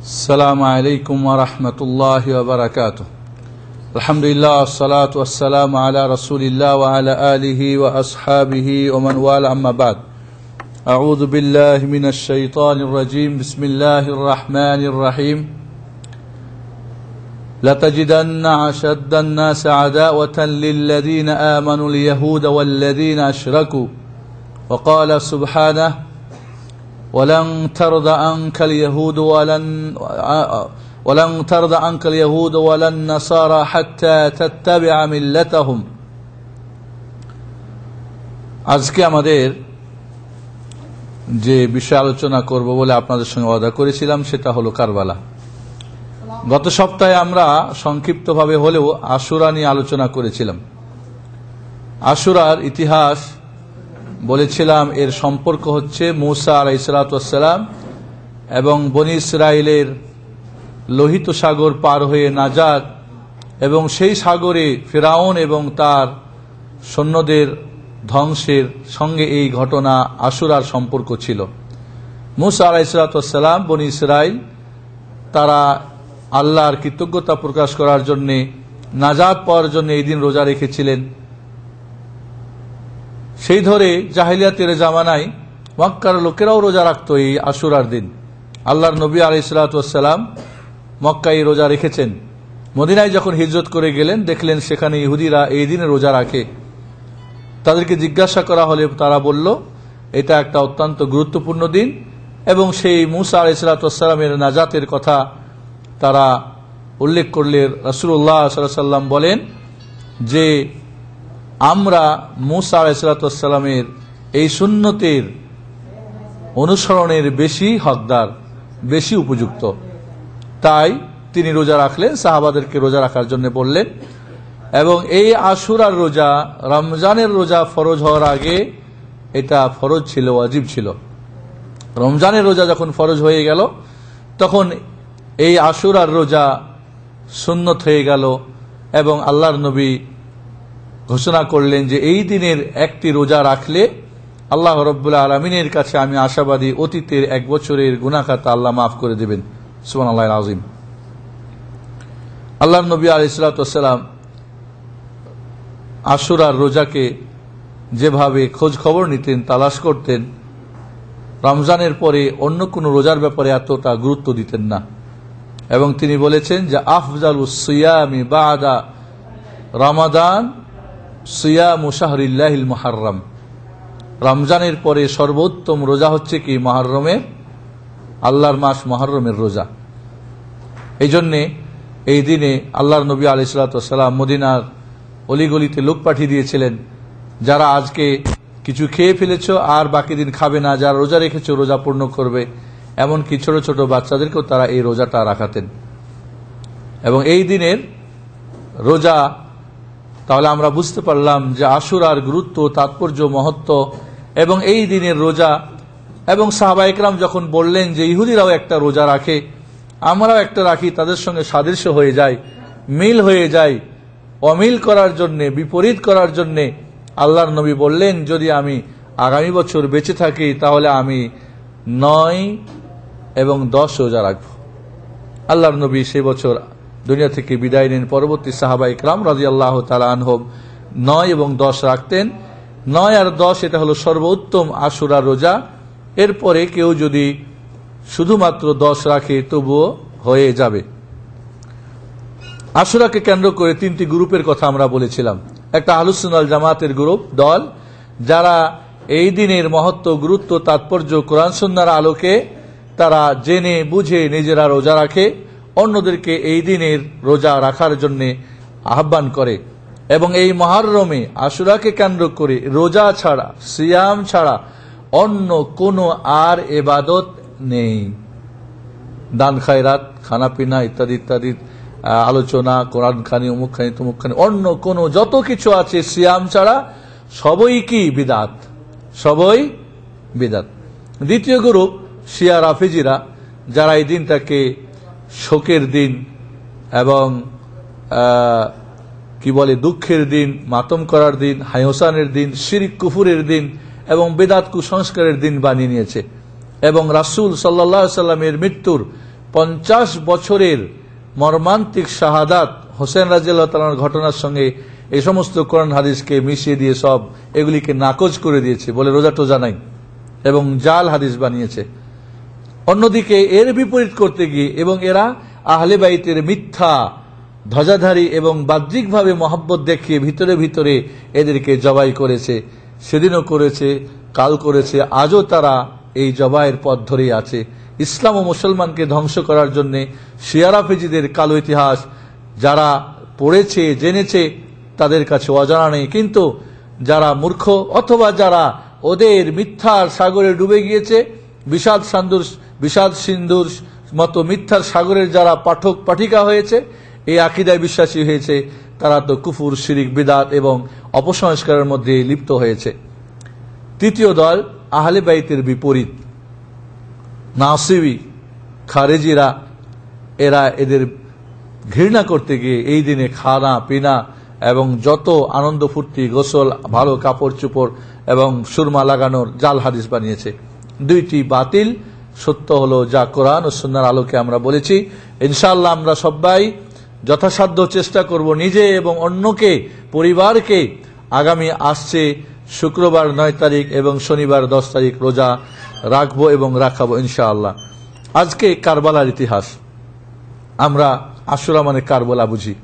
السلام عليكم ورحمة الله وبركاته. الحمد لله والصلاة والسلام على رسول الله وعلى آله وأصحابه ومن والاه، أما بعد. أعوذ بالله من الشيطان الرجيم. بسم الله الرحمن الرحيم. لتجدن أشد الناس عداوة للذين آمنوا اليهود والذين أشركوا وقال سبحانه ولن ترضى عنك اليهود ولا النصارى حتى تتبع ملتهم. আজকে আমাদের যে বিষয় আলোচনা করব বলে আপনাদের সঙ্গে ওয়াদা করেছিলাম সেটা হলো কারবালা। গত সপ্তাহে আমরা সংক্ষিপ্তভাবে হলেও আশুরা নিয়ে আলোচনা করেছিলাম। আশুরার ইতিহাস বলেছিলাম, এর সম্পর্ক হচ্ছে মূসা আলাইহিস সালাম এবং বনী ইসরাইলের লোহিত সাগর পার হয়ে নাজাত এবং সেই সাগরে ফিরাউন এবং তার সৈন্যদের ধ্বংসের সঙ্গে এই ঘটনা আশুরার সম্পর্ক ছিল। মূসা আলাইহিস সালাম বনী ইসরাইল তারা আল্লাহর কৃতজ্ঞতা প্রকাশ করার জন্য, নাজাত পাওয়ার জন্য এই দিন রোজা রেখেছিলেন। সেই ধরে জাহেলিয়াতের জামানায় মক্কার লোকেরাও রোজা রাখত এই আশুরার দিন। আল্লাহর নবী আলাইহিস সালাম মক্কায় রোজা রেখেছেন। মদিনায় যখন হিজরত করে গেলেন দেখলেন সেখানে ইহুদিরা এই দিনে রোজা রাখে। তাদেরকে জিজ্ঞাসা করা হলে তারা বলল এটা একটা অত্যন্ত গুরুত্বপূর্ণ দিন এবং সেই মূসা আলাইহিস সালামের নাজাতের কথা তারা উল্লেখ করলে রাসূলুল্লাহ সাল্লাল্লাহু আলাইহি ওয়াসাল্লাম বলেন যে আমরা মূসা আলাইহিস সালামের এই সুন্নতের অনুসরণের বেশি হকদার, বেশি উপযুক্ত। তাই তিনি রোজা রাখলেন, সাহাবাদেরকে রোজা রাখার জন্য বললেন। এবং এই আশুরার রোজা রমজানের রোজা ফরজ হওয়ার আগে এটা ফরজ ছিল, ওয়াজিব ছিল। রমজানের রোজা যখন ফরজ হয়ে গেল তখন এই আশুরার রোজা সুন্নত হয়ে গেল এবং আল্লাহর নবী ঘোষণা করলেন যে এই দিনের একটি রোজা রাখলে আল্লাহ রাব্বুল আলামিনের কাছে আমি আশাবাদী অতীতের এক বছরের গুনাহ খাতা আল্লাহ মাফ করে দেবেন। সুবহানাল্লাহিল আযীম। আল্লাহর নবী আলাইহিস সালাম আশুরার রোজাকে যেভাবে খোঁজ খবর নিতেন, তালাশ করতেন, রমজানের পরে অন্য কোনো রোজার ব্যাপারে এতটা গুরুত্ব দিতেন না। এবং তিনি বলেছেন যে আফজালুস সিয়ামি বাদা রমাদান সিয়ামু শাহরিল্লাহিল মুহাররম। রমজানের পরে সর্বোত্তম রোজা হচ্ছে কি? মুহররমের, আল্লাহর মাস মুহররমের রোজা। এই জন্যে এই দিনে আল্লাহর নবী আলাইহিস সালাম মদিনার অলিগলিতে লোক পাঠিয়ে দিয়েছিলেন, যারা আজকে কিছু খেয়ে ফেলেছ আর বাকি দিন খাবে না, যারা রোজা রেখেছ রোজা পূর্ণ করবে। এমনকি ছোট ছোট বাচ্চাদেরকেও তারা এই রোজাটা রাখাতেন। এবং এই দিনের রোজা, তাহলে আমরা বুঝতে পারলাম যে আশুরার গুরুত্ব, তাৎপর্য, মহত্ব এবং এই দিনের রোজা। এবং সাহাবা ইকরাম যখন বললেন যে ইহুদিরাও একটা রোজা রাখে, আমরাও একটা রাখি, তাদের সঙ্গে সাদৃশ্য হয়ে যায়, মিল হয়ে যায়, অমিল করার জন্যে, বিপরীত করার জন্যে আল্লাহর নবী বললেন যদি আমি আগামী বছর বেঁচে থাকি তাহলে আমি 9 এবং 10 রোজা রাখব। আল্লাহর নবী সেই বছর দুনিয়া থেকে বিদায় নেন। পরবর্তী সাহাবা ইকরাম রাদিয়াল্লাহু তাআলা আনহুম 9 এবং 10 রাখতেন। 9 আর 10 এটা হলো সর্বোত্তম আশুরা রোজা। এরপরে কেউ যদি শুধুমাত্র 10 রাখে তবুও হয়ে যাবে। আশুরাকে কেন্দ্র করে 3টি গ্রুপের কথা আমরা বলেছিলাম। একটা আহলুস সুন্নাহ ওয়াল জামাতের গ্রুপ, দল, যারা এই দিনের মহত্ব, গুরুত্ব, তাৎপর্য কোরআন সুন্নাহর আলোকে তারা জেনে বুঝে নিজেরা রোজা রাখে, অন্যদেরকে এই দিনের রোজা রাখার জন্য আহ্বান করে। এবং এই মুহররমে আশুরাকে কেন্দ্র করে রোজা ছাড়া, সিয়াম ছাড়া অন্য কোনো আর ইবাদত নেই। দান খায়রাত, খানা পিনা ইত্যাদি ইত্যাদি আলোচনা, কোরআন খানি, অমুক খানি, তমুক খানি, অন্য কোনো যত কিছু আছে সিয়াম ছাড়া সবই কি? বিদাত, সবই বিদাত। দ্বিতীয় গ্রুপ শিয়া রাফিজিরা, যারা এই দিনটাকে শোকের দিন এবং কি বলে দুঃখের দিন, মাতম করার দিন, হায়সানের দিন, শিরক কুফুরের দিন এবং বেদাত কুসংস্কারের দিন বানিয়ে নিয়েছে। এবং রাসূল সাল্লাল্লাহু আলাইহি ওয়াসাল্লামের মৃত্যুর 50 বছরের মর্মান্তিক শাহাদাত হোসেন রাদিয়াল্লাহু তাআলার ঘটনার সঙ্গে এই সমস্ত কোরআন হাদিসকে মিশিয়ে দিয়ে সব এগুলিকে নাকচ করে দিয়েছে, বলে রোজা টোজা নাই এবং জাল হাদিস বানিয়েছে। অন্যদিকে এর বিপরীত করতে গিয়ে এবং এরা আহলে বাইতের মিথ্যা ধ্বজাধারী এবং বাহ্যিকভাবে মহব্বত দেখিয়ে ভিতরে ভিতরে এদেরকে জবাই করেছে, সেদিনও করেছে, কাল করেছে, আজও তারা এই জবাইয়ের পথ ধরেই আছে। ইসলাম ও মুসলমানকে ধ্বংস করার জন্য শিয়া রাফেজিদের কালো ইতিহাস যারা পড়েছে জেনেছে তাদের কাছে অজানা নেই, কিন্তু যারা মূর্খ অথবা যারা ওদের মিথ্যার সাগরে ডুবে গিয়েছে, বিষাদ সিন্ধুর মতো মিথ্যার সাগরের যারা পাঠক পাঠিকা হয়েছে, এই আকীদায় বিশ্বাসী হয়েছে, তারা তো কুফুর, শিরিক, বিদআত এবং অপসংস্কারের মধ্যে লিপ্ত হয়েছে। তৃতীয় দল আহলে বাইতের বিপরীত নাসিবি খারেজিরা, এরা এদের ঘৃণা করতে গিয়ে এই দিনে খানা পিনা এবং যত আনন্দ ফুর্তি, গোসল, ভালো কাপড় চোপড় এবং সুরমা লাগানোর জাল হাদিস বানিয়েছে। দুইটি বাতিল, সত্য হলো যা কোরআন ও সুন্নাহর আলোকে আমরা বলেছি। ইনশাআল্লাহ আমরা সবাই যথাসাধ্য চেষ্টা করব নিজে এবং অন্যকে, পরিবারকে আগামী আসছে শুক্রবার 9 তারিখ এবং শনিবার 10 তারিখ রোজা রাখবো এবং রাখাবো ইনশাআল্লাহ। আজকে কারবালার ইতিহাস, আমরা আশুরা মানে কারবালা বুঝি,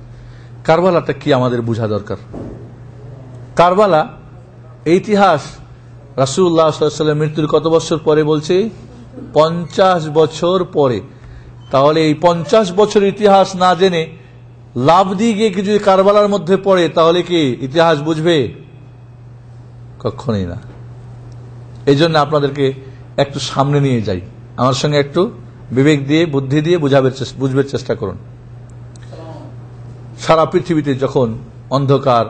কারবালাটা কি আমাদের বোঝা দরকার। কারবালা এই ইতিহাস রাসূলুল্লাহ সাল্লাল্লাহু আলাইহি ওয়াসাল্লাম মৃত্যুর কত বছর পরে বলছে? 50 বছর পরে। তাহলে এই 50 বছর ইতিহাস না জেনে লাভ দিয়ে গিয়ে কিছু কারবালার মধ্যে পড়ে, তাহলে কি ইতিহাস বুঝবে? কখনোই না। এই জন্য আপনাদেরকে একটু সামনে নিয়ে যাই, আমার সঙ্গে একটু বিবেক দিয়ে বুদ্ধি দিয়ে বুঝবার চেষ্টা করুন। সারা পৃথিবীতে যখন অন্ধকার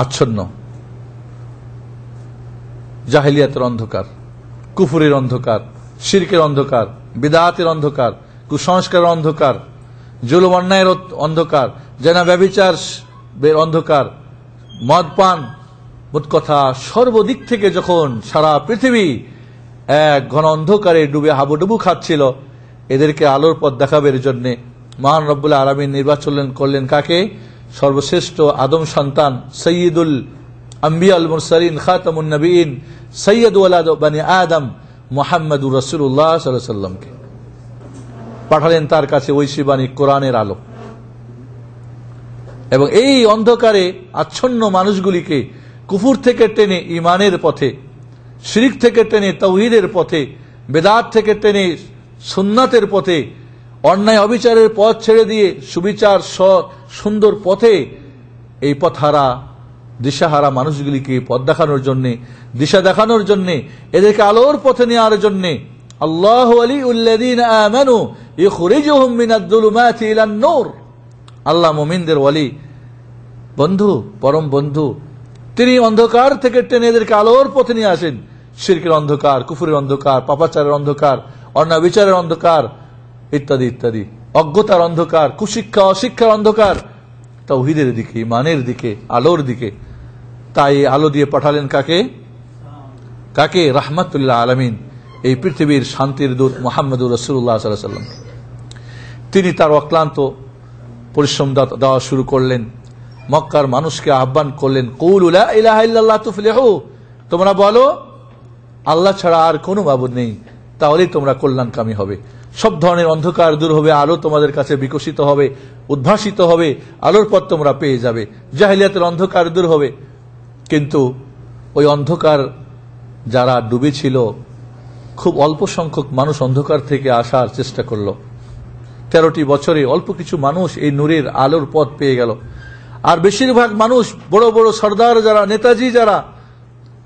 আচ্ছন্ন, জাহেলিয়াতের অন্ধকার, কুফরের অন্ধকার, শিরকের অন্ধকার, বিদআতের অন্ধকার, কুসংস্কারের অন্ধকার, জুলুম অন্যায়ের অন্ধকার, জেনা ব্যভিচারের অন্ধকার, মদ পান, মোট কথা সর্বদিক থেকে যখন সারা পৃথিবী এক ঘন অন্ধকারে ডুবে হাবুডুবু খাচ্ছিল, এদেরকে আলোর পথ দেখাবের জন্য মহান রব্বুল আলামিন নির্বাচন করলেন কাকে? সর্বশ্রেষ্ঠ আদম সন্তান, সৈয়দুল আম্বিয়া আল মুরসালিন, খাতামুন নবীন, সৈয়দ ওয়ালাদ বানি আদম মুহাম্মদুর রাসূলুল্লাহ সাল্লাল্লাহু আলাইহি ওয়াসাল্লামকে পাঠালেন তার কাছে ঐশী বাণী কোরআনের আলো। এবং এই অন্ধকারে আচ্ছন্ন মানুষগুলিকে কুফর থেকে টেনে ইমানের পথে, শিরক থেকে টেনে তাওহীদের পথে, বেদাত থেকে টেনে সুন্নাতের পথে, অন্যায় অবিচারের পথ ছেড়ে দিয়ে সুবিচার সুন্দর পথে এই পথহারা দিশাহারা মানুষগুলিকে পথ দেখানোর জন্য, দিশা দেখানোর জন্য, এদেরকে আলোর পথে নেওয়ার জন্য আল্লাহু ওয়ালিউল্লাযীনা আমানু ইখরিজুহুম মিনাজ-যুলুমাতি ইলান-নূর। আল্লাহ মুমিনদের ওয়ালি, বন্ধু, পরম বন্ধু, তিনি অন্ধকার থেকে টেনে এদেরকে আলোর পথে নিয়ে আসেন। শিরকের অন্ধকার, কুফরের অন্ধকার, পাপাচারের অন্ধকার, অন্যায় বিচারের অন্ধকার ইত্যাদি ইত্যাদি, অজ্ঞতার অন্ধকার, কুশিক্ষা অশিক্ষার অন্ধকার, তাওহীদের দিকে, ইমানের দিকে, আলোর দিকে। তাই আলো দিয়ে পাঠালেন কাকে? কাকে? রাহমাতুল্লাহ আলামিন, এই পৃথিবীর শান্তির দূত মুহাম্মদুর রাসূলুল্লাহ সাল্লাল্লাহু আলাইহি ওয়াসাল্লাম। তিনি তার অক্লান্ত পরিশ্রম দেওয়া শুরু করলেন, মক্কার মানুষকে আহ্বান করলেন, কুলু লা ইলাহা ইল্লাল্লাহ তুফলিহু, তোমরা বলো আল্লাহ ছাড়া আর কোনো মাবুদ নেই, তাহলেই তোমরা কল্যাণকামী হবে। সব ধরনের অন্ধকার দূর হবে, আলো তোমাদের কাছে বিকশিত হবে, উদ্ভাসিত হবে, আলোর পথ তোমরা পেয়ে যাবে, জাহেলিয়াতের অন্ধকার দূর হবে। কিন্তু ওই অন্ধকার যারা ডুবেছিল, খুব অল্প সংখ্যক মানুষ অন্ধকার থেকে আসার চেষ্টা করল। 13টি বছরে অল্প কিছু মানুষ এই নূরের আলোর পথ পেয়ে গেল। আর বেশিরভাগ মানুষ, বড় বড় সর্দার যারা, নেতাজি যারা,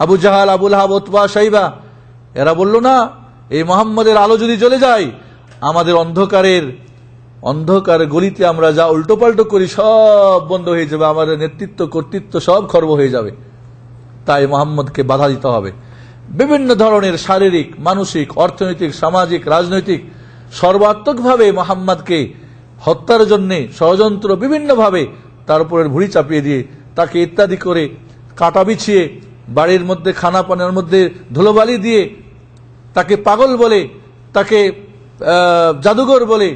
আবু জাহাল, আবু লাহাব, উতবা, শাইবা, এরা বলল না, এই মুহাম্মদের আলো যদি জ্বলে যায়, আমাদের অন্ধকার গলিতে আমরা যা উল্টোপাল্টো করি সব বন্ধ হয়ে যাবে, আমাদের নেতৃত্ব কর্তৃত্ব সব খর্ব হয়ে যাবে। তাই মুহাম্মদকে বাধা দিতে হবে। বিভিন্ন ধরনের শারীরিক, মানসিক, অর্থনৈতিক, সামাজিক, রাজনৈতিক সর্বাত্মকভাবে মুহাম্মদকে হত্যার জন্য ষড়যন্ত্র বিভিন্নভাবে তার উপরের ভুঁড়ি চাপিয়ে দিয়ে, তাকে ইত্যাদি করে কাটা বিছিয়ে, বাড়ির মধ্যে খানা পানের মধ্যে ধুলোবালি দিয়ে, তাকে পাগল বলে, তাকে জাদুঘর বলে,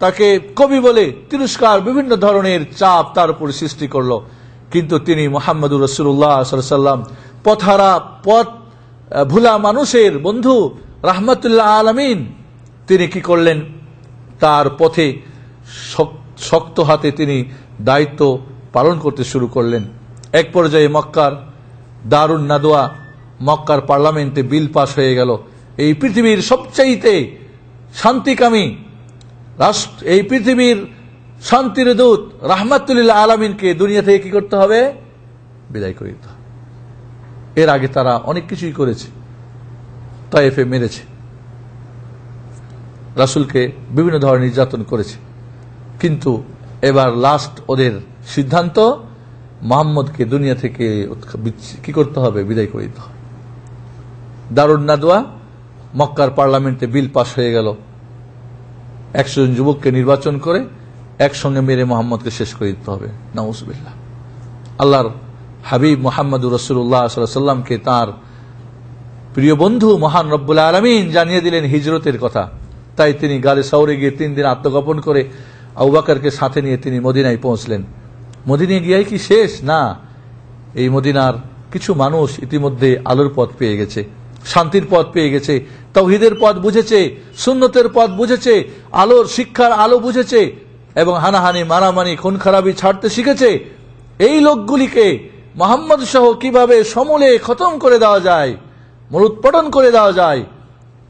তাকে কবি বলে তিরস্কার, বিভিন্ন ধরনের চাপ তার উপর সৃষ্টি করলো। কিন্তু তিনি মুহাম্মদুর রাসূলুল্লাহ সাল্লাল্লাহু আলাইহি ওয়াসাল্লাম, পথহারা পথ ভুলা মানুষের বন্ধু, রাহমাতুল্লাহ আলামিন, তিনি কি করলেন? তার পথে শক্ত হাতে তিনি দায়িত্ব পালন করতে শুরু করলেন। এক পর্যায়ে মক্কার দারুন নাদওয়া, মক্কার পার্লামেন্টে বিল পাস হয়ে গেল। এই পৃথিবীর সবচাইতে শান্তিকামী রাষ্ট্র, এই পৃথিবীর শান্তির দূত রাহমাতুল্লিল আলামিনকে দুনিয়া থেকে কি করতে হবে? বিদায় করে দিতে হবে। এর আগে তারা অনেক কিছুই করেছে, তায়েফে মেরেছে, রাসূলকে বিভিন্ন ধরনের নির্যাতন করেছে, কিন্তু এবার লাস্ট ওদের সিদ্ধান্ত, মুহাম্মদকে দুনিয়া থেকে কি করতে হবে? বিদায় করে দিতে হবে। দারুন নাদওয়া, মক্কার পার্লামেন্টে বিল পাস হয়ে গেল। 100 জন যুবককে নির্বাচন করে একসঙ্গে মেরে মুহাম্মদকে শেষ করে দিতে হবে। নাউজুবিল্লাহ। আল্লাহর হাবিব মুহাম্মদুর রাসূলুল্লাহ সাল্লাল্লাহু আলাইহি ওয়াসাল্লামকে তার প্রিয় বন্ধু মহান রব্বুল আলামিন জানিয়ে দিলেন হিজরতের কথা। তাই তিনি গারে সাউরে গিয়ে 3 দিন আত্মগোপন করে আবু বকরকে সাথে নিয়ে তিনি মদিনায় পৌঁছলেন। মদিনায় গিয়ে কি শেষ? না, এই মদিনার কিছু মানুষ ইতিমধ্যে আলোর পথ পেয়ে গেছে, শান্তির পথ পেয়ে গেছে, তাওহীদের পথ বুঝেছে, সুন্নতের পথ বুঝেছে, আলোর শিক্ষার আলো বুঝেছে এবং হানাহানি, মারামারি, খুন খারাপি ছাড়তে শিখেছে। এই লোকগুলিকে মুহাম্মদ সহ কিভাবে সমূলে খতম করে দেওয়া যায়, মূলোৎপাটন করে দেওয়া যায়,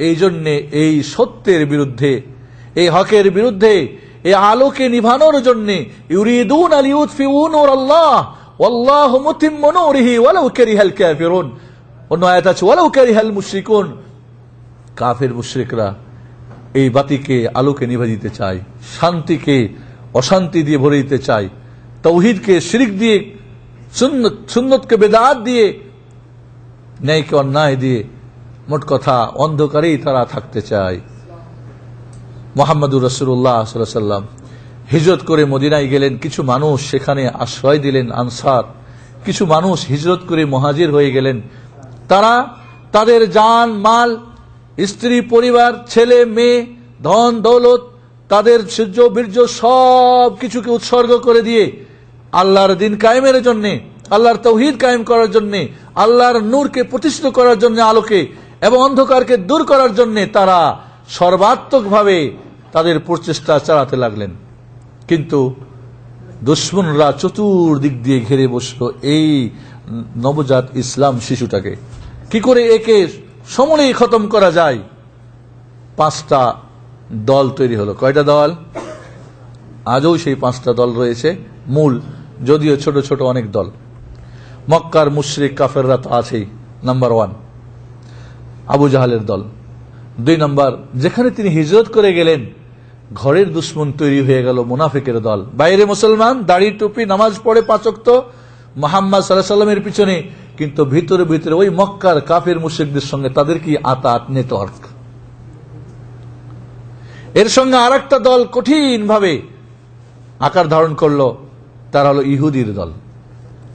এই জন্যে এই সত্যের বিরুদ্ধে, এই হকের বিরুদ্ধে, এই আলোকে নিভানোর জন্য ইউরিদুন আলিউতফিউ নূরাল্লাহ ওয়াল্লাহু মুতিম্মু নূরিহি ওয়ালাউ কারিহাল কাফিরুন। অন্য আয়াত আছে ওয়ালাউ কারিহাল মুশরিকুন। কাফের মুশরিকরা এই বাতিকে আলোকে নিভে দিতে চায়, শান্তিকে অশান্তি দিয়ে ভরে দিতে চায়, তাওহীদকে শিরক দিয়ে, সুন্নতকে বেদাত দিয়ে, ন্যায়কে অন্যায় দিয়ে, মোট কথা অন্ধকারেই তারা থাকতে চায়। মুহাম্মদুর রাসূলুল্লাহ সাল্লাল্লাহু আলাইহি ওয়াসাল্লাম হিজরত করে মদিনায় গেলেন। কিছু মানুষ সেখানে আশ্রয় দিলেন, আনসার। কিছু মানুষ হিজরত করে মুহাজির হয়ে গেলেন। তারা তাদের জান মাল, স্ত্রী পরিবার, ছেলে মেয়ে, ধন দৌলত, তাদের সূর্য বীর্য সব কিছুকে উৎসর্গ করে দিয়ে আল্লাহর দিন কায়েমের জন্য, আল্লাহর তাওহীদ কায়েম করার জন্য, আল্লাহর নূরকে প্রতিষ্ঠিত করার জন্য, আলোকে এবং অন্ধকারকে দূর করার জন্য তারা সর্বাত্মকভাবে তাদের প্রচেষ্টা চালাতে লাগলেন। কিন্তু দুশমনরা চতুর্দিক দিয়ে ঘিরে বসলো এই নবজাত ইসলাম শিশুটাকে। কি করে একে সমূলেই খতম করা যায়? 5টা দল তৈরি হলো। কয়টা দল? আজও সেই 5টা দল রয়েছে মূল, যদিও ছোট ছোট অনেক দল। মক্কার মুশরিক কাফেররা তো আছেই, নাম্বার 1 আবু জাহালের দল। 2 নাম্বার, যেখানে তিনি হিজরত করে গেলেন ঘরের দুশ্মন তৈরি হয়ে গেল মুনাফিকের দল। বাইরে মুসলমান, দাড়ি টুপি, নামাজ পড়ে 5 ওয়াক্ত, মুহাম্মদ সাল্লাল্লাহু আলাইহি ওয়াসাল্লামের পিছনে, কিন্তু ভিতরে ভিতরে ওই মক্কার কাফের মুশরিকদের সঙ্গে তাদের কি আতাত নেটওয়ার্ক। এর সঙ্গে আরেকটা দল কঠিন ভাবে আকার ধারণ করলো, তারা হলো ইহুদির দল।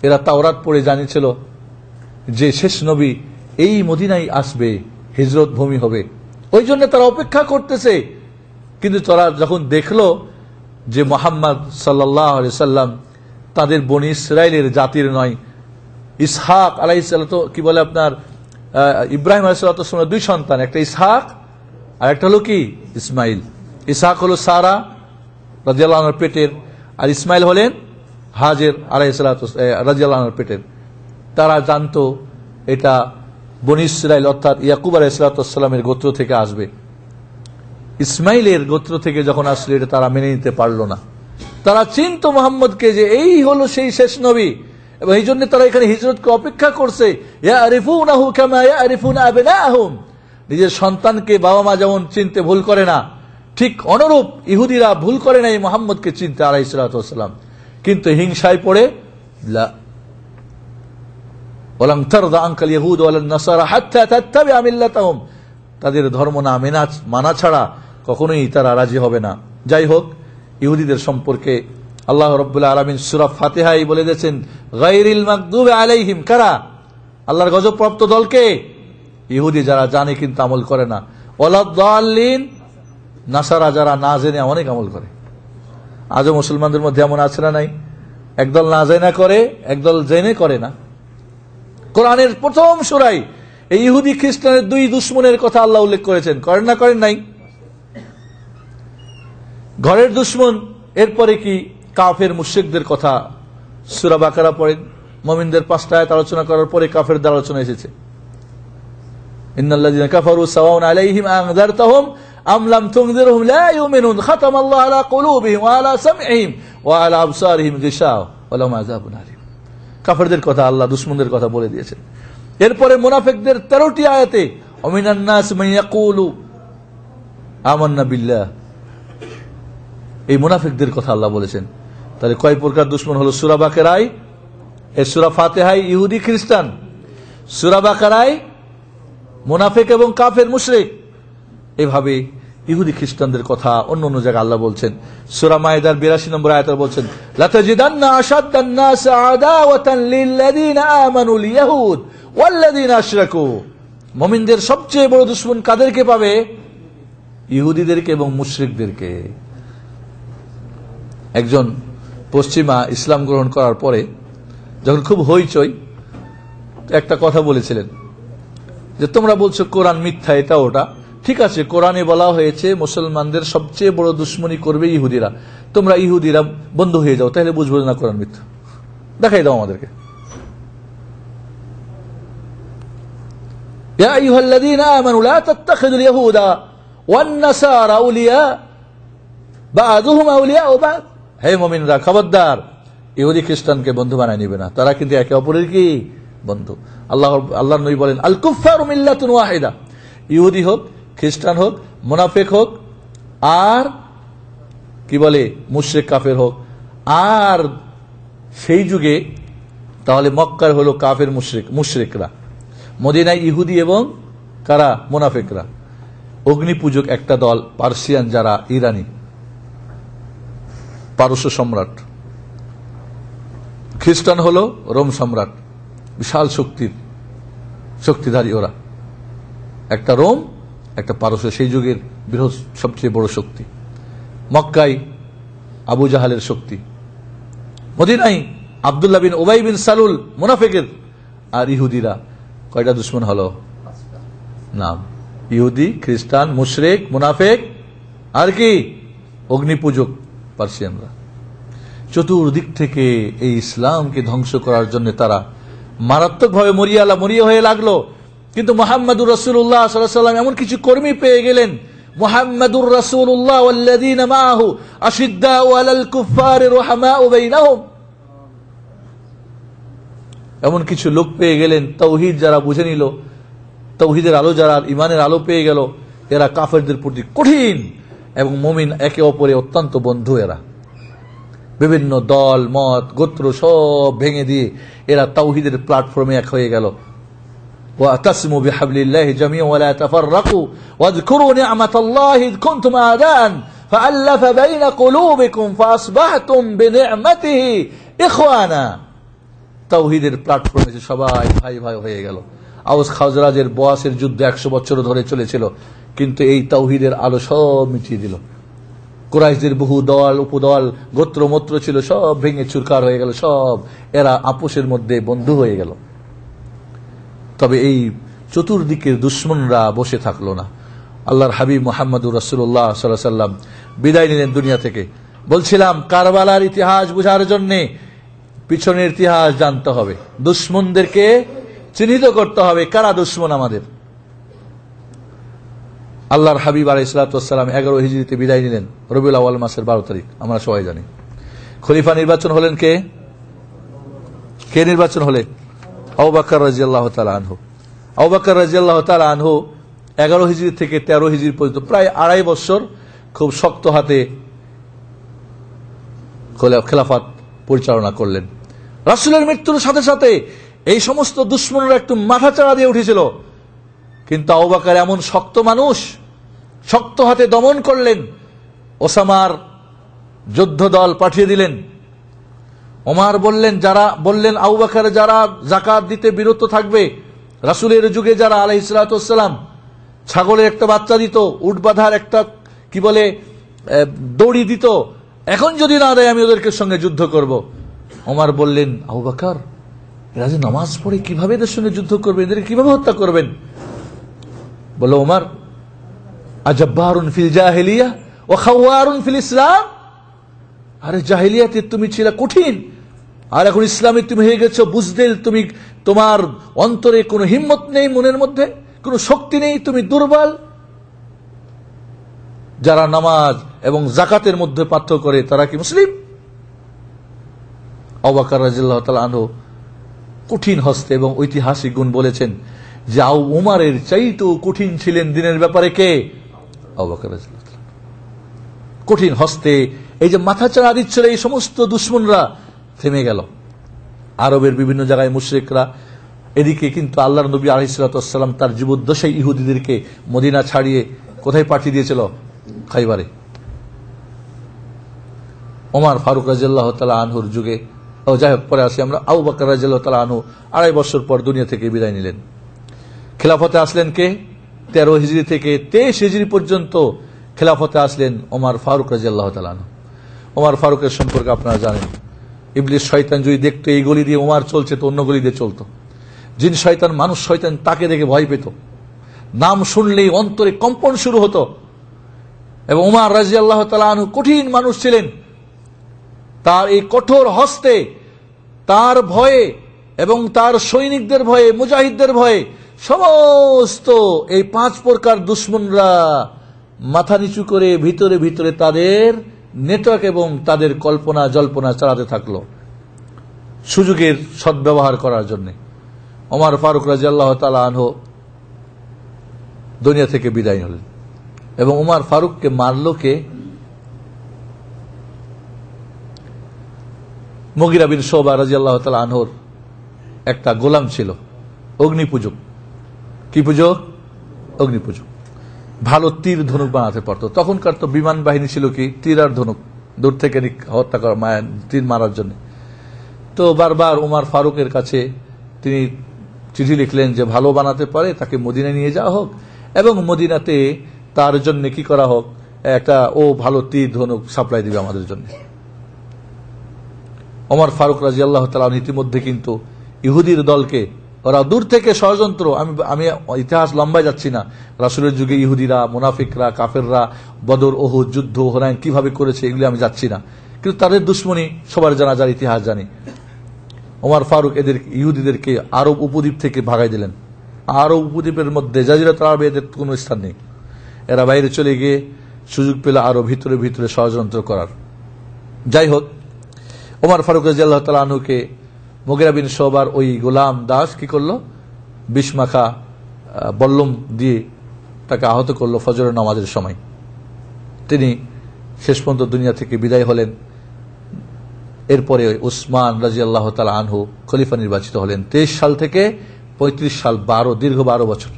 এরা তাওরাত পড়ে জানিয়েছিল যে শেষ নবী এই মদিনায় আসবে, হিজরত ভূমি হবে, ওই জন্য তারা অপেক্ষা করতেছে। কিন্তু তারা যখন দেখলো যে মুহাম্মদ সাল্লাল্লাহু আলাইহি সাল্লাম তাদের বনি ইসরাইলের জাতির নয়, ইসহাক আলাইহিস সালাতু, কি বলে আপনার ইব্রাহিম আলাইহিস সালাতু ওয়াস 2 সন্তান, একটা ইসহাক আর একটা হলো কি ইসমাইল। ইসহাক হলো সারা রাদিয়াল্লাহু আনহার পেটের, আর ইসমাইল হলেন হাজের আলাইহিস সালাতু রাদিয়াল্লাহু আনহার পেটের। তারা জানতো এটা বনি ইসরাইল অর্থাৎ ইয়াকুব আলাইহিস সালাতু ওয়াস সালামের গোত্র থেকে আসবে। ইসমাইলের গোত্র থেকে যখন আসলে এটা তারা মেনে নিতে পারলো না। তারা চিনতো মুহাম্মদকে যে এই হলো সেই শেষ নবী, এবং এই জন্য তারা এখানে হিজরতকে অপেক্ষা করছে। ইয়ারিফুনাহু কামা ইয়ারিফুনা আবনাআহুম, নিজের সন্তানকে বাবা মা যেমন চিনতে ভুল করে না, ঠিক অনুরূপ ইহুদিরা ভুল করে না এই মুহাম্মদকে চিনতে আলাইহিস সালাতু ওয়াস সালাম। কিন্তু হিংসায় পড়ে লা ওয়ালাম তারদা আনকাল ইয়াহুদ ওয়ালান নাসারা হাত্তা তাত্তাবিআ মিল্লাতাহুম, তাদের ধর্ম না মানা ছাড়া কখনোই তারা রাজি হবে না। যাই হোক, ইহুদিদের সম্পর্কে আল্লাহ রাব্বুল আলামিন সূরা ফাতিহায় বলে দিয়েছেন গায়রিল মাগদুবি আলাইহিম, কারা? আল্লাহর গজবপ্রাপ্ত দলকে, ইহুদি যারা জানে কিন্তু আমল করে না। ওয়ালাদ দাল্লিন, নাসারা যারা না জেনে অনেক আমল করে। আজও মুসলমানদের মধ্যে এমন আছে না নাই? একদল না জেনে করে, একদল জেনে করে না। কোরআনের প্রথম সূরায় এই ইহুদি খ্রিস্টানের দুই দুশ্মনের কথা আল্লাহ উল্লেখ করেছেন, করেন না করেন নাই? ঘরের দুশ্মন, এরপরে কি কাফের মুশরিকদের কথা সূরা বাকারা পড়েন। মুমিনদের 5টা আয়াত আলোচনা করার পরে কাফেরদের আলোচনা এসেছে। ইন্নাল্লাযীনা কাফারু সাওয়াউন আলাইহিম আনযারতাহুম আম লাম তুনযিরহুম লা ইউমিনুন খাতামাল্লাহু আলা কুলুবিহিম ওয়া আলা সামঈহিম ওয়া আলা আবসারিহিম গিশাওয়া ওয়া লাহুম আযাবুন আলীম। কাফেরদের কথা আল্লাহ দুশমনদের কথা বলে দিয়েছেন। এরপরে মুনাফিকদের 13টি আয়াতে ওমিনান নাস মান ইয়াকুলু আমান্না বিল্লাহ, এই মুনাফিকদের কথা আল্লাহ বলেছেন। তাহলে কয় প্রকার দুশমন হলো? সূরা বাকারায়, এই সূরা ফাতিহায় ইহুদি খ্রিস্টান, সূরা বাকারায় মুনাফিক এবং কাফের মুশরিক, এভাবে ইহুদি খ্রিস্টানদের কথা অন্য অন্য জায়গায় আল্লাহ বলছেন। সূরা মায়েদার 82 নম্বর আয়াতে বলছেন লাতাজিদান্না আশাদ্দান নাস আদাওয়াতান লিল্লাযীনা আমানুল ইয়াহুদ ওয়াল্লাযীনা আশরাকু। মুমিনদের সবচেয়ে বড় দুশমন কাদেরকে পাবে? ইহুদিদেরকে এবং মুশরিকদেরকে। একজন পশ্চিমা ইসলাম গ্রহণ করার পরে যখন খুব হইচই, একটা কথা বলেছিলেন যে তোমরা বলছো কোরআন মিথ্যা, এটা ওটা ঠিক আছে, কোরআনে বলা হয়েছে মুসলমানদের সবচেয়ে বড় দুশ্মনী করবে ইহুদিরা, তোমরা ইহুদিরা বন্ধ হয়ে যাও, তাহলে বুঝবো না কোরআন মিথ্যা। দেখাই দাও আমাদেরকে। ইয়া আইয়ুহাল্লাযীনা আমানু লা তাত্তাখিযুল ইয়াহুদা ওয়ান নাসারা আউলিয়া বা'দুহুম আউলিয়াউ বা'দ। হে মুমিনরা, খবরদার, ইহুদি খ্রিস্টানকে বন্ধু বানায় নিবে না, তারা কিন্তু একে অপরের কি বন্ধু। আল্লাহর নবী বলেন আল কুফফারু মিল্লাতুন ওয়াহিদা, ইহুদি হোক, খ্রিস্টান হোক, মুনাফিক হোক, আর কি বলে মুশরিক কাফের হোক। আর সেই যুগে তাহলে মক্কার হলো কাফের মুশরিকরা, মদিনায় ইহুদি এবং কারা? মুনাফিকরা। অগ্নি পূজক একটা দল পার্সিয়ান, যারা ইরানি পারস্য সম্রাট। খ্রিস্টান হলো রোম সম্রাট, বিশাল শক্তিধারী ওরা। একটা রোম, একটা পারস্য, সেই যুগের বৃহৎ সবচেয়ে বড় শক্তি। মক্কায় আবু জাহালের শক্তি, মদিনায় আব্দুল্লাহ বিন উবাই বিন সালুল মুনাফিকের। আর ইহুদিরা কয়টা দুশ্মন হলো? নাম, ইহুদি, খ্রিস্টান, মুশরিক, মুনাফিক, আর কি অগ্নিপূজক পার্সিয়ানরা। চতুর্দিক থেকে এই ইসলামকে ধ্বংস করার জন্য তারা মারাত্মকভাবে মরিয়া হয়ে লাগলো। কিন্তু মুহাম্মদুর রাসূলুল্লাহ সাল্লাল্লাহু আলাইহি ওয়াসাল্লাম এমন কিছু কর্মী পেয়ে গেলেন, মুহাম্মদুর রাসূলুল্লাহ ওয়াল্লাযীনা মাআহু আশিদ্দাউ আলাল কুফফারি রুহামাউ বাইনাহুম, এমন কিছু লোক পেয়ে গেলেন তাওহীদ যারা বুঝে নিল, তাওহীদের আলো যারা, ঈমানের আলো পেয়ে গেল, এরা কাফেরদের প্রতি কঠিন এবং মুমিন একে অপরে অত্যন্ত বন্ধু। এরা বিভিন্ন দল মত গোত্র সব ভেঙে দিয়ে এরা তাওহীদের প্ল্যাটফর্মে এক হয়ে গেল। ওয়াতাসিমু বিহাবলিল্লাহি জামিআন ওয়া লা তাফাররাকু ওয়াযকুরু নি'মাতাল্লাহি ইয কুনতুম আ'দাআন ফাআল্লাফা বাইনা কুলুবিকুম ফাআসবাহতুম বিনি'মাতিহি ইখওয়ানা। তাওহীদের প্ল্যাটফর্মে সবাই ভাই ভাই হয়ে গেল। আউস খাজরাজের বয়াসের যুদ্ধ 100 বছর ধরে চলেছিল, কিন্তু এই তাওহীদের আলো সব মিটিয়ে দিল। কুরাইশদের বহু দল উপদল গোত্রমূত্র ছিল, সব ভেঙে চুরকার হয়ে গেল, সব এরা আপোষের মধ্যে বন্ধু হয়ে গেল। তবে এই চতুর্দিকের দুশ্মনরা বসে থাকলো না। আল্লাহর হাবিব মুহাম্মদুর রাসূলুল্লাহ সাল্লাল্লাহু আলাইহি ওয়াসাল্লাম বিদায় নিলেন দুনিয়া থেকে। বলছিলাম কারবালার ইতিহাস বোঝার জন্য পিছনের ইতিহাস জানতে হবে, দুশ্মনদেরকে চিহ্নিত করতে হবে কারা দুশ্মন আমাদের। আল্লাহর হাবিব আলাইহিস সালাতু ওয়াস সালাম 11 হিজরিতে বিদায় নিলেন, রবিউল আউয়াল মাসের 12 তারিখ, আমরা সবাই জানি। খলিফা নির্বাচন হলেন কে? নির্বাচন হলেন আবু বকর রাদিয়াল্লাহু তাআলা আনহু। আবু বকর রাদিয়াল্লাহু তাআলা আনহু 11 হিজরি থেকে 13 হিজরি পর্যন্ত প্রায় 2.5 বছর খুব শক্ত হাতে খেলাফত পরিচালনা করলেন। রাসূলের মৃত্যুর সাথে সাথে এই সমস্ত দুশমনরা একটু মাথাচাড়া দিয়ে উঠেছিল, কিন্তু আবু বকর এমন শক্ত মানুষ, শক্ত হাতে দমন করলেন। ওসামার যুদ্ধ দল পাঠিয়ে দিলেন। ওমর বললেন আবু বকর যারা যাকাত দিতে বিরত থাকবে, রাসূলের যুগে যারা আলাইহিস সালাতু ওয়াস সালাম ছাগলের একটা বাচ্চা দিত, উট বাঁধার একটা কি বলে দড়ি দিত, এখন যদি না দেয় আমি ওদেরকে সঙ্গে যুদ্ধ করব। ওমর বললেন, আবু বকর, এরা যে নামাজ পড়ে কিভাবে এদের সঙ্গে যুদ্ধ করবেন, এদের কিভাবে হত্যা করবেন? বলল ওমর, আজব্বারুন ফিল জাহিলিয়া ওয়া খাওয়ারুন ফিল ইসলাম। আরে জাহিলিয়াতে তুমি ছিলে কঠিন, আর এখন ইসলামে তুমি হয়ে গেছো বুজদিল। তুমি, তোমার অন্তরে কোনো হিম্মত নেই, মনের মধ্যে কোনো শক্তি নেই, তুমি দুর্বল। যারা নামাজ এবং যাকাতের মধ্যে পার্থক্য করে তারা কি মুসলিম? আবু বকর রাদিয়াল্লাহু তাআলা আনহু কঠিন হস্তে এবং ঐতিহাসিক গুণ বলেছেন যে উমরের চাইতেও কঠিন ছিলেন দিনের ব্যাপারে কে? আবু বকর রাদিয়াল্লাহু তাআলা। কঠিন হস্তে এই যে মাথা চাড়া দিচ্ছিল এই সমস্ত দুশমনরা থেমে গেল। আরবের বিভিন্ন জায়গায় মুশরিকরা, এদিকে কিন্তু আল্লাহর নবী আলাইহিস সালাতু ওয়াস সালাম তার জীবদ্দশায় ইহুদিদেরকে মদিনা ছাড়িয়ে কোথায় পাঠিয়ে দিয়েছিল? খাইবারে। ওমর ফারুক রাদিয়াল্লাহু তাআলা আনহুর যুগে, যাই হোক পরে আসি আমরা, আবু বকর রাদিয়াল্লাহু তাআলা আনহু 2.5 বছর পর দুনিয়া থেকে বিদায় নিলেন। খেলাফতে আসলেন কে? 13 হিজরি থেকে 23 হিজরি পর্যন্ত খেলাফতে আসলেন ওমর ফারুক রাদিয়াল্লাহু তাআলা আনহু। ওমর ফারুকের সম্পর্কে আপনারা জানেন, ইবলিস শয়তান যদি দেখতো এই গলি দিয়ে ওমর চলছে তো অন্য গলি দিয়ে চলতো। জিন শয়তান, মানুষ শয়তান তাকে দেখে ভয় পেত, নাম শুনলেই অন্তরে কম্পন শুরু হতো। এবং ওমর রাদিয়াল্লাহু তাআলা আনহু কঠিন মানুষ ছিলেন। তার এই কঠোর হস্তে, তার ভয়ে এবং তার সৈনিকদের ভয়ে, মুজাহিদদের ভয়ে সমস্ত এই 5 প্রকার দুশমনরা মাথা নিচু করে ভিতরে ভিতরে তাদের নেটওয়ার্ক এবং তাদের কল্পনা জল্পনা চালাতে থাকলো সুযোগের সদ্ব্যবহার করার জন্য। ওমর ফারুক রাদিয়াল্লাহু তাআলা আনহু দুনিয়া থেকে বিদায় হলেন। এবং ওমর ফারুককে মারল কে? মুগিরা বিন শুবা রাদিয়াল্লাহু তাআলা আনহুর একটা গোলাম ছিল, অগ্নিপূজক। কি পূজক? অগ্নিপূজক। ভালো তীর ধনুক বানাতে পারত। তখনকার তো বিমান বাহিনী ছিল কি তীর আর ধনুক, দূর থেকে হত্যা করা, তীর মারার জন্য। তো বারবার ওমর ফারুকের কাছে তিনি চিঠি লিখলেন যে ভালো বানাতে পারে তাকে মদিনায় নিয়ে যাওয়া হোক, এবং মদিনাতে তার জন্য কি করা হোক, একটা ভালো তীর ধনুক সাপ্লাই দিবে আমাদের জন্য। ওমর ফারুক রাদিয়াল্লাহু তাআলা ইতিমধ্যে কিন্তু ইহুদির দলকে, ওরা দূর থেকে ষড়যন্ত্র, আমি ইতিহাস লম্বায় যাচ্ছি না, রাসূলের যুগে ইহুদিরা, মুনাফিকরা, কাফেররা বদর, ওহুদ যুদ্ধ, হুনাইন কিভাবে করেছে এগুলি আমি যাচ্ছি না, কিন্তু তাদের দুশমনী সবার জানা, যার ইতিহাস জানি। ওমর ফারুক এদের ইহুদিদেরকে আরব উপদ্বীপ থেকে ভাগাই দিলেন। আরব উপদ্বীপের মধ্যে জাজিরাতুল আরবে এদের কোনো স্থান নেই। এরা বাইরে চলে গিয়ে সুযোগ পেল আরো ভিতরে ভিতরে ষড়যন্ত্র করার। যাই হোক, ওমর ফারুক রাদিয়াল্লাহু তাআলা আনহুকে মুগিরা বিন শুবার ওই গোলাম দাস কি করলো? বিষ মাখা বল্লম দিয়ে তাকে আহত করলো ফজরের নামাজের সময়। তিনি শেষ পর্যন্ত দুনিয়া থেকে বিদায় হলেন। এরপরে উসমান রাদিয়াল্লাহু তাআলা আনহু খলিফা নির্বাচিত হলেন 23 সাল থেকে 35 সাল, দীর্ঘ 12 বছর।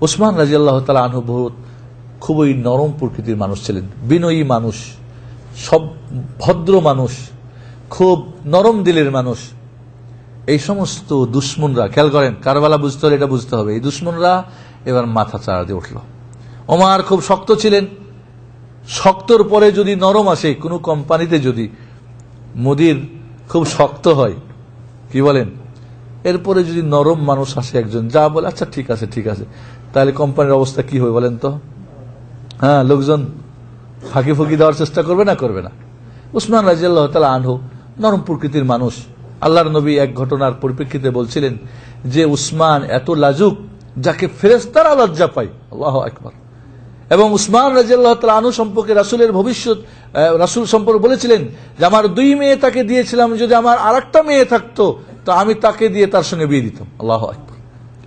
উসমান রাদিয়াল্লাহু তাআলা আনহু খুবই নরম প্রকৃতির মানুষ ছিলেন, বিনয়ী মানুষ, সব ভদ্র মানুষ, খুব নরম দিলের মানুষ। এই সমস্ত দুশমনরা, খেয়াল করেন, কারবালা বুঝতে হলে এটা বুঝতে হবে, এই দুশমনরা এবার মাথা চাড়া দিয়ে উঠল। ওমর খুব শক্ত ছিলেন, শক্তর পরে যদি নরম আসে, কোনো কোম্পানিতে যদি মুদির খুব শক্ত হয়, কি বলেন, এরপরে যদি নরম মানুষ আসে একজন, যা বলে আচ্ছা ঠিক আছে ঠিক আছে, তাহলে কোম্পানির অবস্থা কি হয় বলেন তো? হ্যাঁ, লোকজন ফাঁকি ফুঁকি দেওয়ার চেষ্টা করবে না? করবে না। উসমান রাদিয়াল্লাহু তাআলা আনহু নরম প্রকৃতির মানুষ। আল্লাহর নবী এক ঘটনার পরিপ্রেক্ষিতে বলছিলেন যে উসমান এত লাজুক যাকে ফেরেশতারা লজ্জা পায়। আল্লাহু আকবার। এবং উসমান রাদিয়াল্লাহু তাআলা আনহু সম্পর্কে রাসূলের ভবিষ্যৎ, রাসূল সম্পর্কে বলেছিলেন যে আমার 2 মেয়ে তাকে দিয়েছিলাম, যদি আমার আরেকটা মেয়ে থাকতো তো আমি তাকে দিয়ে তার সঙ্গে বিয়ে দিতাম। আল্লাহু আকবার।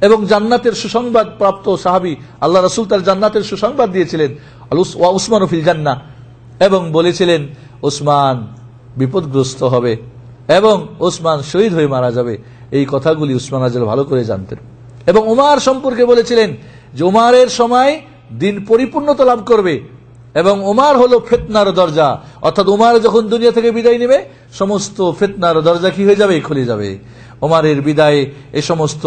এবং জান্নাতের সুসংবাদ প্রাপ্ত সাহাবী, আল্লাহ রাসূল তার জান্নাতের সুসংবাদ দিয়েছিলেন, ওয়া উসমানু ফিল জান্নাহ, এবং বলেছিলেন উসমান বিপদগ্রস্ত হবে এবং উসমান শহীদ হয়ে মারা যাবে। এই কথাগুলি উসমান রাদিয়াল্লাহু ভালো করে জানতেন। এবং উমর সম্পর্কে বলেছিলেন যে উমরের সময় দিন পরিপূর্ণতা লাভ করবে এবং উমর হলো ফিতনার দরজা, অর্থাৎ উমর যখন দুনিয়া থেকে বিদায় নেবে সমস্ত ফিতনার দরজা কি হয়ে যাবে? খুলে যাবে। উমরের বিদায়ে এই সমস্ত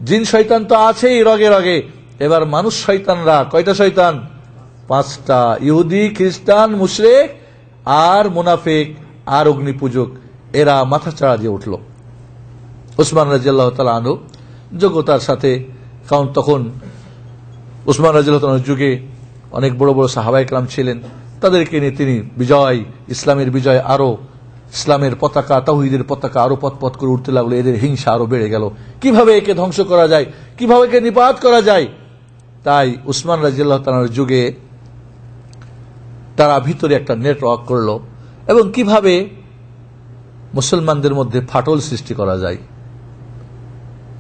জিন শয়তান তো আছেই রগে রগে, এবার মানুষ শয়তানরা, কয়টা শয়তান? 5টা, ইহুদি, খ্রিস্টান, মুশরিক আর মুনাফিক আর অগ্নি পূজক, এরা মাথাচাড়া দিয়ে উঠল। উসমান রাদিয়াল্লাহু তাআলা আনহু যোগ্যতার সাথে, কারণ তখন উসমান রাদিয়াল্লাহু তাআলার যুগে অনেক বড় বড় সাহাবায়ে কেরাম ছিলেন, তাদেরকে নিয়ে তিনি ইসলামের বিজয় আরো, ইসলামের পতাকা, তাওহীদের পতাকা আরো পথ করে উঠতে লাগলো। এদের হিংসা আরো বেড়ে গেল, কিভাবে একে ধ্বংস করা যায়, কিভাবে একে নিপাত করা যায়। তাই উসমান রাদিয়াল্লাহু তাআলার যুগে তারা ভিতরে একটা নেটওয়ার্ক করলো, এবং কিভাবে মুসলমানদের মধ্যে ফাটল সৃষ্টি করা যায়,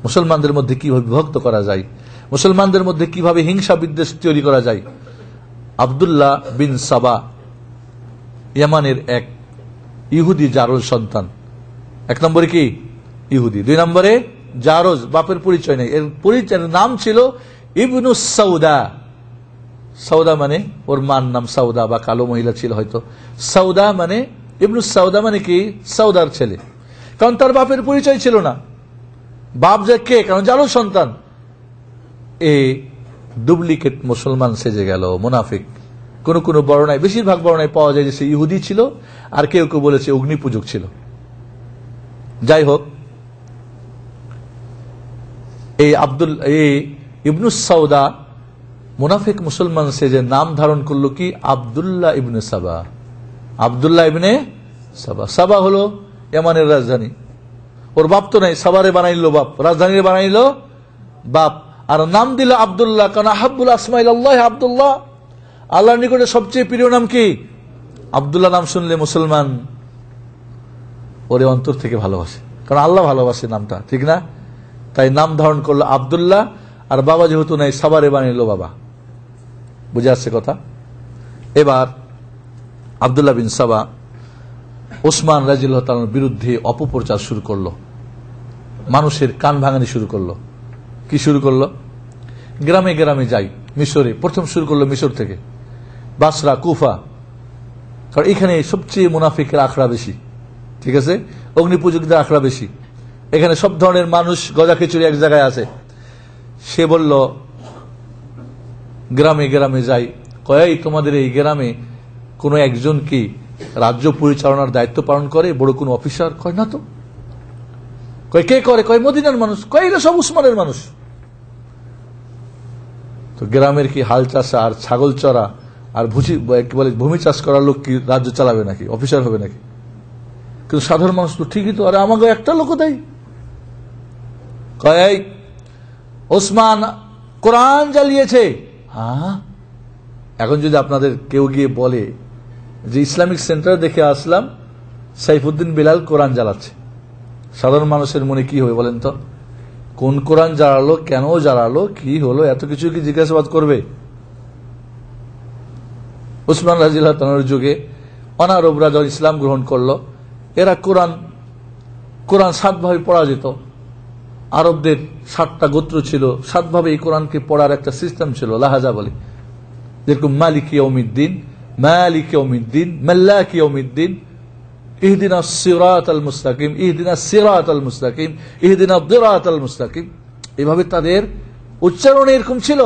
মুসলমানদের মধ্যে কিভাবে বিভক্ত করা যায়, মুসলমানদের মধ্যে কিভাবে হিংসা বিদ্বেষ তৈরি করা যায়। আব্দুল্লাহ বিন সাবা, ইয়ামানের এক ইহুদি জারজ সন্তান। 1 নম্বরে কি ইহুদি, 2 নম্বরে জারজ, বাপের পরিচয় নেই। এর পরিচয়ের নাম ছিল ইবনু সাউদা। সাউদা মানে ওর মার নাম সাউদা, বা কালো মহিলা ছিল হয়তো। সাউদা মানে, ইবনু সাউদা মানে কি সাউদার ছেলে, কারণ তার বাপের পরিচয় ছিল না। বাপ যে কে, কারণ জারজ সন্তান। এ ডুপ্লিকেট মুসলমান সেজে গেল, মুনাফিক। কোন কোন বর্ণনায়, বেশিরভাগ বর্ণনায় পাওয়া যায় যে সে ইহুদি ছিল, আর কেউ কেউ বলেছে অগ্নি পূজক ছিল। যাই হোক, এই ইবনু সাউদা মুনাফিক মুসলমান সেজে নাম ধারণ করলো কি আব্দুল্লাহ ইবনে সাবা। আব্দুল্লাহ ইবনে সাবা, সাবা হলো ইয়ামানের রাজধানী। ওর বাপ তো নাই, সাবারে বানাইলো বাপ, রাজধানীরে বানাইলো বাপ, আর নাম দিল আব্দুল্লাহ, কারণ আহাব্বুল আসমা ইলাল্লাহ আব্দুল্লাহ। আল্লাহর নিকটে সবচেয়ে প্রিয় নাম কি আব্দুল্লাহ। নাম শুনলে মুসলমান ওরে অন্তর থেকে ভালোবাসে, কারণ আল্লাহ ভালোবাসে নামটা, ঠিক না? তাই নাম ধারণ করলো আব্দুল্লাহ, আর বাবা যেহেতু নাই সাবারে বানাইলো বাবা। বুঝে আসছে কথা? এবার আব্দুল্লাহ বিন সাবা ওসমান রাদিয়াল্লাহু তাআলার বিরুদ্ধে অপপ্রচার শুরু করলো, মানুষের কান ভাঙানি শুরু করলো। কি শুরু করলো? গ্রামে গ্রামে যাই, মিশরে প্রথম শুরু করলো, মিশর থেকে বাসরা, কুফা, কারণ এখানে সবচেয়ে মুনাফিকের আখড়া বেশি, ঠিক আছে, অগ্নি পূজকদের আখড়া বেশি। এখানে সব ধরনের মানুষ গজা খিচুড়ি এক জায়গায় আছে। সে বলল গ্রামে গ্রামে যাই, কয় তোমাদের এই গ্রামে কোন একজন কি রাজ্য পরিচালনার দায়িত্ব পালন করে, বড় কোন অফিসার? কয় না তো। কয় কে করে? কয় মদিনার মানুষ। কয় এরা সব উসমানের মানুষ। তো গ্রামের কি হাল চাষা আর ছাগল চড়া আর ভূমি চাষ করার লোক কি রাজ্য চালাবে নাকি, অফিসার হবে নাকি? কিন্তু সাধারণ মানুষ তো ঠিকই তো, আরে আমাকে একটা লোক দেয়। কয় ওসমান কোরআন জ্বালিয়েছে। হ্যাঁ, এখন যদি আপনাদের কেউ গিয়ে বলে যে ইসলামিক সেন্টার দেখে আসলাম, সাইফুদ্দিন বিলাল কোরআন জ্বালাচ্ছে, সাধারণ মানুষের মনে কি হবে বলেন তো? কোন কোরআন জ্বালালো, কেন জ্বালালো, কি হলো, এত কিছু কি জিজ্ঞাসাবাদ করবে? উসমান রাদিয়াল্লাহু তাআলার যুগে অনারবরা যখন ইসলাম গ্রহণ করলো, এরা কোরআন 7 ভাবে পড়া যেত। আরবদের 7টা গোত্র ছিল, 7 ভাবে এই কোরআনকে পড়ার একটা সিস্টেম ছিল, লাহাজা বলে। যেরকম মালিক ইয়াউমিদ্দিন, মালিক ইয়াউমিদ্দিন, মাল্লাক ইয়াউমিদ্দিন, ইহদিনাস সিরাতাল মুস্তাকিম, ইহদিনাস সিরাতাল মুস্তাকিম, ইহদিনাদ দিরাতাল মুস্তাকিম। এভাবে তাদের উচ্চারণ এরকম ছিল।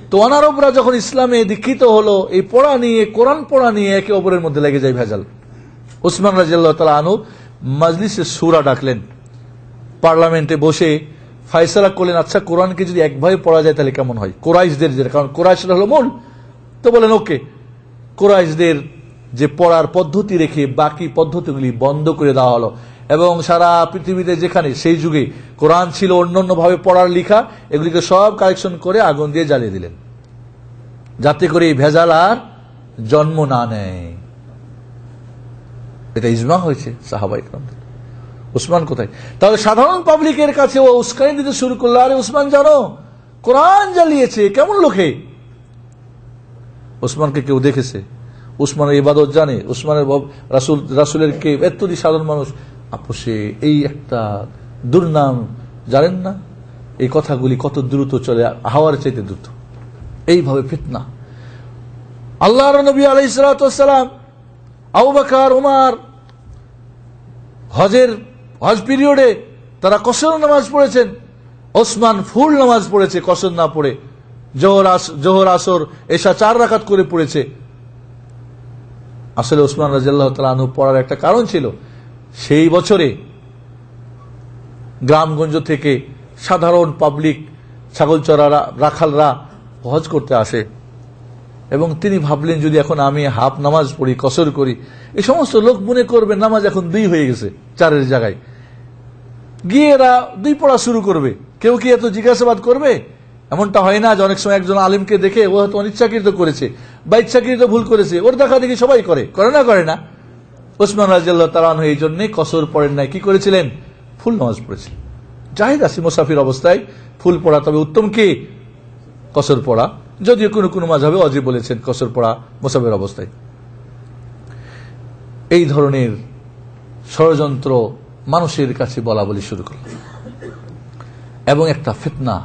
তো অনারবরা যখন ইসলামে দীক্ষিত হলো, এই পড়া নিয়ে, কোরআন পড়া নিয়ে একে অপরের মধ্যে লেগে যায় ভেজাল। উসমান রাদিয়াল্লাহু তাআলা আনহু মাজলিসে সূরা ডাকলেন, পার্লামেন্টে বসে ফয়সালা করলেন, আচ্ছা কোরআনকে যদি একভাবে পড়া যায় তাহলে কেমন হয়? কুরাইশদের, কারণ কুরাইশরা হলো মূল, তো বলেন ওকে, কুরাইশদের যে পড়ার পদ্ধতি রেখে বাকি পদ্ধতিগুলি বন্ধ করে দেওয়া হলো, এবং সারা পৃথিবীতে যেখানে সেই যুগে কোরআন ছিল অন্যান্য ভাবে পড়ার লিখা, এগুলিকে সব কালেকশন করে আগুন দিয়ে জ্বালিয়ে দিলেন, যাতে করে এই ভেজাল আর জন্ম না নেয়। এটা ইজমা হয়েছে সাহাবায়ে কেরামদের। উসমান কোথায়? তাহলে সাধারণ পাবলিকের কাছে ও উস্কানি দিতে শুরু করলো, আরে উসমান জানো কোরআন জ্বালিয়েছে, কেমন লোকে? উসমানকে কেউ দেখেছে? উসমানের ইবাদত জানে? উসমানের রাসূলের কে? এতটি সাধারণ মানুষ আপোষে এই একটা দুর্নাম জানেন না? এই কথাগুলি কত দ্রুত চলে, হাওয়ার চাইতে দ্রুত। এইভাবে ফিতনা। আল্লাহর নবী আলাইহিস সালাতু ওয়াস সালাম, আবু বকর, ওমর হজ পিরিয়ডে তারা কসর নামাজ পড়েছেন, ওসমান ফুল নামাজ পড়েছে কসর না পড়ে। জোহর আসর এশা 4 রাকাত করে পড়েছে। আসলে ওসমান রাদিয়াল্লাহু তাআলা আনহু পড়ার একটা কারণ ছিল, সেই বছরে গ্রামগঞ্জ থেকে সাধারণ পাবলিক, ছাগল চড়ারা, রাখালরা হজ করতে আসে এবং তিনি ভাবলেন যদি এখন আমি হাফ নামাজ পড়ি, কসর করি, এই সমস্ত লোক মনে করবে নামাজ এখন 2 হয়ে গেছে 4-এর জায়গায়, গিয়ে এরা 2 পড়া শুরু করবে। কেউ কি এত জিজ্ঞাসাবাদ করবে? এমনটা হয় না যে অনেক সময় একজন আলিমকে দেখে ও হয়তো অনিচ্ছাকৃত করেছে বা ইচ্ছাকৃত ভুল করেছে, ওর দেখা দেখি সবাই করে না। ওসমান রাদিয়াল্লাহু তাআলা আনহু এই জন্য কসর পড়েন নাই, কি করেছিলেন? ফুল নামাজ পড়েছিলেন। জায়েজ আছে মুসাফির অবস্থায় ফুল পড়া, তবে উত্তম কি কসর পড়া, যদিও কোনো মাযহাবে ওয়াজিব বলেছেন কসর পড়া মুসাফির অবস্থায়। এই ধরনের ষড়যন্ত্র মানুষের কাছে বলা বলি শুরু করল এবং একটা ফিতনা।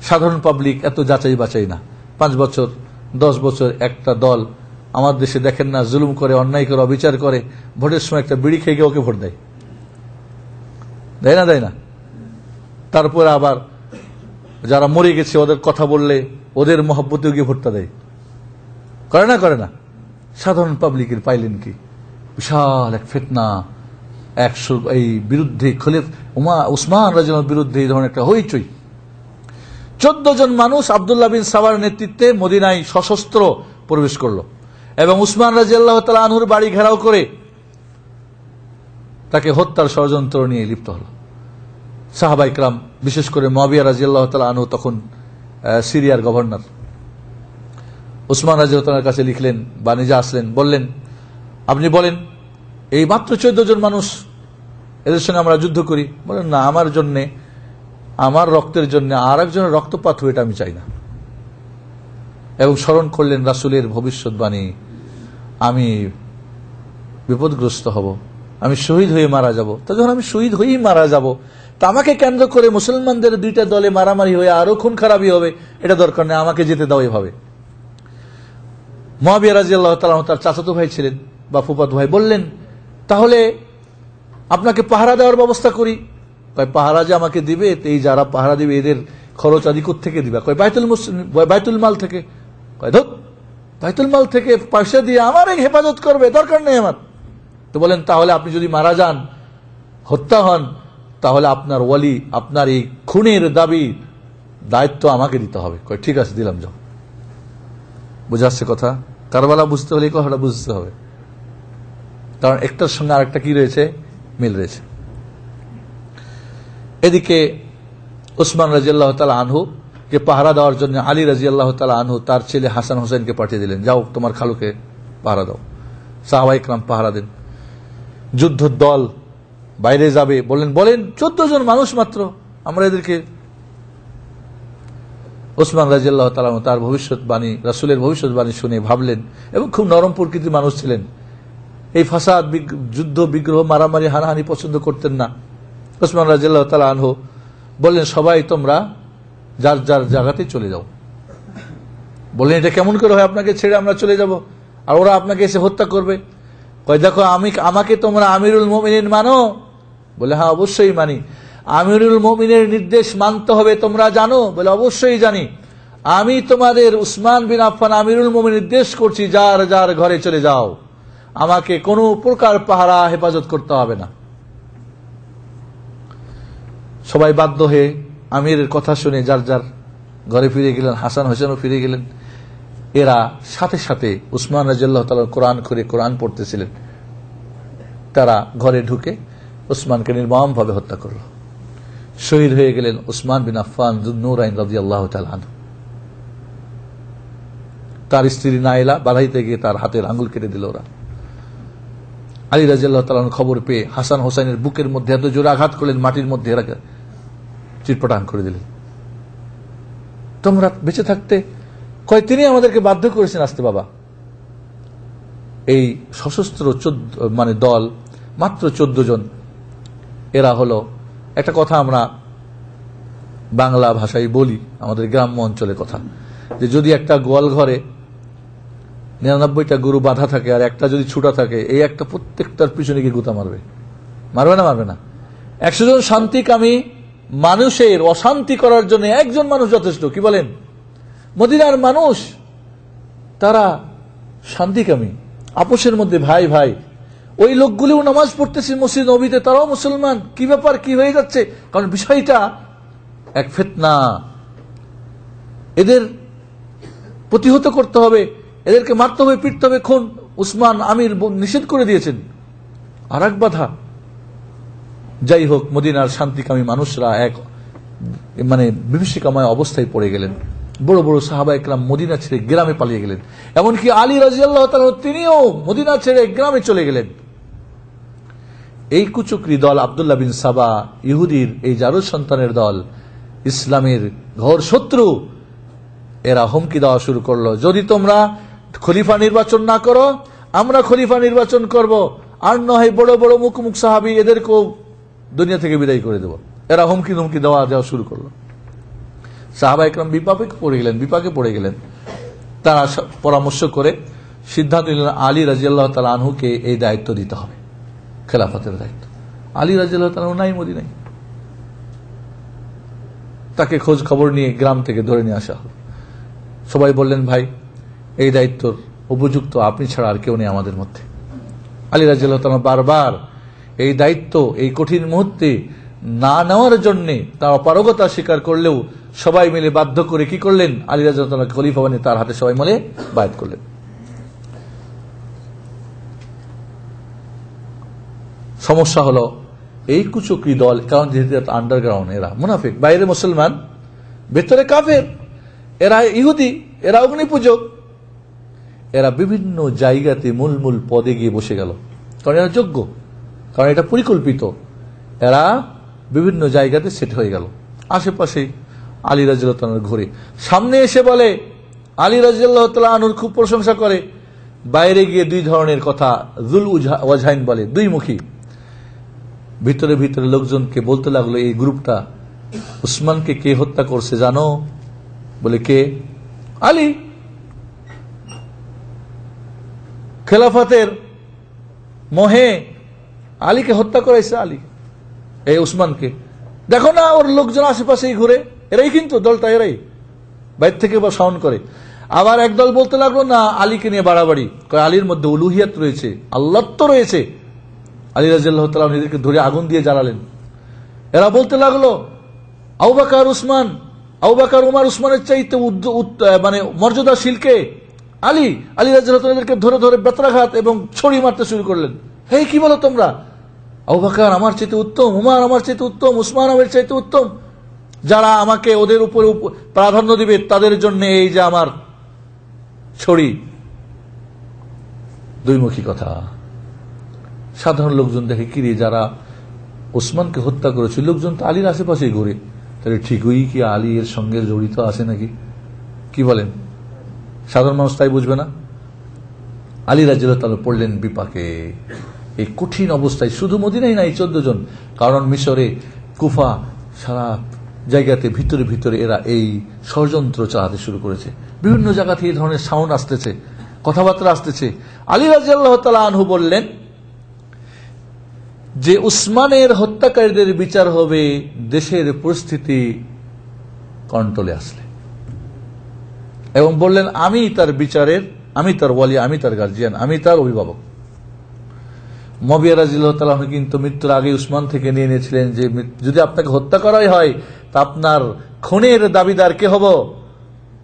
সাধারণ পাবলিক এত যাচাই বাছাই না। 5 বছর 10 বছর একটা দল আমার দেশে দেখেন না জুলুম করে, অন্যায় করে, অবিচার করে, ভোটের সময় একটা বিড়ি খেয়ে গিয়ে ওকে ভোট দেয় না। তারপরে আবার যারা মরে গেছে ওদের কথা বললে ওদের মহব্বতে গিয়ে ভোটটা দেয়, করে না। সাধারণ পাবলিকের পাইলেন কি? বিশাল এক ফিতনা, এই বিরুদ্ধে উসমান রাদিয়াল্লাহু বিরুদ্ধে এই ধরনের একটা হইচই। 14 জন মানুষ আব্দুল্লাহ বিন সাবার নেতৃত্বে মদিনায় সশস্ত্র প্রবেশ করল এবং উসমান রাদিয়াল্লাহু তাআলা আনহুর বাড়ি ঘেরাও করে তাকে হত্যার ষড়যন্ত্র নিয়ে লিপ্ত হল। সাহাবা ইকরাম, বিশেষ করে মুআবিয়া রাদিয়াল্লাহু তাআলা আনহু তখন সিরিয়ার গভর্নর, উসমান রাদিয়াল্লাহু তাআলার কাছে লিখলেন বা নিজে আসলেন, বললেন আপনি বলেন এই মাত্র 14 জন মানুষ, এদের সঙ্গে আমরা যুদ্ধ করি? বলেন না, আমার জন্য, আমার রক্তের জন্য আর একজনের রক্তপাত হয়ে, এটা আমি চাই না। এবং স্মরণ করলেন রাসূলের ভবিষ্যৎবাণী, আমি বিপদগ্রস্ত হব, আমি শহীদ হয়ে মারা যাব। তা যখন আমি শহীদ হয়েই মারা যাব, তা আমাকে কেন্দ্র করে মুসলমানদের 2টা দলে মারামারি হয়ে আরো খুন খারাপই হবে, এটা দরকার নেই, আমাকে যেতে দাও এভাবে। মুআবিয়া রাদিয়াল্লাহু তাআলা তার চাচাতো ভাই ছিলেন বা ফুফাতো ভাই, বললেন তাহলে আপনাকে পাহারা দেওয়ার ব্যবস্থা করি। কয় পাহারা যে আমাকে দিবে, এই যারা পাহারা দিবে এদের খরচ আদি থেকে দিবা? কয় বাইতুল মাল থেকে। কয় ধুত, বাইতুল মাল থেকে পয়সা দিয়ে আমার এই হেফাজত করবে? দরকার নেই আমার। তো বলেন তাহলে আপনি যদি মারা যান, হত্যা হন, তাহলে আপনার ওয়ালি, আপনার এই খুনের দায়িত্ব আমাকে দিতে হবে। কয় ঠিক আছে, দিলাম, যাও। বুঝাচ্ছে কথা? কারবালা বুঝতে হলে এই কথাটা বুঝতে হবে, কারণ একটার সঙ্গে আরেকটা কি রয়েছে, মিল রয়েছে। এদিকে উসমান রাদিয়াল্লাহু তাআলা আনহু কে পাহারা দেওয়ার জন্য আলী রাদিয়াল্লাহু তাআলা আনহু তার ছেলে হাসান হোসেনকে পাঠিয়ে দিলেন, যাও তোমার খালুকে পাহারা দাও। সাহাবায়ে কেরাম পাহারা দেন। যুদ্ধের দল বাইরে যাবে, বলেন 14 জন মানুষ মাত্র, আমরা এদেরকে। উসমান রাদিয়াল্লাহু তাআলা তার ভবিষ্যৎবাণী, রাসূলের ভবিষ্যৎবাণী শুনে ভাবলেন, এবং খুব নরম প্রকৃতির মানুষ ছিলেন, এই ফাসাদ, যুদ্ধ, বিগ্রহ, মারামারি, হানাহানি পছন্দ করতেন না। উসমান রাদিয়াল্লাহু তাআলা আনহু বললেন সবাই তোমরা যার যার জায়গাতে চলে যাও। বললেন এটা কেমন করে হয় আপনাকে ছেড়ে আমরা চলে যাব আর ওরা আপনাকে এসে হত্যা করবে? কয় দেখো, আমাকে তোমরা আমিরুল মুমিনিন মানো? বলে হ্যাঁ অবশ্যই মানি। আমিরুল মুমিনের নির্দেশ মানতে হবে তোমরা জানো? বলে অবশ্যই জানি। আমি তোমাদের উসমান বিন আফফান আমিরুল মুমিন নির্দেশ করছি, যার যার ঘরে চলে যাও, আমাকে কোনো প্রকার পাহারা হেফাজত করতে হবে না। সবাই বাধ্য হয়ে আমিরের কথা শুনে যার যার ঘরে ফিরে গেলেন। হাসান হোসেনও ফিরে গেলেন। এরা সাথে সাথে উসমান রাদিয়াল্লাহু তাআলা কোরআন পড়তেছিলেন, তারা ঘরে ঢুকে উসমানকে নির্মমভাবে হত্যা করল। শহীদ হয়ে গেলেন উসমান বিন আফফান যুন-নূরাইন রাদিয়াল্লাহু তাআলা আনহু। তার স্ত্রী নাইলা বাধাইতে গিয়ে তার হাতের আঙ্গুল কেটে দিল ওরা। আলী রাদিয়াল্লাহু তাআলা খবর পেয়ে হাসান হোসেনের বুকের মধ্যে এত জোরে আঘাত করলেন, মাটির মধ্যে এরা চিটপটাং করে দিলেন। তোমরা বেঁচে থাকতে, কয় তিনি আমাদেরকে বাধ্য করেছেন আসতে। বাবা, এই সশস্ত্র দল মাত্র 14 জন। এরা হলো, একটা কথা আমরা বাংলা ভাষায় বলি, আমাদের গ্রাম্য অঞ্চলের কথা, যে যদি একটা গোয়াল ঘরে 99টা গরু বাঁধা থাকে আর একটা যদি ছুটা থাকে, এই একটা প্রত্যেকটার পিছনে গিয়ে গুতা মারবে না? 100 জন শান্তিকামী মানুষের অশান্তি করার জন্য একজন মানুষ যথেষ্ট। কি বলেন? মদিনার মানুষ তারা শান্তিকামী, আপোষের মধ্যে ভাই ভাই। ওই লোকগুলিও নামাজ পড়তেছে মসজিদ নবীতে, তারাও মুসলমান। কি ব্যাপার, কি হয়ে যাচ্ছে? কারণ বিষয়টা এক ফিতনা, এদের প্রতিহত করতে হবে, এদেরকে মারতে হবে, পিটতে হবে, খুন। উসমান আমির নিষেধ করে দিয়েছেন। আর এক বাধা। যাই হোক, মদিনার শান্তিকামী মানুষরা এক বিভীষিকাময় অবস্থায় পড়ে গেলেন। বড় বড় সাহাবা একরাম মদিনা ছেড়ে গ্রামে পালিয়ে গেলেন। এমনকি আলী রাদিয়াল্লাহু তাআলা তিনিও মদিনা ছেড়ে গ্রামে চলে গেলেন। এই কুচক্রী দল আব্দুল্লাহ বিন সাবা, ইহুদির এই জারুদ সন্তানের দল, ইসলামের ঘোর শত্রু, এরা হুমকি দেওয়া শুরু করলো, যদি তোমরা খলিফা নির্বাচন না করো, আমরা খলিফা নির্বাচন করব, আর নয় বড় বড় মুখ সাহাবী এদেরকেও দুনিয়া থেকে বিদায় করে দেব। এরা হুমকি দেওয়া শুরু করলো। সাহাবা একরাম বিপাকে পড়ে গেলেন। তারা পরামর্শ করে সিদ্ধান্ত নিলেন আলী রাদিয়াল্লাহু তাআলা আনহুকে এই দায়িত্ব দিতে হবে, খেলাফতের দায়িত্ব। আলী রাদিয়াল্লাহু তাআলা নাই মদিনায়। তাকে খোঁজ খবর নিয়ে গ্রাম থেকে ধরে নিয়ে আসা হলো। সবাই বললেন, ভাই, এই দায়িত্বর উপযুক্ত আপনি ছাড়া আর কেউ নেই আমাদের মধ্যে। আলী রাদিয়াল্লাহু তাআলা বারবার এই দায়িত্ব এই কঠিন মুহূর্তে না নেওয়ার জন্য তার অপারগতা স্বীকার করলেও সবাই মিলে বাধ্য করে কি করলেন, আলী রাদিয়াল্লাহু তাআলা খলিফা বানিয়ে তার হাতে সবাই মিলে বায়াত করলেন। সমস্যা হলো এই কুচক্রী দল, কারণ যেহেতু আন্ডারগ্রাউন্ড, এরা মুনাফিক, বাইরে মুসলমান, ভেতরে কাফের, এরা ইহুদি, এরা অগ্নিপূজক, এরা বিভিন্ন জায়গাতে মূল পদে গিয়ে বসে গেল। কারণ এরা যোগ্য, কারণ এটা পরিকল্পিত। এরা বিভিন্ন জায়গাতে সেট হয়ে গেল। আশেপাশে আলী রাদিয়াল্লাহু তাআলার ঘরে সামনে এসে বলে, আলী রাদিয়াল্লাহু তাআলা আনহুর খুব প্রশংসা করে, বাইরে গিয়ে দুই ধরনের কথা, যুল ওয়াজহাইন বলে, দুই মুখী। ভিতরে ভিতরে লোকজনকে বলতে লাগলো, এই গ্রুপটা উসমানকে কে হত্যা করছে জানো? বলে, কে? আলী। খেলাফতের মোহে আলীকে হত্যা করাইছে, আলী এই উসমানকে। দেখো না, ওর লোকজন আশেপাশেই ঘুরে, এরাই কিন্তু দলটা, এরাই বাইরে থেকে বা সাউন্ড করে। আবার একদল বলতে লাগলো, না, আলীকে নিয়ে বাড়াবাড়ি, আলীর মধ্যে উলুহিয়াত রয়েছে, আল্লাহত্ব রয়েছে। আলী রাদিয়াল্লাহু তাআলা নিজেকে ধরে আগুন দিয়ে জ্বালালেন। এরা বলতে লাগলো, আবু বকর উমর উসমানের চাইতে মর্যাদাশীল কে? আলী। আলী রাদিয়াল্লাহু তাআলা এদেরকে ধরে ধরে বেত্রাঘাত এবং ছড়ি মারতে শুরু করলেন। হে, কি বলো তোমরা? আবু বকর আমার চাইতে উত্তম, উমর আমার চাইতে উত্তম, উসমান আমার চাইতে উত্তম। যারা আমাকে ওদের উপরে প্রাধান্য দিবে তাদের জন্য এই যে আমার ছড়ি। দুইমুখী কথা। সাধারণ লোকজন দেখে, কিরে, যারা ওসমানকে হত্যা করেছে লোকজন তো আলীর আশেপাশেই ঘুরে, তাহলে ঠিকই কি আলী এর সঙ্গে জড়িত আছে নাকি? কি বলেন? সাধারণ মানুষ তাই বুঝবে না। আলী রাদিয়াল্লাহু তাআলা পড়লেন বিপাকে। এই কঠিন অবস্থায় শুধু মদিনায় নাই, 14 জন, কারণ মিশরে, কুফা, সারা জায়গাতে ভিতরে ভিতরে এরা এই ষড়যন্ত্র চালাতে শুরু করেছে। বিভিন্ন জায়গা থেকে এই ধরনের সাউন্ড আসতেছে, কথাবার্তা আসতেছে। আলী রাদিয়াল্লাহু তাআলা আনহু বললেন যে উসমানের হত্যাকারীদের বিচার হবে দেশের পরিস্থিতি কন্ট্রোলে আসলে, এবং বললেন, আমি তার বিচারের, আমি তার ওয়ালি, আমি তার গার্জিয়ান, আমি তার অভিভাবক। মুআবিয়া রাদিয়াল্লাহু তাআলা কিন্তু মৃত্যুর আগে উসমান থেকে নিয়ে নিয়েছিলেন যে যদি আপনাকে হত্যা করাই হয় তা আপনার খুনের দাবিদার কে হব?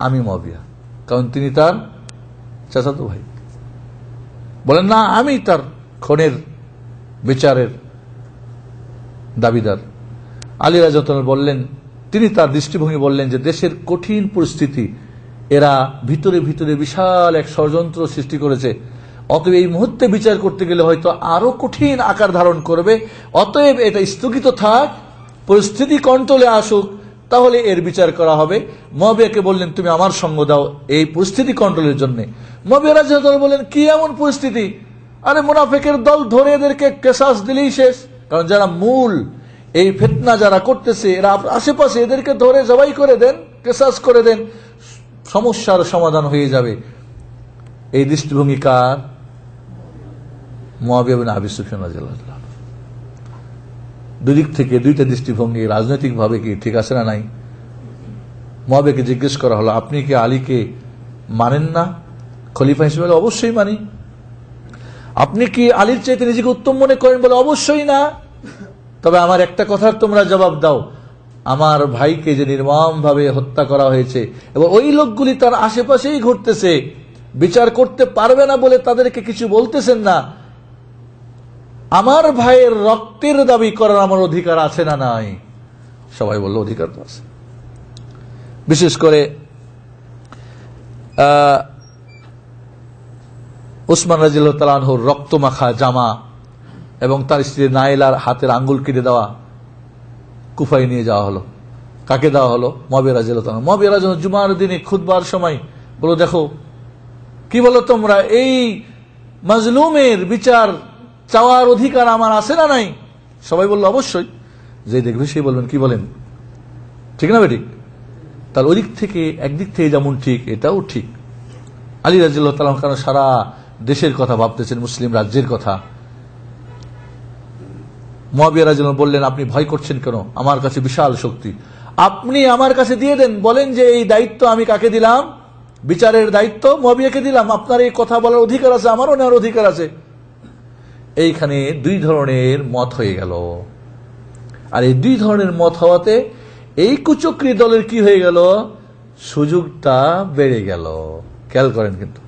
আমি মুআবিয়া, কারণ তিনি তার চাচাতো ভাই। বলেন, না, আমি তার খুনের বিচারের দাবিদার। আলী রাদিয়াল্লাহু তাআলা বললেন, তিনি তার দৃষ্টিভঙ্গি বললেন যে দেশের কঠিন পরিস্থিতি, এরা ভিতরে ভিতরে বিশাল এক ষড়যন্ত্র সৃষ্টি করেছে, অতএব এই মুহূর্তে বিচার করতে গেলে হয়তো আরো কঠিন আকার ধারণ করবে। অতএব এটা স্থগিত থাক, পরিস্থিতি কন্ট্রোলে আসুক, তাহলে এর বিচার করা হবে। মুআবিয়াকে বললেন, তুমি আমার সঙ্গ দাও এই পরিস্থিতি কন্ট্রোলের জন্য। মুআবিয়া রাদিয়াল্লাহু তাআলা বললেন, কি এমন পরিস্থিতি? আরে মুনাফিকের দল, ধরে এদেরকে কেসাস দিলেই শেষ। কারণ যারা মূল এই ফিতনা যারা করতেছে, এরা আশেপাশে, এদেরকে ধরে জবাই করে দেন, কেসাস করে দেন, সমস্যার সমাধান হয়ে যাবে। এই দৃষ্টিভঙ্গি কার? মুআবিয়া বিন আবি সুফিয়ান রাদিয়াল্লাহু তাআলা। দুই দিক থেকে দুইটা দৃষ্টিভঙ্গি রাজনৈতিক ভাবে কি ঠিক আছে না নাই? মুয়াবিয়াকে জিজ্ঞেস করা হলো, আপনি কি আলীকে মানেন না খলিফা হিসেবে? অবশ্যই মানি। আপনি কি আলীর চাইতে নিজেকে উত্তম মনে করেন? বলে অবশ্যই না। তবে আমার একটা কথার তোমরা জবাব দাও, আমার ভাইকে যে নির্মমভাবে হত্যা করা হয়েছে এবং ওই লোকগুলি তার আশেপাশেই ঘুরতেছে, বিচার করতে পারবে না বলে তাদেরকে কিছু বলতেছেন না, আমার ভাইয়ের রক্তের দাবি করার আমার অধিকার আছে না নাই? সবাই বলল অধিকার তো আছে। বিশেষ করে উসমান রাদিয়াল্লাহু তাআলা আনহুর রক্ত মাখা জামা এবং তার স্ত্রী নাইলার হাতের আঙ্গুল কেটে দেওয়া কুফায় নিয়ে যাওয়া হলো। কাকে দেওয়া হলো? মুয়াবিয়া রাদিয়াল্লাহু তাআলা। মুয়াবিয়া রাদিয়াল্লাহু জুমার দিনে খুতবার সময় বলো, দেখো কি বলো তোমরা, এই মাজলুমের বিচার চাওয়ার অধিকার আমার আছে না নাই? সবাই বলল অবশ্যই। যে দেখবে সেই বলবেন কি বলেন, ঠিক না বেঠিক? তার ওই দিক থেকে একদিক থেকে যেমন ঠিক, এটাও ঠিক। আলী রাদিয়াল্লাহু তাআলা কারণ সারা দেশের কথা ভাবতেছেন, মুসলিম রাজ্যের কথা। মুয়াবিয়া রাদিয়াল্লাহু বললেন, আপনি ভয় করছেন কেন? আমার কাছে বিশাল শক্তি, আপনি আমার কাছে দিয়ে দেন। বলেন যে এই দায়িত্ব আমি কাকে দিলাম? বিচারের দায়িত্ব মুয়াবিয়াকে দিলাম। আপনার এই কথা বলার অধিকার আছে, আমারও নেওয়ার অধিকার আছে। এইখানে দুই ধরনের মত হয়ে গেল। আর এই দুই ধরনের মত হওয়াতে এই কুচক্রী দলের কি হয়ে গেল? সুযোগটা বেড়ে গেল। খেয়াল করেন, কিন্তু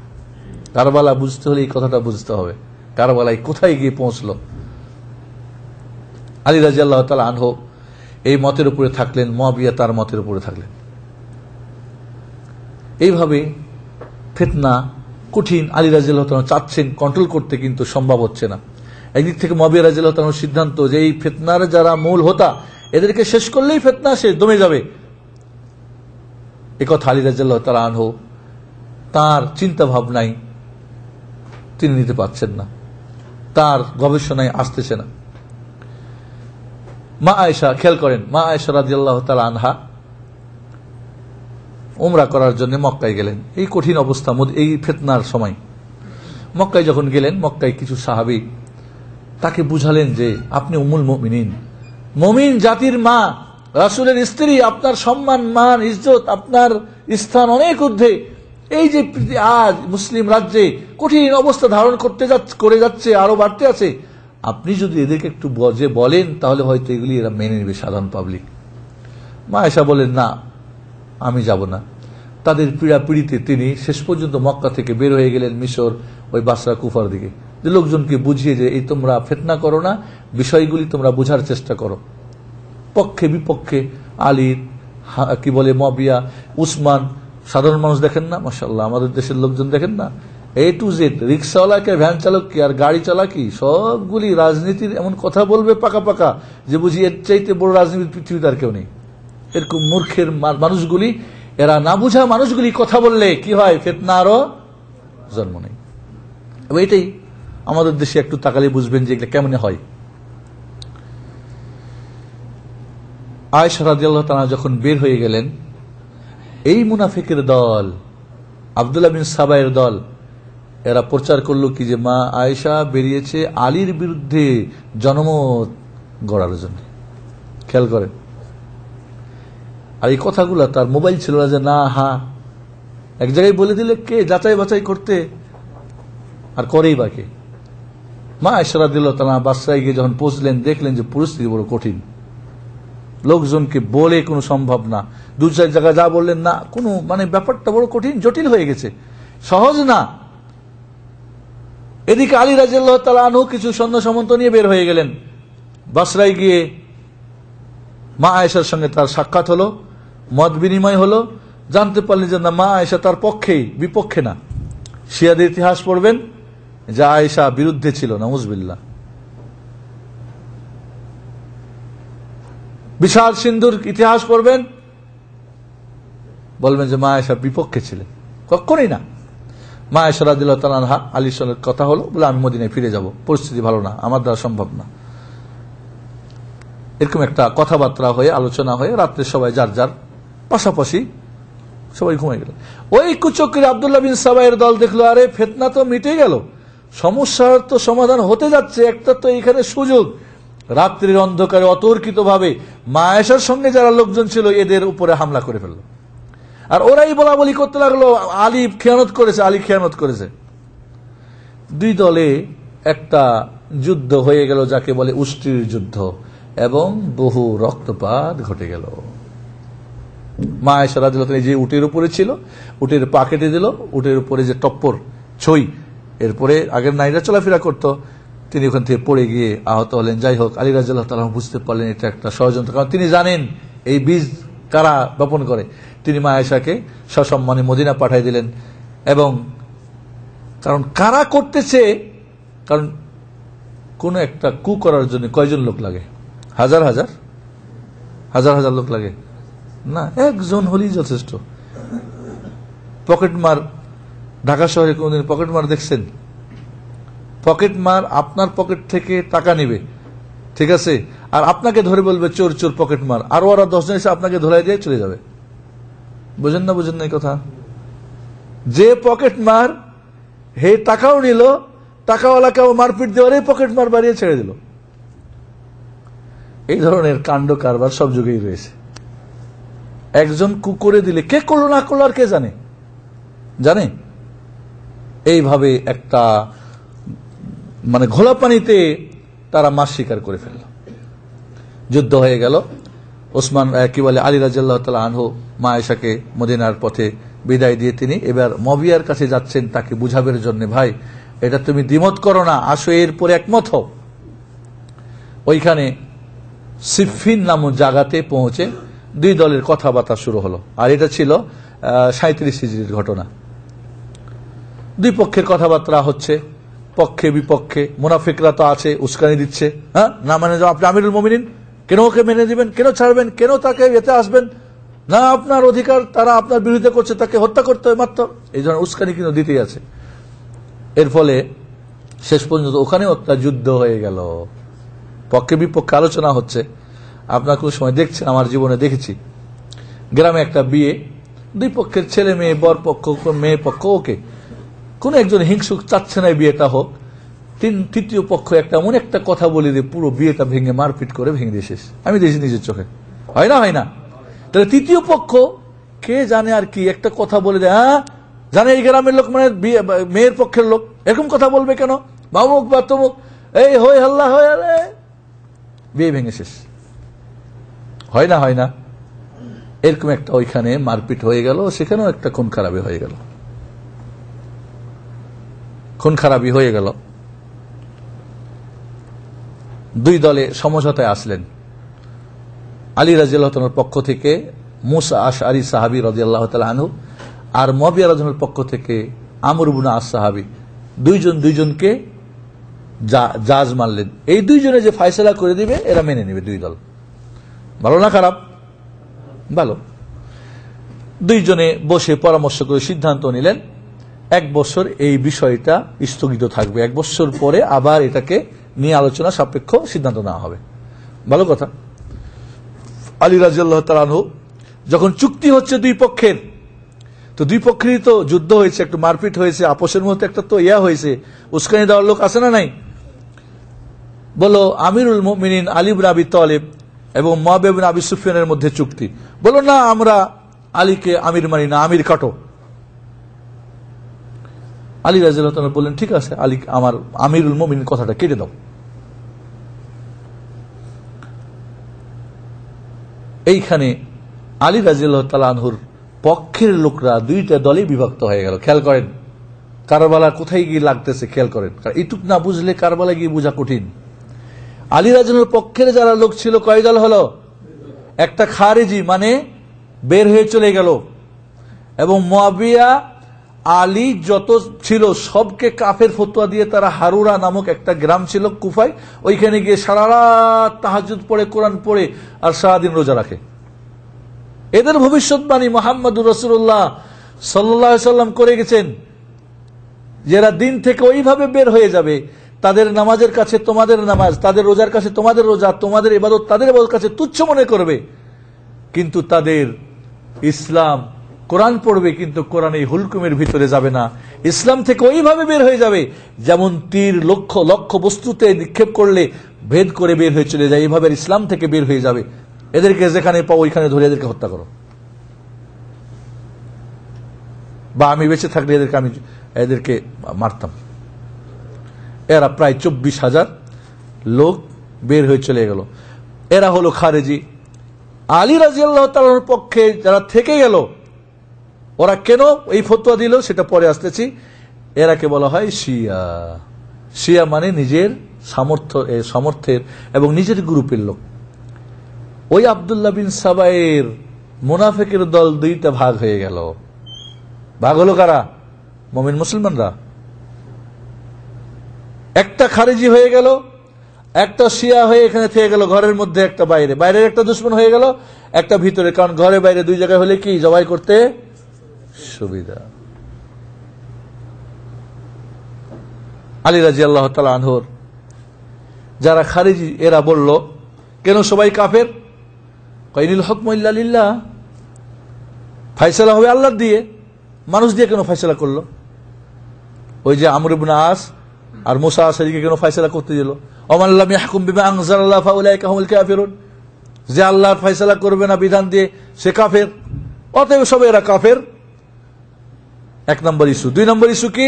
কারবালা বুঝতে হলে এই কথাটা বুঝতে হবে। কারবালায় কোথায় গিয়ে পৌঁছলো? আলী রাদিয়াল্লাহু তাআলা আনহু এই মতের উপরে থাকলেন, মুয়াবিয়া তার মতের উপরে থাকলেন। এইভাবে ফিতনা কঠিন। আলী রাদিয়াল্লাহু তাআলা চাচ্ছেন কন্ট্রোল করতে, কিন্তু সম্ভব হচ্ছে না। একদিক থেকে মুয়াবিয়া রাদিয়াল্লাহু তাআলার সিদ্ধান্ত যে এই ফিতনার যারা মূল হোতা, এদেরকে শেষ করলেই ফিতনা শেষ, দমে যাবে। এই কথা আলী রাদিয়াল্লাহু তাআলা আনহু তার চিন্তা ভাবনায় তিনি নিতে পারছেন না, তার গবেষণায় আসতেছে না। মা আয়েশা, খেয়াল করেন, মা আয়েশা রাদিয়াল্লাহু তাআলা আনহা উমরা করার জন্য মক্কায় গেলেন। এই কঠিন অবস্থা, এই ফিতনার সময় মক্কায় যখন গেলেন, মক্কায় কিছু সাহাবী তাকে বুঝালেন যে আপনি উম্মুল মুমিনিন, মুমিন জাতির মা, রাসূলের স্ত্রী, আপনার সম্মান, মান, ইজ্জত, আপনার স্থান অনেক ঊর্ধ্বে। এই যে আজ মুসলিম রাজ্যে কঠিন অবস্থা ধারণ করে যাচ্ছে, আরো বাড়তে আছে, আপনি যদি এদেরকে একটু বলেন তাহলে হয়তো এগুলি এরা মেনে নেবে, সাধারণ পাবলিক। মা আয়েশা বলেন, না আমি যাব না। তাদের পীড়াপিড়িতে তিনি শেষ পর্যন্ত মক্কা থেকে বের হয়ে গেলেন মিশর, ওই বাসরা কুফার দিকে, যে লোকজনকে বুঝিয়ে যে এই তোমরা ফিতনা করো না, বিষয়গুলি তোমরা বোঝার চেষ্টা করো। পক্ষে বিপক্ষে আলীর, কি বলে মুয়াবিয়া, উসমান, সাধারণ মানুষ দেখেন না, মাশাআল্লাহ আমাদের দেশের লোকজন দেখেন না, এ টু জেড, রিক্সাওয়ালাকে, ভ্যান চালক কি আর গাড়ি চালাকি, সবগুলি রাজনীতির এমন কথা বলবে পাকা পাকা যে বুঝি এর চাইতে বড় রাজনীতি পৃথিবীতে আর কেউ নেই। এরকম মূর্খের মানুষগুলি, এরা না বুঝা মানুষগুলি কথা বললে কি হয়? ফিতনা আরো জন্ম নেই। এটাই আমাদের দেশে একটু তাকালে বুঝবেন যে এগুলো কেমনে হয়। আয়েশা রাদিয়াল্লাহু তাআলা যখন বের হয়ে গেলেন, এই মুনাফিকের দল, আব্দুল্লাহ বিন সাবায়ের দল, এরা প্রচার করলো কি যে মা আয়েশা বেরিয়েছে আলীর বিরুদ্ধে জনমত গড়ার জন্য। খেয়াল করেন, আর এই কথাগুলো তার মোবাইল ছিল না যে না হা এক জায়গায় বলে দিলে কে যাচাই বাছাই করতে, আর করেই বাকি। মা আয়েশা রাদিয়াল্লাহু তাআলা বাসরায় গিয়ে যখন পৌঁছলেন, দেখলেন যে পরিস্থিতি বড় কঠিন, লোকজনকে বলে কোনো সম্ভব না, দু চার জায়গায় যা বললেন না, কোনো ব্যাপারটা বড় কঠিন, জটিল হয়ে গেছে, সহজ না। এদিকে আলী রাদিয়াল্লাহু তাআলা আনহু কিছু সৈন্য সামন্ত নিয়ে বের হয়ে গেলেন। বাসরায় গিয়ে মা আয়েশার সঙ্গে তার সাক্ষাৎ হলো, মত বিনিময় হলো, জানতে পারলেন যে না, মা আয়েশা তার পক্ষেই, বিপক্ষে না। শিয়াদের ইতিহাস পড়বেন, যা আয়েশা বিরুদ্ধে ছিল, নাউজুবিল্লাহ। বিশাল সিন্ধুর ইতিহাস পড়বেন, বলবেন যে মা আয়েশা বিপক্ষে ছিলেন, কখনোই না। মা আয়েশা রাদিয়াল্লাহু তাআলা আনহা আলীর সঙ্গে কথা হলো, বলে আমি মদিনায় ফিরে যাব, পরিস্থিতি ভালো না, আমার দ্বারা সম্ভব না। এরকম একটা কথাবার্তা হয়ে, আলোচনা হয়ে রাত্রে সবাই যার যার পাশাপাশি সবাই ঘুমিয়ে গেল। ওই কুচক্রী আব্দুল্লাহ বিন সাবায়ের দল দেখলো, আরে ফিতনা তো মিটে গেল, সমস্যার তো সমাধান হতে যাচ্ছে, একটা তো এখানে সুযোগ। রাত্রির অন্ধকারে অতর্কিত ভাবে মা আয়েশার সঙ্গে যারা লোকজন ছিল এদের উপরে হামলা করে ফেলল। আর ওরাই বলা বলি করতে লাগলো আলী খেয়ানত করেছে, আলী খেয়ানত করেছে। দুই দলে একটা যুদ্ধ হয়ে গেল, যাকে বলে উষ্ট্রির যুদ্ধ, এবং বহু রক্তপাত ঘটে গেল। মা আয়েশা রাদিয়াল্লাহু তাআলা যে উটের উপরে ছিল, উটের পা কেটে দিল, উটের উপরে যে টপ্পর ছই, এরপরে আগের নারীরা চলাফেরা করত, তিনি ওখান থেকে পড়ে গিয়ে আহত হলেন। যাই হোক, আলী রাদিয়াল্লাহু তাআলা বুঝতে পারলেন এটা একটা ষড়যন্ত্র, কারণ তিনি জানেন এই বীজ কারা বপন করে। তিনি মা আয়েশাকে সসম্মানে মদিনা পাঠিয়ে দিলেন। এবং কারণ কারা করতেছে, কারণ কোন একটা কু করার জন্য কয়জন লোক লাগে? হাজার হাজার হাজার হাজার লোক লাগে না, একজন হলেই যথেষ্ট। পকেটমার, ঢাকা শহরে কোনদিন পকেটমার দেখছেন? পকেটমার আপনার পকেট থেকে টাকা নিবে, ঠিক আছে, আর আপনাকে ধরে বলবে চোর চোর পকেটমার, আর ওরা 10 জন এসে আপনাকে ধরাই দিয়ে চলে যাবে। বুঝেন না? বুঝেন না এই কথা? যে পকেটমার হে টাকাও নিল, টাকাওয়ালাকেও মারপিট দেওয়ার পকেটমার বাড়িয়ে ছেড়ে দিল। এই ধরনের কাণ্ড কারবার সব যুগেই রয়েছে। একজন কু করে দিলে কে করলো না করলো আর কে জানে, জানে? এইভাবে একটা মানে ঘোলা পানিতে তারা মাছ শিকার করে ফেলল। যুদ্ধ হয়ে গেল। ওসমান কি বলে আলী রাদিয়াল্লাহু তাআলা আনহু মা আয়েশাকে মদিনার পথে বিদায় দিয়ে তিনি এবার মুয়াবিয়ার কাছে যাচ্ছেন তাকে বুঝাবের জন্য, ভাই এটা তুমি দ্বিমত করো না, আসো এরপরে একমত হও। ওইখানে সিফিন নামক জায়গাতে পৌঁছে দুই দলের কথাবার্তা শুরু হলো। আর এটা ছিল 37 হিজরির ঘটনা। দুই পক্ষের কথাবার্তা হচ্ছে, পক্ষে বিপক্ষে। মুনাফিকরা তো আছে, উস্কানি দিচ্ছে, হ্যাঁ না মানে আপনি আমিরুল মুমিনিন, কেন ওকে মেনে দিবেন, কেন ছাড়বেন, কেন তাকে এতে আসবেন না, আপনার অধিকার, তারা আপনার বিরোধিতা করছে, তাকে হত্যা করতে হয় মাত্র। এই ধরনের উস্কানি কিন্তু দিতেই আছে। এর ফলে শেষ পর্যন্ত ওখানেও একটা যুদ্ধ হয়ে গেল, পক্ষে বিপক্ষে আলোচনা হচ্ছে। আপনার কোন সময় দেখছেন, আমার জীবনে দেখেছি, গ্রামে একটা বিয়ে, দুই পক্ষের ছেলে মেয়ে, বর পক্ষ মেয়ে পক্ষ, ওকে কোন একজন হিংসুক চাচ্ছে না বিয়েটা হোক, তৃতীয় পক্ষ একটা এমন একটা কথা বলে দিয়ে পুরো বিয়েটা ভেঙে মারপিট করে ভেঙে দিয়ে শেষ। আমি দেখি নিজের চোখে, হয় না হয় না? তাহলে তৃতীয় পক্ষ কে জানে আর কি একটা কথা বলে দেয়, হ্যাঁ জানে এই গ্রামের লোক মানে মেয়ের পক্ষের লোক এরকম কথা বলবে কেন, বামুক বা তমুক, এই হই হাল্লা হয়ে বিয়ে ভেঙে শেষ। হয় না হয় না? এরকম একটা ওইখানে মারপিট হয়ে গেল, সেখানেও একটা খুন খারাপি হয়ে গেল, খুন খারাপি হয়ে গেল। দুই দলে সমঝোতায় আসলেন। আলী রাদিয়াল্লাহু তাআলার পক্ষ থেকে মুসা আশআরী সাহাবী রাদিয়াল্লাহু তাআলা আনহু, আর মুয়াবিয়া রাদিয়াল্লাহু পক্ষ থেকে আমর ইবনে আস সাহাবী, দুইজনকে জাজ মানলেন। এই দুইজনে যে ফয়সালা করে দিবে এরা মেনে নেবে দুই দল। ভালো না খারাপ? ভালো। দুইজনে বসে পরামর্শ করে সিদ্ধান্ত নিলেন 1 বছর এই বিষয়টা স্থগিত থাকবে, 1 বছর পরে আবার এটাকে নিয়ে আলোচনা সাপেক্ষ সিদ্ধান্ত নেওয়া হবে। ভালো কথা। আলী রাদিয়াল্লাহু তাআলা আনহু যখন চুক্তি হচ্ছে দুই পক্ষের, তো দুই পক্ষেরই তো যুদ্ধ হয়েছে, একটু মারপিট হয়েছে, আপোষের মধ্যে একটা তো হয়েছে, উস্কানি দেওয়ার লোক আছে না নাই? বলো আমিরুল মুমিনিন আলী ইবনে আবি তালিব এবং মুয়াবিয়া ইবনে আবি সুফিয়ানের মধ্যে চুক্তি। বলো না আমরা আলীকে আমির মানি না, আমির কাটো। আলী রাদিয়াল্লাহু তাআলা বললেন ঠিক আছে, আলী আমার আমিরুল মুমিনিন কথাটা কেটে দাও। এইখানে আলী রাদিয়াল্লাহু তাআলা আনহুর পক্ষের লোকরা দুইটা দলে বিভক্ত হয়ে গেল। খেয়াল করেন কারবালা কোথায় গিয়ে লাগতেছে, খেয়াল করেন, কারণ এইটুক না বুঝলে কারবালা গিয়ে বোঝা কঠিন। আলী রাদিয়াল্লাহু পক্ষের যারা লোক ছিল কয় দল হলো? একটা খারেজি মানে বের হয়ে চলে গেল, এবং মুয়াবিয়া আলী যত ছিল সবকে কাফের ফতোয়া দিয়ে তারা হারুরা নামক একটা গ্রাম ছিল কুফায়, ওইখানে গিয়ে সারা রাত তাহাজ্জুদ পড়ে, কোরআন পড়ে, আর সারাদিন রোজা রাখে। এদের ভবিষ্যৎবাণী মুহাম্মদুর রাসূলুল্লাহ সাল্লাল্লাহু আলাইহি ওয়াসাল্লাম করে গেছেন, যারা দিন থেকে ওইভাবে বের হয়ে যাবে, তাদের নামাজের কাছে তোমাদের নামাজ, তাদের রোজার কাছে তোমাদের রোজা, তোমাদের ইবাদত তাদের ইবাদতের কাছে তুচ্ছ মনে করবে, কিন্তু তাদের ইসলাম, কোরআন পড়বে কিন্তু কোরআন এই হুলকুমের ভিতরে যাবে না। ইসলাম থেকে ওইভাবে বের হয়ে যাবে যেমন তীর লক্ষ্য লক্ষ্য বস্তুতে নিক্ষেপ করলে ভেদ করে বের হয়ে চলে যায়, এইভাবে ইসলাম থেকে বের হয়ে যাবে। এদেরকে যেখানে পাও ওইখানে ধরে এদেরকে হত্যা করো। বা আমি বেঁচে থাকলে এদেরকে মারতাম। এরা প্রায় 24,000 লোক বের হয়ে চলে গেল। এরা হলো খারেজি। আলী রাদিয়াল্লাহু তাআলার পক্ষে যারা থেকে গেল, ওরা কেন এই ফতোয়া দিল সেটা পরে আসতেছি। এরাকে বলা হয় শিয়া। শিয়া মানে নিজের সামর্থ্যের এবং নিজের গ্রুপের লোক। ওই আব্দুল্লাহ বিন সাবায়ের মুনাফিকের দল দুইটা ভাগ হয়ে গেল। ভাগ হলো কারা? মুমিন মুসলমানরা। একটা খারিজি হয়ে গেল, একটা শিয়া হয়ে এখানে থেকে গেল, ঘরের মধ্যে একটা বাইরে, বাইরের একটা দুশমন হয়ে গেল, একটা ভিতরে। কারণ ঘরে বাইরে দুই জায়গায় হলে কি জবাই করতে সুবিধা। আলী রাদিয়াল্লাহু তাআলা আনহুর যারা খারিজি এরা বলল, কেন সবাই কাফের? কাইনিল হুকমু ইল্লা লিল্লাহ, ফয়সালা হবে আল্লাহ দিয়ে, মানুষ দিয়ে কেন ফয়সালা করলো? ওই যে আমর ইবনে আস আর মুসা আশারীকে কেন ফয়সালা করতে দিল? ওমান লাম ইয়াহকুম বিমা আনজালাল্লাহু ফাউলাইকা হুমুল কাফিরুন, যে আল্লাহর ফয়সালা করবে না বিধান দিয়ে সে কাফের। অতএব সবাই এরা কাফের। এক নম্বর ইস্যু। দুই নম্বর ইস্যু কি?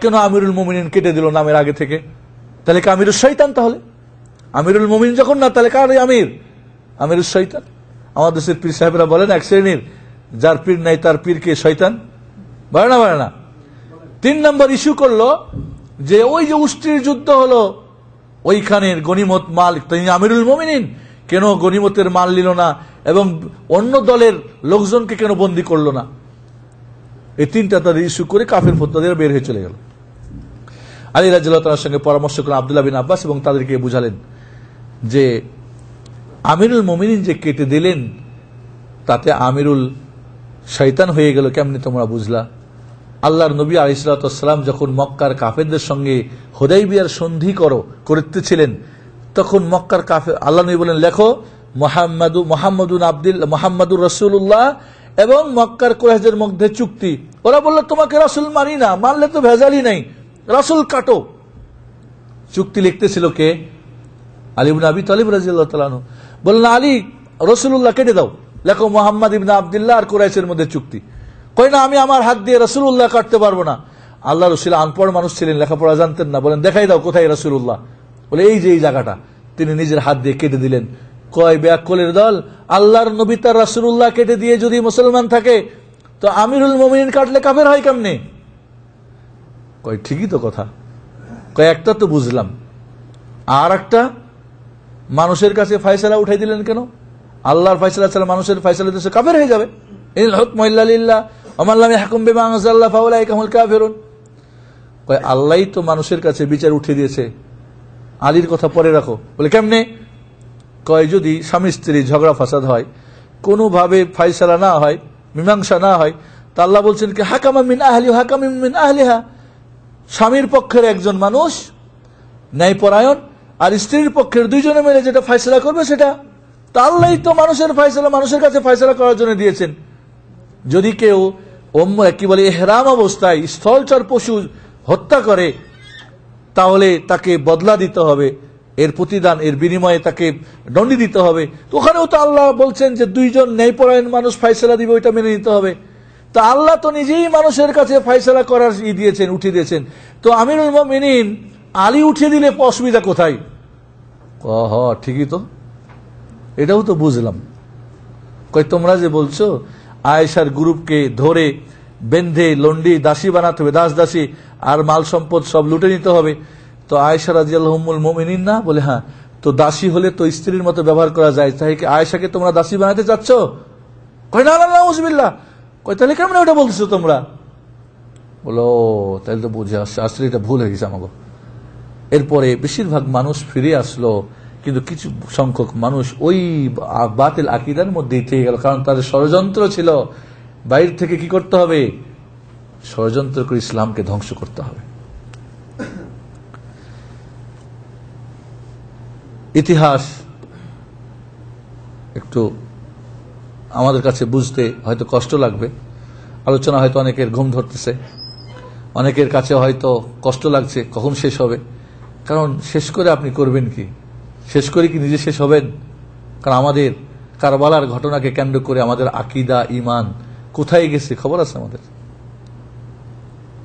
কেন আমিরুল মুমিনিন কেটে দিল নামের আগে থেকে? তাহলে কি আমিরুল শয়তান? তাহলে আমিরুল মুমিনিন যখন না, তাহলে কার আমির? আমিরুল শয়তান। আমাদের দেশের পীর সাহেবরা বলেন এক শ্রেণীর, যার পীর নাই তার পীরকে শয়তান বলে না। তিন নম্বর ইস্যু করলো যে ওই যে উষ্ট্রির যুদ্ধ হলো, ওইখানের গনিমত মাল তিনি আমিরুল মুমিনিন, কেন গনিমতের মাল নিল না এবং অন্য দলের লোকজনকে কেন বন্দী করলো না? এই তিনটা তাদের ইস্যু করে কাফের ফতোয়া দিয়ে বের হয়ে চলে গেল। আলী রাদিয়াল্লাহু তাআলার সঙ্গে পরামর্শ করেন আব্দুল্লাহ বিন আব্বাস এবং তাদেরকে বুঝালেন যে আমিরুল মুমিনিন যে কেটে দিলেন তাতে আমিরুল শয়তান হয়ে গেল কেমনি তোমরা বুঝলা? আল্লাহর নবী আলাইহিস সালাতু ওয়াস সালাম যখন মক্কার কাফেরদের সঙ্গে হুদাইবিয়ার সন্ধি করতেছিলেন, তখন মক্কার কাফের আল্লাহ নবী বলেন, লেখো মুহাম্মাদুর রাসূলুল্লাহ এবং মক্কার কুরাইশদের মধ্যে চুক্তি। ওরা বলল, তোমাকে রাসূল মানি না, মানলে তো ভেজালই নাই, রাসূল কাটো। চুক্তি লিখতেছিল কে? আলী ইবনে আবি তালিব রাদিয়াল্লাহু তাআলা আনহু। বললেন, আলী রাসূলুল্লাহ কেটে দাও, লেখো মুহাম্মদ ইবনে আব্দুল্লাহ আর কুরাইশের মধ্যে চুক্তি। কই না, আমি আমার হাত দিয়ে রাসূলুল্লাহ কাটতে পারবো না। আল্লাহ রাসূল আনপড় মানুষ ছিলেন, লেখাপড়া জানতেন না। বলেন, দেখাই দাও কোথায় রাসূলুল্লাহ। বলে, এই যে এই জায়গাটা। তিনি নিজের হাত দিয়ে কেটে দিলেন। কয় বেয়াক্কলের দল, আল্লাহর নবী তার রাসূলুল্লাহ কেটে দিয়ে যদি মুসলমান থাকে তো আমিরুল মুমিনিন কাটলে কাফের হয় কেমনে? কয় ঠিকই তো কথা। কয় একটা তো বুঝলাম, আর একটা মানুষের কাছে ফয়সালা উঠাই দিলেন কেন? আল্লাহর ফয়সালা ছাড়া মানুষের ফয়সালা দিলে কাফের হয়ে যাবে। ইল হুকমু ইল্লা লিল্লাহ ওয়া মান লাম ইয়াহকুম বিমা আনজালাল্লাহু ফাউলাইকা হুমুল কাফিরুন। কয় আল্লাহই তো মানুষের কাছে বিচার উঠিয়ে দিয়েছে, আলীর কথা পরে রাখো। বলে কেমনে? কয় যদি স্বামী স্ত্রী ঝগড়া ফাসাদ হয়, কোনোভাবে ফয়সালা না হয়, মীমাংসা না হয়, তা আল্লাহ বলছেন কি হাকামা মিন আহলি হাকামিন মিন আহলিহা, স্বামীর পক্ষের একজন মানুষ ন্যায়পরায়ণ আর স্ত্রীর পক্ষের দুইজনে মিলে যেটা ফয়সালা করবে সেটা। তা আল্লাহই তো মানুষের ফয়সালা মানুষের কাছে ফয়সালা করার জন্য দিয়েছেন। যদি কেউ কি বলে ইহরাম অবস্থায় স্থলচর পশু হত্যা করে, তাহলে তাকে বদলা দিতে হবে, এর প্রতিদান এর বিনিময়ে তাকে দণ্ড দিতে হবে। তো ওখানেও তো আল্লাহ বলছেন যে দুইজন ন্যায়পরায়ণ মানুষ ফয়সালা দিবে, ওইটা মেনে নিতে হবে। তা আল্লাহ তো নিজেই মানুষের কাছে ফয়সালা করার দিয়েছেন, উঠিয়ে দিয়েছেন। তো আমিরুল মুমিনিন আলী উঠিয়ে দিলে অসুবিধা কোথায়? ঠিকই তো, এটাও তো বুঝলাম। কই তোমরা যে বলছো আয়েশার গ্রুপকে ধরে বেঁধে লন্ডি দাসী বানাতে হবে, দাস দাসী, আর মাল সম্পদ সব লুটে নিতে হবে, তো আয়েশা রাদিয়াল্লাহু উম্মুল মুমিনিন না? বলে হ্যাঁ। তো দাসী হলে তো স্ত্রীর মতো ব্যবহার করা যায়, তাই কি আয়েশাকে তোমরা দাসী বানাতে চাচ্ছ? কই না, নাউযুবিল্লাহ। কই তাহলে কেমন ওটা বলতেছো তোমরা? বলো তাহলে তো বুঝে আসছে, আসলে এটা ভুল হয়ে গেছে আমাকে। এরপরে বেশিরভাগ মানুষ ফিরে আসলো, কিন্তু কিছু সংখ্যক মানুষ ওই বাতিল আকীদার মধ্যেই থেকে গেল, কারণ তাদের ষড়যন্ত্র ছিল বাইরে থেকে কি করতে হবে? ষড়যন্ত্র করে ইসলামকে ধ্বংস করতে হবে। ইতিহাস একটু আমাদের কাছে বুঝতে হয়তো কষ্ট লাগবে, আলোচনা হয়তো অনেকের ঘুম ধরতেছে, অনেকের কাছে হয়তো কষ্ট লাগছে কখন শেষ হবে। কারণ শেষ করে আপনি করবেন কি? শেষ করে কি নিজে শেষ হবেন? কারণ আমাদের কারবালার ঘটনাকে কেন্দ্র করে আমাদের আকীদা ইমান কোথায় গেছে খবর আছে আমাদের।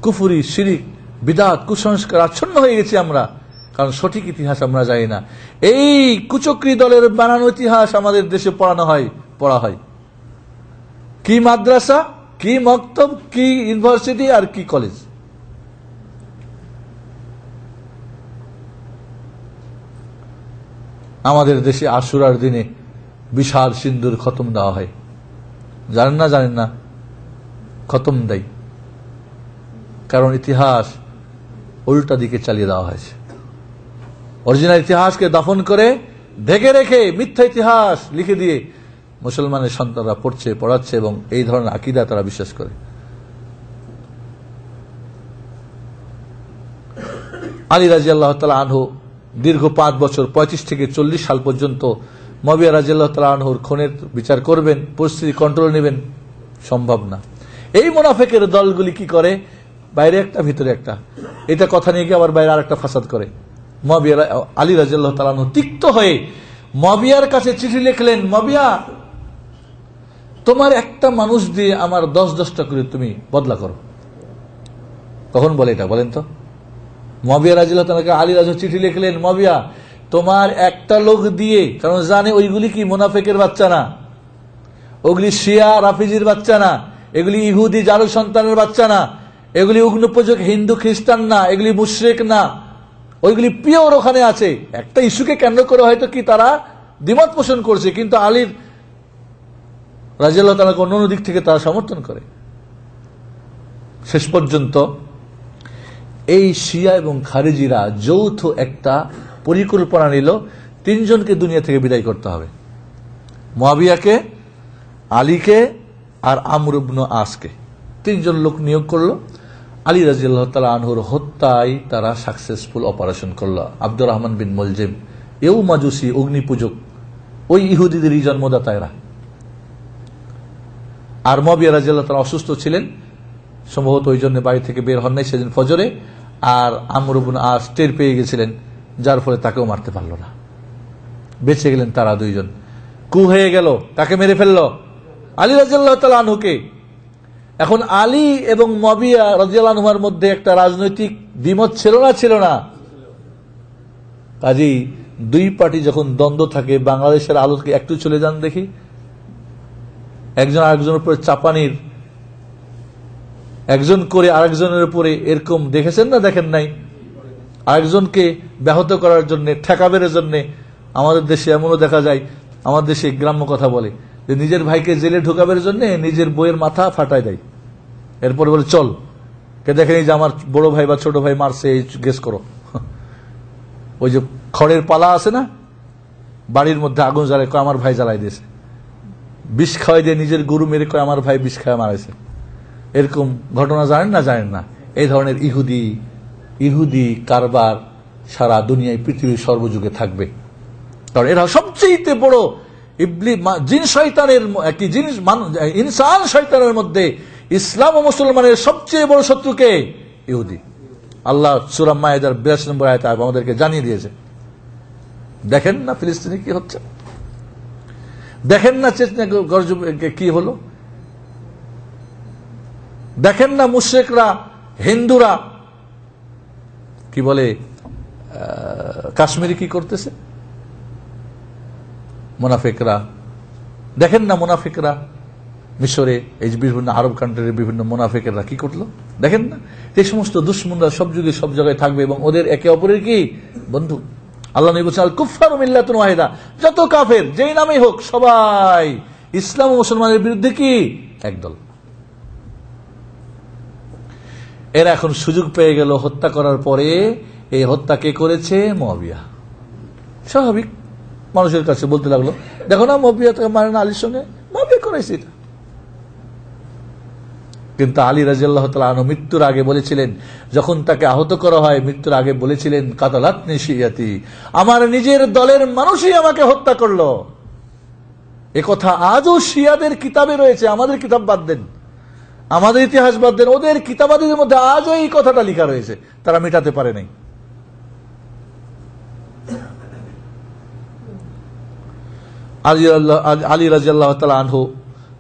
কুফরি, শিরিক, বিদআত, কুসংস্কার আচ্ছন্ন হয়ে গেছি আমরা, কারণ সঠিক ইতিহাস আমরা জানি না। এই কুচক্রী দলের বানানো ইতিহাস আমাদের দেশে পড়া হয়। কি মাদ্রাসা, কি মক্তব, কি ইউনিভার্সিটি, আর কি কলেজ। আমাদের দেশে আশুরার দিনে বিশাল সিন্দুর খতম দেওয়া হয়, জানেন না, খতম দেয়, কারণ ইতিহাস উল্টা দিকে চালিয়ে দেওয়া হয়েছে। অরিজিনাল ইতিহাসকে দাফন করে ঢেকে রেখে মিথ্যা ইতিহাস লিখে দিয়ে মুসলমানের সন্তানরা পড়াচ্ছে এবং এই ধরনের আকীদা তারা বিশ্বাস করে। আলী রাদিয়াল্লাহু তাআলা আনহু দীর্ঘ 5 বছর 35 থেকে 40 সাল পর্যন্ত মুআবিয়া রাদিয়াল্লাহু তাআলা আনহুর খুনের বিচার করবেন, পরিস্থিতি কন্ট্রোল নেবেন, সম্ভব না। এই মুনাফিকের দলগুলি কি করে, বাইরে একটা ভিতরে একটা, এটা কথা নিয়ে গিয়ে আবার বাইরে আরেকটা ফাসাদ করে। মুআবিয়া আলী রাদিয়াল্লাহু তাআলা আনহু তিক্ত হয়ে মুআবিয়ার কাছে চিঠি লিখলেন, মুআবিয়া, তোমার একটা মানুষ দিয়ে আমার 10-10টা করে তুমি বদলা করো। কখন বলে এটা বলেন তো? মুআবিয়া রাদিয়াল্লাহু তাআলা আলী রাদিয়াল্লাহু চিঠি লিখলেন, মুআবিয়া, তোমার একটা লোক দিয়ে, কারণ জানে ওইগুলি কি মুনাফিকের বাচ্চা না, ওগুলি শিয়া রাফিজির বাচ্চা না, এগুলি ইহুদি জারু সন্তানের বাচ্চা না, এগুলি উগ্নপূজক হিন্দু খ্রিস্টান না, এগুলি মুশরিক না, ওইগুলি পিওর ওখানে আছে। একটা ইস্যুকে কেন্দ্র করে হয়তো কি তারা দ্বিমত পোষণ করছে, কিন্তু আলীর রাদিয়াল্লাহু তাআলা অন্য দিক থেকে তারা সমর্থন করে। শেষ পর্যন্ত এই শিয়া এবং খারিজিরা যৌথ একটা পরিকল্পনা নিল, 3 জনকে দুনিয়া থেকে বিদায় করতে হবে, মুআবিয়াকে, আলীকে আর আমর ইবনে আসকে। 3 জন লোক নিয়োগ করলো। আলী রাদিয়াল্লাহু তাআলা আনহুর হত্যায় তারা সাকসেসফুল অপারেশন করলো। আব্দুর রহমান বিন মুলজিম, এও মাজুসি, অগ্নিপূজক, ওই ইহুদিদেরই জন্মদাতা এরা। আর মুআবিয়া রাদিয়াল্লাহু তাআলা অসুস্থ ছিলেন, সম্ভবত ওই জন্য বাড়ি থেকে বের হন নাই সেদিন ফজরে। আর আমর ইবনে আস টের পেয়ে গেছিলেন, যার ফলে তাকেও মারতে পারল না, বেঁচে গেলেন তারা 2 জন। কু হয়ে গেল, তাকে মেরে ফেলল আলী রাদিয়াল্লাহু তাআলা আনহুকে। এখন আলী এবং মুআবিয়া রাদিয়াল্লাহু আনহুর মধ্যে একটা রাজনৈতিক দ্বিমত ছিল না। কাজেই 2 পার্টি যখন দ্বন্দ্ব থাকে, বাংলাদেশের আলোকে একটু চলে যান দেখি, একজন আরেকজনের উপরে চাপানির, একজন করে আরেকজনের উপরে এরকম দেখেছেন না, দেখেন নাই? আরেকজনকে ব্যাহত করার জন্য, ঠেকাবের জন্য আমাদের দেশে এমনও দেখা যায়, আমাদের দেশে গ্রাম্য কথা বলে যে নিজের ভাইকে জেলে ঢোকাবের জন্য নিজের বইয়ের মাথা ফাটায় দেয়, এরপরে বলে চল, কে দেখেনি যে আমার বড় ভাই বা ছোট ভাই মারছে, গেস করো। ওই যে খড়ের পালা আছে না, বাড়ির মধ্যে আগুন জ্বালায়, কয় আমার ভাই জ্বালাই দিয়েছে, বিষ খাওয়াই দিয়ে নিজের গরু মেরে কয় আমার ভাই বিষ খাওয়া মারাইছে। এরকম ঘটনা জানেন না? এই ধরনের ইহুদি কারবার সারা দুনিয়ায়, পৃথিবীর সর্বযুগে থাকবে, কারণ এরা সবচেয়ে বড় জিন শয়তানের, কি জিনিস, ইনসান শয়তানের মধ্যে ইসলাম ও মুসলমানের সবচেয়ে বড় শত্রুকে ইহুদি। আল্লাহ সূরা মায়েদার 82 নম্বর আয়াতে আমাদেরকে জানিয়ে দিয়েছে। দেখেন না ফিলিস্তিনে কি হচ্ছে, দেখেন না চেতনা গর্জ কি হলো, দেখেন না মুশরিকরা, হিন্দুরা কি বলে, কাশ্মীরে কি করতেছে, মুনাফিকরা দেখেন না, মুনাফিকরা মিশরে, এই যে বিভিন্ন আরব কান্ট্রির বিভিন্ন মুনাফিকরা কি করলো দেখেন না। এই সমস্ত দুশ্মনরা সব যুগে সব জায়গায় থাকবে এবং ওদের একে অপরের কি বন্ধু। আল্লাহ নবী বলেছেন, আল কুফফারু মিল্লাতুন ওয়াহিদা, যত কাফের যেই নামেই হোক সবাই ইসলাম ও মুসলমানের বিরুদ্ধে কি একদল। এরা এখন সুযোগ পেয়ে গেল হত্যা করার পরে। এই হত্যা কে করেছে? মুআবিয়া। স্বাভাবিক, মানুষের কাছে বলতে লাগলো, দেখো না মুআবিয়া তাকে মারে না, আলীর সঙ্গে মুআবিয়া করেছে এটা। কিন্তু আলী রাদিয়াল্লাহু তাআলা আনহু মৃত্যুর আগে বলেছিলেন, যখন তাকে আহত করা হয়, মৃত্যুর আগে বলেছিলেন, কাতালাতনি শিয়াতি, আমার নিজের দলের মানুষই আমাকে হত্যা করলো। এ কথা আজও শিয়াদের কিতাবে রয়েছে, আমাদের কিতাব বাদ দেন, আমাদের ইতিহাস বাদ দেন, ওদের কিতাবাদের মধ্যে আজও এই কথাটা লেখা রয়েছে, তারা মেটাতে পারে নাই। আলী রাদিয়াল্লাহু তাআলা আনহু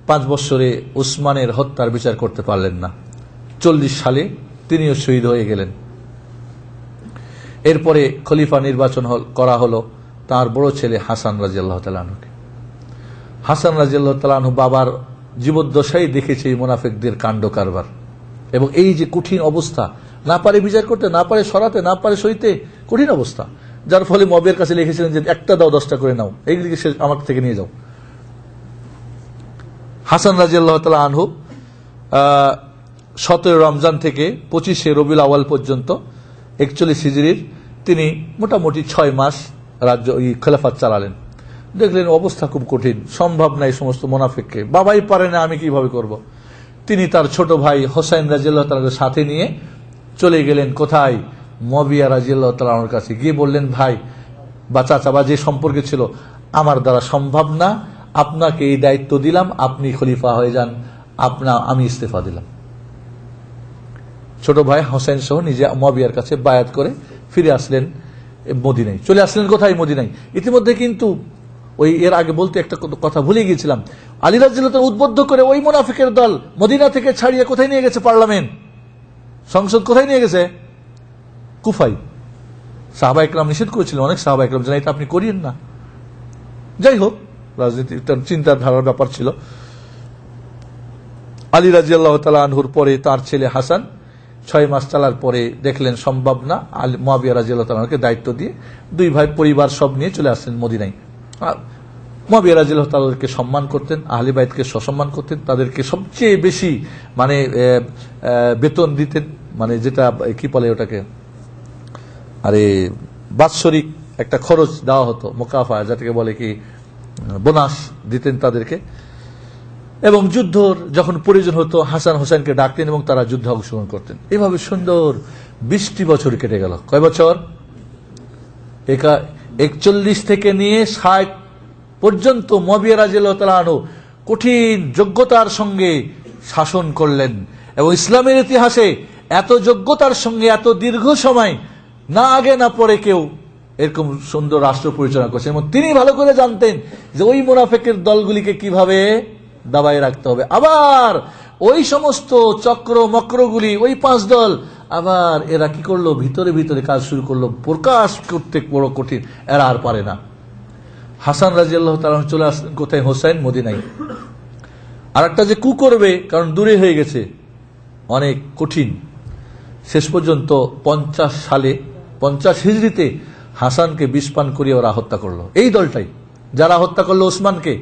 5 বছরে উসমানের হত্যার বিচার করতে পারলেন না। 40 সালে তিনিও শহীদ হয়ে গেলেন। এরপরে খলিফা নির্বাচন করা হলো তার বড় ছেলে হাসান রাদিয়াল্লাহু তাআলা আনহুকে। হাসান রাদিয়াল্লাহু তাআলা আনহু বাবার জীবদ্দশায় দেখেছে এই মুনাফিকদের কাণ্ড কারবার, এবং এই যে কঠিন অবস্থা, না পারে বিচার করতে, না পারে সরাতে, না পারে সইতে, কঠিন অবস্থা, যার ফলে মুআবিয়ার কাছে লিখেছিলেন যে একটা দাও 10টা করে নাও, এইগুলিকে সে আমার থেকে নিয়ে যাও। হাসান রাদিয়াল্লাহু তাআলা আনহু 17 রমজান থেকে 25 রবিউল আউয়াল পর্যন্ত 41 হিজরির তিনি মোটামুটি 6 মাস রাজ্য খেলাফত চালালেন। দেখলেন অবস্থা খুব কঠিন, সম্ভব নাই সমস্ত মুনাফিককে, বাবাই পারে না, আমি কিভাবে করব। তিনি তার ছোট ভাই হোসাইন রাদিয়াল্লাহু তাআলার সাথে নিয়ে চলে গেলেন কোথায়, মুআবিয়া রাদিয়াল্লাহু তাআলার কাছে গিয়ে বললেন, ভাই বা চাচা বা যে সম্পর্কে ছিল, আমার দ্বারা সম্ভব না, আপনাকে এই দায়িত্ব দিলাম, আপনি খলিফা হয়ে যান, আমি ইস্তেফা দিলাম। ছোট ভাই হোসেন সহ নিজে মুআবিয়ার কাছে বায়াত করে ফিরে আসলেন মদিনায়। চলে আসলেন কোথায়, মদিনায়। ইতিমধ্যে কিন্তু ওই এর আগে বলতে একটা কথা ভুলে গিয়েছিলাম, আলী রাদিয়াল্লাহু তাআলা উদ্বুদ্ধ করে ওই মুনাফিকের দল মদিনা থেকে ছাড়িয়ে কোথায় নিয়ে গেছে, পার্লামেন্ট সংসদ কোথায় নিয়ে গেছে, কুফায়। সাহাবা ইকরাম নিষেধ করেছিলেন, অনেক সাহাবা ইকরাম যেন এটা আপনি করিয়েন না। যাই হোক, রাজনীতি তার চিন্তাধারার ব্যাপার ছিল। আলী রাদিয়াল্লাহু তাআলা আনহুর পরে তার ছেলে হাসান 6 মাস চালার পরে দেখলেন সম্ভব না, মুআবিয়া রাদিয়াল্লাহু তাআলা আনহুকে দায়িত্ব দিয়ে 2 ভাই পরিবার সব নিয়ে চলে আসলেন মদিনায়। মুআবিয়া রাদিয়াল্লাহু তাআলাকে সম্মান করতেন, আহলে বাইতকে সসম্মান করতেন, তাদেরকে সবচেয়ে বেশি মানে বেতন দিতেন, মানে যেটা কি বলে ওটাকে, আরে বাৎসরিক একটা খরচ দেওয়া হতো, মুকাফা যেটাকে বলে কি, বোনাস দিতেন তাদেরকে। এবং যুদ্ধ যখন প্রয়োজন হতো হাসান হোসেনকে ডাকতেন এবং তারা যুদ্ধে অংশগ্রহণ করতেন। এইভাবে সুন্দর 20টি বছর কেটে গেল। কয় বছর? 41 থেকে নিয়ে 60 পর্যন্ত মুআবিয়া রাদিয়াল্লাহু তাআলা আনহু কঠিন যোগ্যতার সঙ্গে শাসন করলেন, এবং ইসলামের ইতিহাসে এত যোগ্যতার সঙ্গে এত দীর্ঘ সময় না আগে না পরে কেউ এরকম সুন্দর রাষ্ট্র পরিচালনা করছেন। এবং তিনি ভালো করে জানতেন যে ওই মুনাফিকের দলগুলিকে কিভাবে দাবায় রাখতে হবে। আবার ওই সমস্ত চক্র মক্রগুলি, ওই 5 দল, আবার এরা কি করলো, ভিতরে ভিতরে কাজ শুরু করলো, প্রকাশ করতে বড় কঠিন, এরা আর পারে না। হাসান রাদিয়াল্লাহু তাআলা চলে আসলেন কোথায়, হোসেন মদিনায়। আর একটা যে কু করবে, কারণ দূরে হয়ে গেছে, অনেক কঠিন। শেষ পর্যন্ত 50 হিজরিতে হাসানকে বিষ পান করিয়ে ওরা হত্যা করলো। এই দলটাই যারা হত্যা করলো ওসমানকে,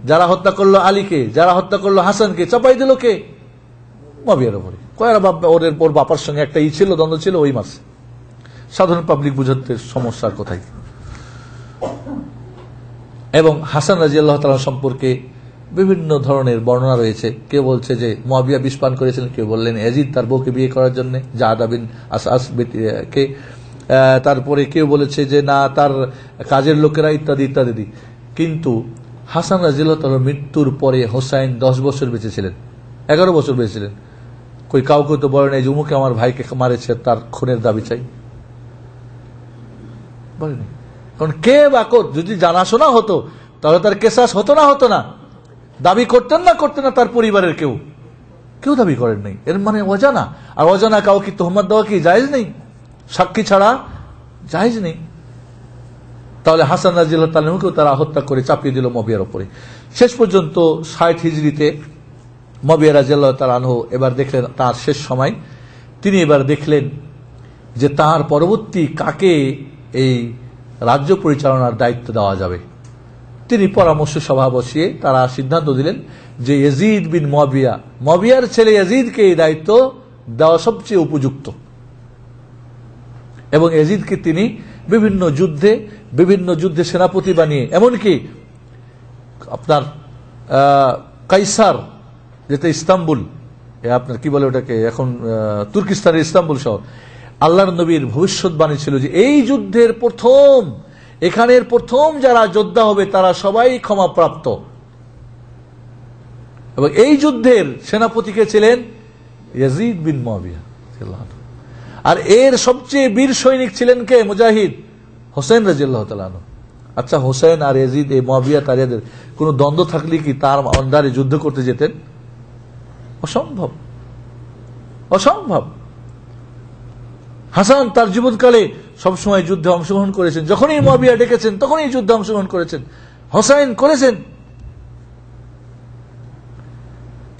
যারা হত্যা করলো আলীকে, যারা হত্যা করলো হাসানকে, চাপাই দিল কে, মুআবিয়ার উপরে। ওর বাপার সঙ্গে একটা ছিল, দ্বন্দ্ব ছিল ওই মাসে। সাধারণ পাবলিক বুঝতে সমস্যার কোথায়। এবং হাসান রাদিয়াল্লাহু তাআলা সম্পর্কে বিভিন্ন ধরনের বর্ণনা রয়েছে। কেউ বলছে যে মুআবিয়া বিষ পান করেছিলেন, কেউ বললেন ইয়াজিদ তার বউকে বিয়ে করার জন্য, জাদা বিন আসআস কে, তারপরে কেউ বলেছে যে না তার কাজের লোকেরা, ইত্যাদি ইত্যাদি। কিন্তু হাসান রাদিয়াল্লাহু তাআলার মৃত্যুর পরে হোসাইন 10 বছর বেঁচেছিলেন, 11 বছর বেঁচেছিলেন। কই কাউকে তো বলে নাই যে উমুকে আমার ভাইকে মারেছে, তার খুনের দাবি চাই, বলেনি। কারণ কে বাকর, যদি জানাশোনা হতো তাহলে তার কেসাস হতো না, দাবি করতেন না তার পরিবারের কেউ দাবি করেন নাই। এর মানে অজানা, আর অজানা কাউকে তোহমত দেওয়া কি জায়েজ নেই, সাক্ষী ছাড়া জায়েজ নেই। তাহলে হাসান রাদিয়াল্লাহু তাআলা আনহুকেও তারা হত্যা করে চাপিয়ে দিল মুআবিয়ার উপরে। শেষ পর্যন্ত 60 হিজরিতে মুআবিয়া রাদিয়াল্লাহু তাআলা আনহু এবার দেখলেন তার শেষ সময়, তিনি এবার দেখলেন যে তার পরবর্তী কাকে এই রাজ্য পরিচালনার দায়িত্ব দেওয়া যাবে। তিনি পরামর্শ সভা বসিয়ে তারা সিদ্ধান্ত দিলেন যে ইয়াজিদ বিন মুআবিয়ার ছেলে ইয়াজিদকে এই দায়িত্ব দেওয়া সবচেয়ে উপযুক্ত। এবং ইয়াজিদকে তিনি বিভিন্ন যুদ্ধে সেনাপতি বানিয়ে, এমনকি আপনার কাইসার, যেটা ইস্তাম্বুল, আপনার কি বলে ওটাকে এখন তুর্কিস্তানের ইস্তাম্বুল শহর, আল্লাহর নবীর ভবিষ্যৎবাণী ছিল যে এই যুদ্ধের এখানের প্রথম যারা যোদ্ধা হবে তারা সবাই ক্ষমাপ্রাপ্ত। এবং এই যুদ্ধের সেনাপতিকে ছিলেন ইয়াজিদ বিন মুআবিয়া। আর এর সবচেয়ে বীর সৈনিক ছিলেন কে, মুজাহিদ হোসেন রাদিয়াল্লাহু তাআলা আনহু। আচ্ছা, হোসেন আর ইয়াজিদ, এই মুআবিয়া তার এদের কোনো দ্বন্দ্ব থাকলে কি তার আন্ডারে যুদ্ধ করতে যেতেন? অসম্ভব। হাসান তার জীবনকালে সবসময় যুদ্ধে অংশগ্রহণ করেছেন, যখনই মুয়াবিয়া ডেকেছেন তখনই যুদ্ধে অংশগ্রহণ করেছেন, হোসাইন করেছেন।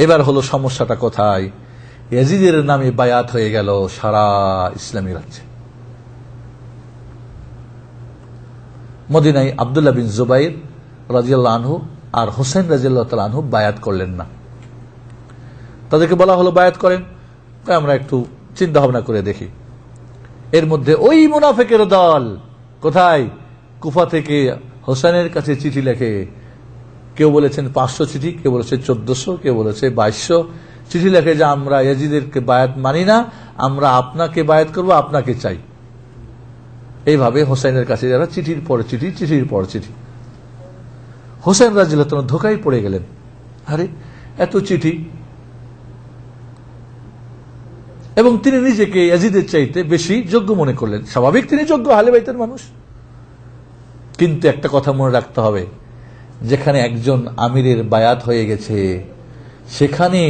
এবার হলো সমস্যাটা কোথায়? ইয়াজিদের নামে বায়াত হয়ে গেল সারা ইসলামী রাজ্যে। মদিনায় আব্দুল্লাহ বিন জুবাইর রাদিয়াল্লাহু আনহু আর হোসেন রাদিয়াল্লাহু তাআলা আনহু বায়াত করলেন না। তাদেরকে বলা হলো বায়াত করেন, আমরা একটু চিন্তা ভাবনা করে দেখি। এর মধ্যে ওই মুনাফিকের দল কোথায়? কুফা থেকে হোসেনের কাছে চিঠি লেখে, কেউ বলেছেন 500 চিঠি, কেউ বলেছে 1400, কেউ বলেছে 2200 চিঠি লেখে যে আমরা ইয়াজিদেরকে বায়াত মানি না, আমরা আপনাকে বায়াত করব, আপনাকে চাই। এইভাবে হোসেনের কাছে যারা চিঠির পর চিঠি, চিঠির পর চিঠি। হোসেন রাদিয়াল্লাহু তাআলা ধোঁকায় পড়ে গেলেন, আরে এত চিঠি, এবং তিনি নিজেকে ইয়াজিদের চাইতে বেশি যোগ্য মনে করলেন। স্বাভাবিক, তিনি যোগ্য, আহলে বাইতের মানুষ। কিন্তু একটা কথা মনে রাখতে হবে, যেখানে একজন আমিরের বায়াত হয়ে গেছে সেখানে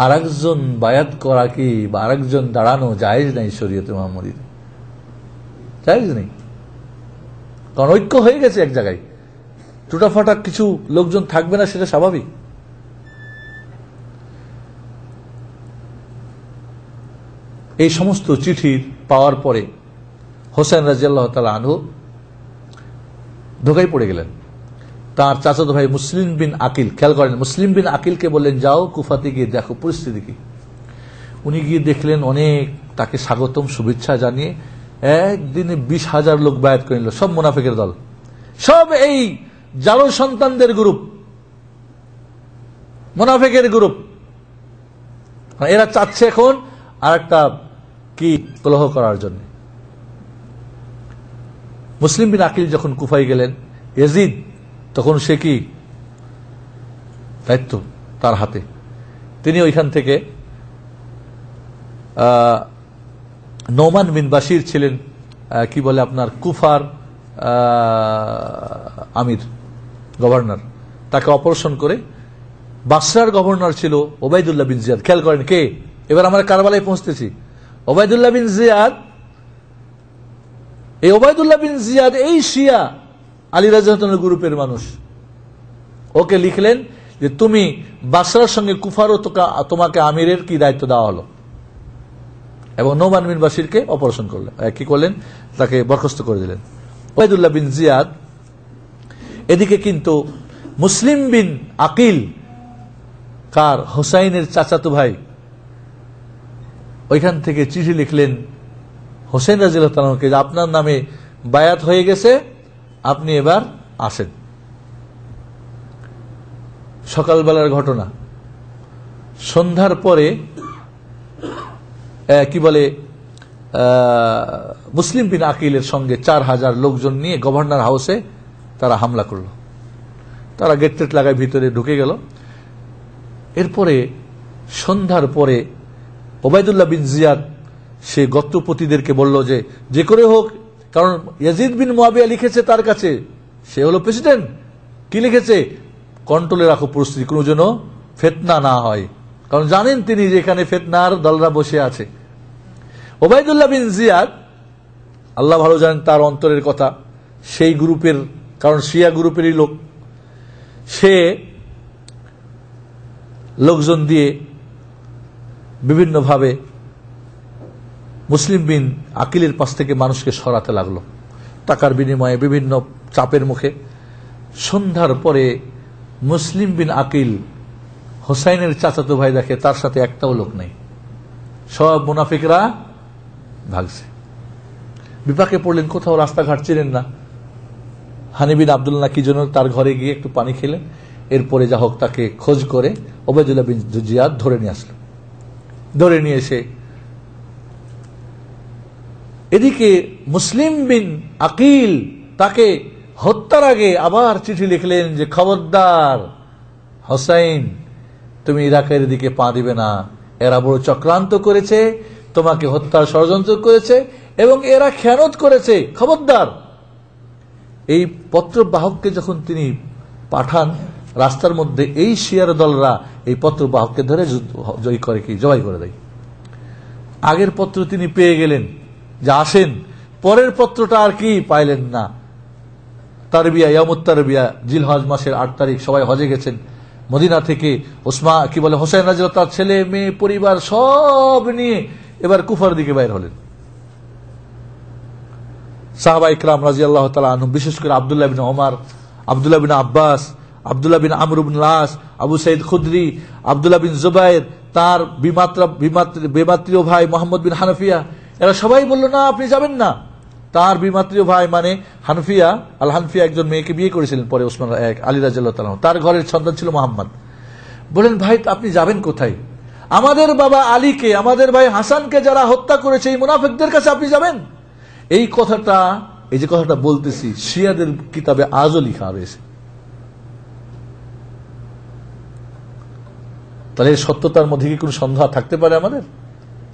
আরেকজন বায়াত করা কি বা আরেকজন দাঁড়ানো জায়েজ নাই শরীয়তে মুহাম্মদীতে, জায়েজ নেই। কারণ ঐক্য হয়ে গেছে এক জায়গায়, টুটাফাটা কিছু লোকজন থাকবে না, সেটা স্বাভাবিক। এই সমস্ত চিঠি পাওয়ার পরে হোসেন রাদিয়াল্লাহু তাআলা আনহু ধোঁকায় পড়ে গেলেন। তার চাচাতো ভাই মুসলিম বিন আকিল, খেয়াল করেন, মুসলিম বিন আকিলকে বললেন যাও কুফাতে গিয়ে দেখো পরিস্থিতি কি। উনি গিয়ে দেখলেন অনেক তাকে স্বাগতম শুভেচ্ছা জানিয়ে একদিনে 20,000 লোক বায়াত করে নিল, সব মুনাফিকের দল, সব এই জালো সন্তানদের গ্রুপ, মুনাফিকের গ্রুপ। এরা চাচ্ছে এখন আর একটা কি কলহ করার জন্য। মুসলিম বিন আকিল যখন কুফায় গেলেন, ইয়াজিদ তখন সে কি দায়িত্ব তার হাতে, তিনি ওইখান থেকে নোমান বিন বাশির ছিলেন কি বলে আপনার কুফার আমির, গভর্নর, তাকে অপারেশন করে বাসরার গভর্নর ছিল ওবায়দুল্লাহ বিন জিয়াদ। খেয়াল করেন কে, এবার আমরা কারবালায় পৌঁছতেছি। ওবায়দুল্লাহ বিন জিয়াদ, এই ওবায়দুল্লাহ বিন জিয়াদ এই শিয়া আলী রাদিয়াল্লাহু আনহু গ্রুপের মানুষ। ওকে লিখলেন যে তুমি বাসরার সঙ্গে কুফারও তোমাকে আমিরের কি দায়িত্ব দেওয়া হলো, এবং নোমান বিন বাশিরকে অপারেশন করলেন, কি করলেন, তাকে বরখাস্ত করে দিলেন। ওবায়দুল্লাহ বিন জিয়াদ এদিকে কিন্তু মুসলিম বিন আকিল, কার হোসাইনের চাচাতো ভাই, ওইখান থেকে চিঠি লিখলেন হোসেন রাদিয়াল্লাহু তাআলা আনহুকে যে আপনার নামে বায়াত হয়ে গেছে, আপনি এবার আসেন। সকালবেলার ঘটনা, সন্ধ্যার পরে কি বলে মুসলিম বিন আকিলের সঙ্গে 4,000 লোকজন নিয়ে গভর্নর হাউসে তারা হামলা করল। তারা গেট টেট লাগায় ভিতরে ঢুকে গেল। এরপরে সন্ধ্যার পরে ওবায়দুল্লাহ বিন জিয়াদ সে গোত্রপতিদেরকে বলল যে যে করে হোক, কারণ ইয়াজিদ বিন মুয়াবিয়া লিখেছে তার কাছে, সে হলো প্রেসিডেন্ট, কি লিখেছে, কন্ট্রোলে রাখো পরিস্থিতি, কোনো যেন ফিতনা না হয়, কারণ জানেন তিনি যে এখানে ফিতনার দলরা বসে আছে। ওবায়দুল্লাহ বিন জিয়াদ, আল্লাহ ভালো জানেন তার অন্তরের কথা, সেই গ্রুপের, কারণ শিয়া গ্রুপেরই লোক, সে লোকজন দিয়ে বিভিন্নভাবে মুসলিম বিন আকিলের পাশ থেকে মানুষকে সরাতে লাগলো টাকার বিনিময়ে, বিভিন্ন চাপের মুখে। সন্ধ্যার পরে মুসলিম বিন আকিল হোসাইনের চাচাতো ভাই দেখে তার সাথে একটাও লোক নেই, সব মুনাফিকরা ভাগছে। বিপাকে পড়লেন, কোথাও রাস্তাঘাট চিনেন না। হানি বিন আব্দুল্লাহ কি জন্য তার ঘরে গিয়ে একটু পানি খেলেন, এরপরে যা হোক তাকে খোঁজ করে ওবায়দুল্লাহ বিন জিয়াদ ধরে নিয়ে আসলো। ধরে নিয়ে এসে এদিকে মুসলিম বিন আকিল তাকে হত্যার আগে আবার চিঠি লিখলেন যে খবরদার হোসাইন, তুমি ইরাকের দিকে পা দিবে না, এরা বড় চক্রান্ত করেছে, তোমাকে হত্যার ষড়যন্ত্র করেছে এবং এরা খেয়ানত করেছে, খবরদার। এই পত্র বাহককে যখন তিনি পাঠান রাস্তার মধ্যে, এই শিয়ার দলরা এই পত্র বাহককে ধরে জবাই করে দেয়। আগের পত্র তিনি পেয়ে গেলেন যে আসেন, পরের পত্রটা আর কি পাইলেন না। তারবিয়া, ইয়ামুত তারবিয়া, জিলহজ মাসের 8 তারিখ, সবাই হজে গেছেন। মদিনা থেকে হোসেন রাদিয়াল্লাহু তার ছেলে মেয়ে পরিবার সব নিয়ে এবার কুফার দিকে বাইর হলেন। সাহাবা ইকরাম রাদিয়াল্লাহু তাআলা আনহুম, বিশেষ করে আব্দুল্লাহ বিন ওমর, আব্দুল্লাহ বিন আব্বাস, আব্দুল্লাহ বিন আমর ইবনে আস, আবু সাইদ খুদরি, আব্দুল্লাহ বিন জুবাইর, তার বিমাত্রীয় ভাই মোহাম্মদ বিন হানাফিয়া, এরা সবাই বলল না আপনি যাবেন না। তার বিমাত্রীয় ভাই মানে হানফিয়া, আল হানফিয়া একজন মেয়েকে বিয়ে করেছিলেন পরে ওসমান আলী রাদিয়াল্লাহু তাআলা, তার ঘরের সন্তান ছিল মোহাম্মদ। বলেন ভাই আপনি যাবেন কোথায়? আমাদের বাবা আলীকে, আমাদের ভাই হাসানকে যারা হত্যা করেছে এই মুনাফিকদের কাছে আপনি যাবেন? এই কথাটা, এই যে কথাটা বলতেছি, শিয়াদের কিতাবে আজও লেখা রয়েছে। তাহলে সত্যতার মধ্যে কি কোনো সন্দেহ থাকতে পারে আমাদের?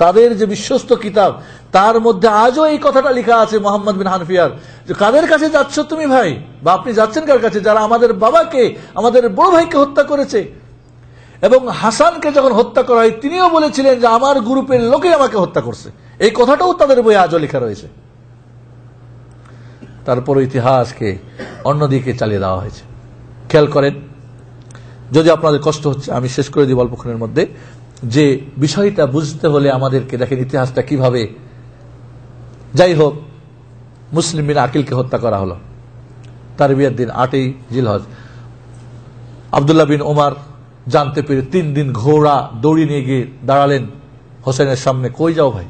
তাদের যে বিশ্বস্ত কিতাব তার মধ্যে আজও এই কথাটা লেখা আছে মোহাম্মদ বিন হানফিয়ার, যে কাদের কাছে যাচ্ছ তুমি ভাই, বা আপনি যাচ্ছেন কার কাছে? যারা আমাদের বাবাকে, আমাদের বড় ভাইকে হত্যা করেছে। এবং হাসানকে যখন হত্যা করা হয় তিনিও বলেছিলেন যে আমার গ্রুপের লোকে আমাকে হত্যা করছে। এই কথাটাও তাদের বইয়ে আজও লেখা রয়েছে। তারপর ইতিহাসকে অন্যদিকে চালিয়ে দেওয়া হয়েছে। খেয়াল করেন, যদি আপনাদের কষ্ট হচ্ছে আমি শেষ করে দিব অল্পক্ষণের মধ্যে, যে বিষয়টা বুঝতে হলে আমাদেরকে দেখেন ইতিহাসটা কিভাবে। যাই হোক, মুসলিম বিন আকিলকে হত্যা করা হলো তারবিয়ার দিন 8ই জিলহজ। আব্দুল্লাহ বিন ওমর জানতে পেরে 3 দিন ঘোড়া দৌড়ি নিয়ে গিয়ে দাঁড়ালেন হোসেনের সামনে। কই যাও ভাই?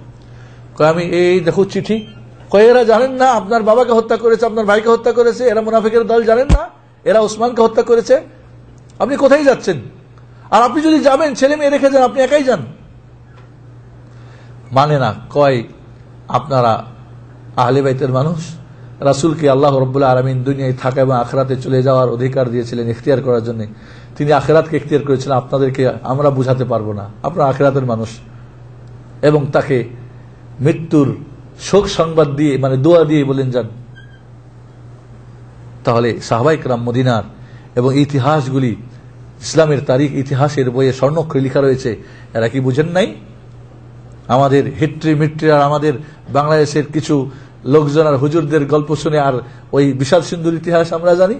কয় আমি এই দেখো চিঠি। কয় এরা জানেন না আপনার বাবাকে হত্যা করেছে, আপনার ভাইকে হত্যা করেছে, এরা মুনাফিকের দল, জানেন না এরা উসমানকে হত্যা করেছে? আপনি কোথায় যাচ্ছেন? আর আপনি যদি যাবেন ছেলে মেয়ে রেখে যান, আপনি একাই যান। মানে না, কয় আপনারা আহলে বাইতের মানুষ, রাসূলকে আল্লাহ রাব্বুল আলামিন দুনিয়ায় থাকা এবং আখিরাতে চলে যাওয়ার অধিকার দিয়েছিলেন ইখতিয়ার করার জন্য। তিনি আখিরাতকে ইখতিয়ার করেছিলেন, আপনাদেরকে আমরা বুঝাতে পারবো না, আপনারা আখিরাতের মানুষ। এবং তাকে মৃত্যুর শোক সংবাদ দিয়ে, মানে দোয়া দিয়ে বলেন যান। তাহলে সাহাবায়ে কেরাম মদিনার এবং ইতিহাসগুলি, ইসলামের তারিখ, ইতিহাসের বইয়ে স্বর্ণাক্ষরে লেখা রয়েছে। এরা কি বুঝেন নাই? আমাদের হিট্রি মিট্রি আর আমাদের বাংলাদেশের কিছু লোকজন আর হুজুরদের গল্প শুনে আর ওই বিশাল সিন্ধুর ইতিহাস আমরা জানি।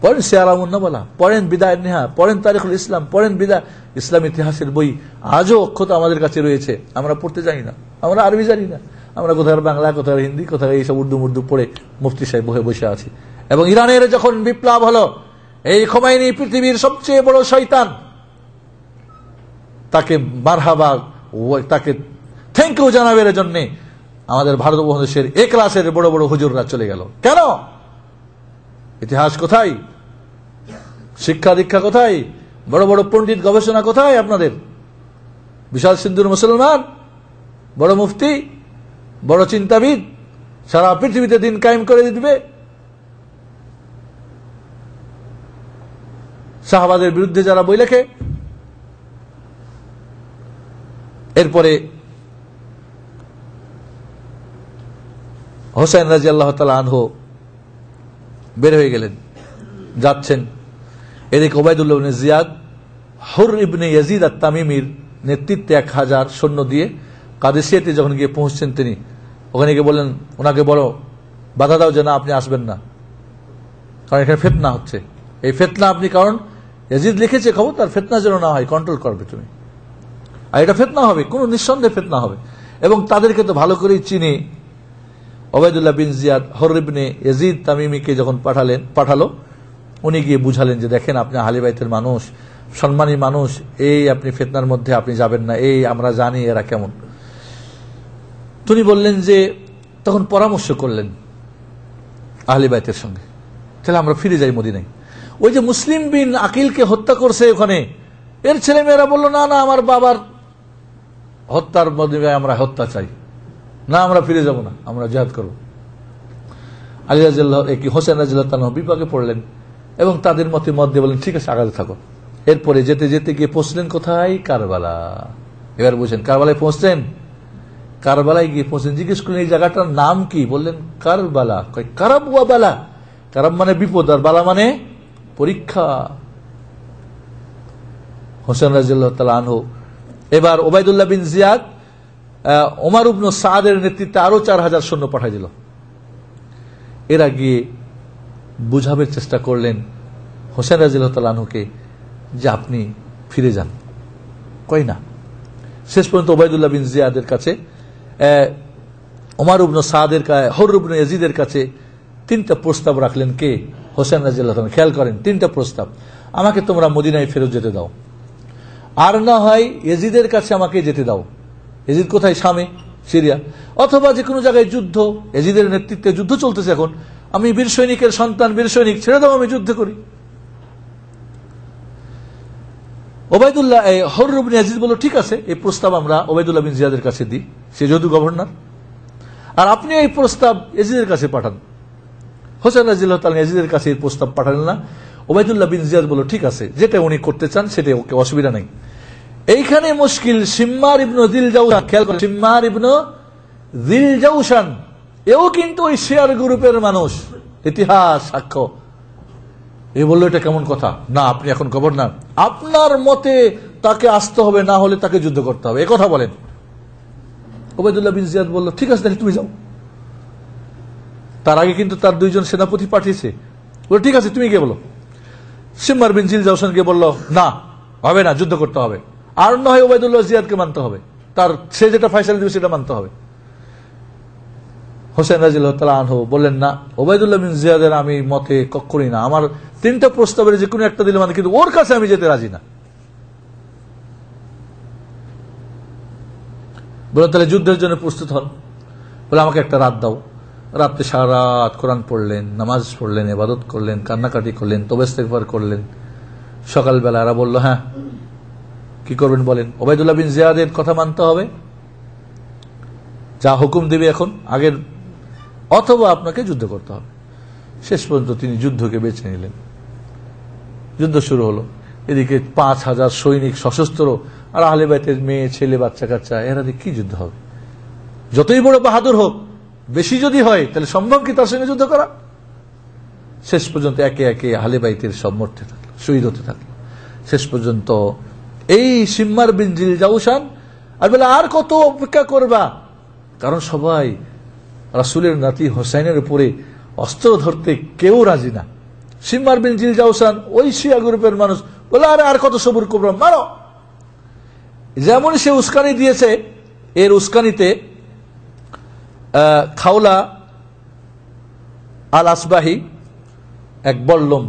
পড়েন সিয়ারামুন নবলা, পড়েন বিদায় নেহা, পড়েন তারিখুল ইসলাম, পড়েন বিদায়। ইসলাম ইতিহাসের বই আজও অক্ষত আমাদের কাছে রয়েছে, আমরা পড়তে জানি না, আমরা আরবি জানি না, আমরা কোথায় বাংলা, কোথায় হিন্দি, কোথায় এইসব উর্দু পড়ে মুফতি সাহেব বহে বসে আছি। এবং ইরানের যখন বিপ্লব হলো, এই খোমাইনি পৃথিবীর সবচেয়ে বড় শয়তান, তাকে মারহাবা, তাকে থ্যাংক ইউ জানাবের জন্য আমাদের ভারত উপমহাদেশের এ ক্লাসের বড় বড় হুজুররা চলে গেল। কেন? ইতিহাস কোথায়? শিক্ষা দীক্ষা কোথায়? বড় বড় পণ্ডিত গবেষণা কোথায় আপনাদের? বিশাল সিন্ধুর মুসলমান, বড় মুফতি, বড় চিন্তাবিদ, সারা পৃথিবীতে দিন কায়েম করে দিবে। সাহাবাদের বিরুদ্ধে যারা বই লেখে। এরপরে হোসেন রাদিয়াল্লাহু তাআলা আনহু বের হয়ে গেলেন, যাচ্ছেন। এদিকে ওবায়দুল্লাহ ইবনে জিয়াদ হুর ইবনে ইয়াজিদ আত-তামিমির নেতৃত্বে 1000 সৈন্য দিয়ে কাদেসিয়াতে যখন গিয়ে পৌঁছছেন, তিনি ওখানে গিয়ে বললেন, ওনাকে বলো বাধা দাও যে না আপনি আসবেন না, কারণ এখানে ফিতনা হচ্ছে। এই ফিতনা আপনি, কারণ ইয়াজিদ লিখেছে খবর, তার ফিতনা যেন না হয়, কন্ট্রোল করবে তুমি। আর এটা ফিতনা হবে, কোন নিঃসন্দেহে ফিতনা হবে। এবং তাদেরকে তো ভালো করেই চিনি। ওবায়দুল্লাহ বিন জিয়াদ হুর ইবনে ইয়াজিদ তামিমিকে যখন পাঠালো, উনি গিয়ে বুঝালেন যে দেখেন আপনি আহলে বাইতের মানুষ, সম্মানী মানুষ, এই আপনি ফিতনার মধ্যে আপনি যাবেন না, এই আমরা জানি এরা কেমন। তিনি বললেন যে, তখন পরামর্শ করলেন আহলে বাইতের সঙ্গে, তাহলে আমরা ফিরে যাই মদিনায়। ওই যে মুসলিম বিন আকিলকে হত্যা করছে ওখানে, এর ছেলে মেয়েরা বললো না না আমার বাবার হত্যার মধ্যে আমরা হত্যা চাই না, আমরা ফিরে যাব না, আমরা জিহাদ করব। আলী রাদিয়াল্লাহু হোসেন রাদিয়াল্লাহু তাআলা বিপাকে পড়লেন এবং তাদের মতে মত দিয়ে বললেন ঠিক আছে আগাতে থাকো। এরপরে যেতে যেতে গিয়ে পৌঁছলেন কোথায়? কারবালা। এবার বুঝেন, কারবালায় পৌঁছলেন। কারবালায় গিয়ে পৌঁছলেন, জিজ্ঞেস করলেন এই জায়গাটার নাম কি? বললেন কারবালা। কারাব ওয়া বালা, কারাব মানে বিপদ আর বালা মানে পরীক্ষা। হোসেন রাদিয়াল্লাহু তাআলা আনহু এবার ওবায়দুল্লাহ বিন জিয়াদ ওমর ইবনে সাদের নেতৃত্বে আরো 4000 সৈন্য পাঠিয়ে দিল। এরা গিয়ে বুঝাবার চেষ্টা করলেন হোসেন রাদিয়াল্লাহু তাআলা আনহুকে যে আপনি ফিরে যান, কই না। শেষ পর্যন্ত ওবায়দুল্লাহ বিন জিয়াদের কাছে, ওমর ইবনে সাদের হুর ইবনে ইয়াজিদের কাছে 3টা প্রস্তাব রাখলেন কে? হোসেন রাদিয়াল্লাহু তাআলা। খেয়াল করেন 3টা প্রস্তাব। আমাকে তোমরা মদিনায় ফেরত যেতে দাও, আর না হয় ইয়াজিদের কাছে আমাকে যেতে দাও। ইয়াজিদ কোথায়? শামে, সিরিয়া, অথবা যে কোনো জায়গায় যুদ্ধ, ইয়াজিদের নেতৃত্বে যুদ্ধ চলতেছে এখন, আমি বীর সৈনিকের সন্তান, বীর সৈনিক, ছেড়ে দাও, আমি যুদ্ধ করি। ওবায়দুল্লাহ হুর ইবনে ইয়াজিদ বলল ঠিক আছে, এই প্রস্তাব আমরা ওবায়দুল্লাহ বিন জিয়াদের কাছে দিই, সে যেহেতু গভর্নর, আর আপনি এই প্রস্তাব ইয়াজিদের কাছে পাঠান। হোসেন রাদিয়াল্লাহু তাআলা ইয়াজিদের কাছে এই প্রস্তাব পাঠালেন না। ওবায়দুল্লাহ বিন জিয়াদ বলল ঠিক আছে, যেটা উনি করতে চান সেটা ওকে, অসুবিধা নেই। এইখানে মুশকিল সিম্মার ইবনে যিল জাওশান, খেয়াল করেন সিম্মার ইবনে যিল জাওশান, এও কিন্তু ওই শিয়ার গ্রুপের মানুষ, ইতিহাস সাক্ষ্য। এ বললো এটা কেমন কথা, না আপনি এখন গভর্নর, আপনার মতে তাকে আসতে হবে, না হলে তাকে যুদ্ধ করতে হবে, এ কথা বলেন। ওবায়দুল্লাহ বিন জিয়াদ বলল ঠিক আছে তাহলে তুমি যাও। তার আগে কিন্তু তার 2 জন সেনাপতি পাঠিয়েছে, বলল ঠিক আছে তুমি গিয়ে বলো। সিম্মার বিন যিল জাওশান গিয়ে বলল না, হবে না, যুদ্ধ করতে হবে, আর না হয় ওবায়দুল্লাহ জিয়াদকে মানতে হবে, তার সে যেটা ফয়সালা দিবে সেটা মানতে হবে। হোসেন রাদিয়াল্লাহু তাআলা আনহু বললেন না, ওবায়দুল্লাহ বিন জিয়াদের আমি মতে কখনোই না, আমার 3টা প্রস্তাবের যে কোনো একটা দিলে মানে, কিন্তু ওর কাছে আমি যেতে রাজি না। বললেন তাহলে যুদ্ধের জন্য প্রস্তুত হন। বলে আমাকে একটা রাত দাও। রাত্রে সারা রাত কোরআন পড়লেন, নামাজ পড়লেন, ইবাদত করলেন, কান্নাকাটি করলেন, তওবা ইস্তেগফার করলেন। সকালবেলা এরা বলল হ্যাঁ কি করবেন বলেন। ওবায়দুল্লাহ বিন জিয়াদের কথা মানতে হবে, যা হুকুম দেবে এখন আগের, অথবা আপনাকে যুদ্ধ করতে হবে। শেষ পর্যন্ত তিনি যুদ্ধকে বেছে নিলেন। যুদ্ধ শুরু হলো। এদিকে 5000 সৈনিক সশস্ত্র, আর আহলে বাইতের মেয়ে ছেলে বাচ্চা কাচ্চা, এরা দিয়ে কি যুদ্ধ হবে? যতই বড় বাহাদুর হোক, বেশি যদি হয় তাহলে সম্ভব কি তার সঙ্গে যুদ্ধ করা? শেষ পর্যন্ত একে একে আহলে বাইতের সব মরতে থাকলো, শহীদ হতে থাকলো। শেষ পর্যন্ত এই সিম্মার বিন যিল জাওশান আর বলে আর কত অপেক্ষা করবা, কারণ সবাই রাসূলের নাতি হোসাইনের উপরে অস্ত্র ধরতে কেউ রাজি না। সিম্মার বিন যিল জাওশান ওই শিয়া গ্রুপের মানুষ, বলে আরে আর কত সবুর করবো, মারো। যেমন সে উস্কানি দিয়েছে, এর উস্কানিতে খাওলা আল আসবাহি এক বল্লম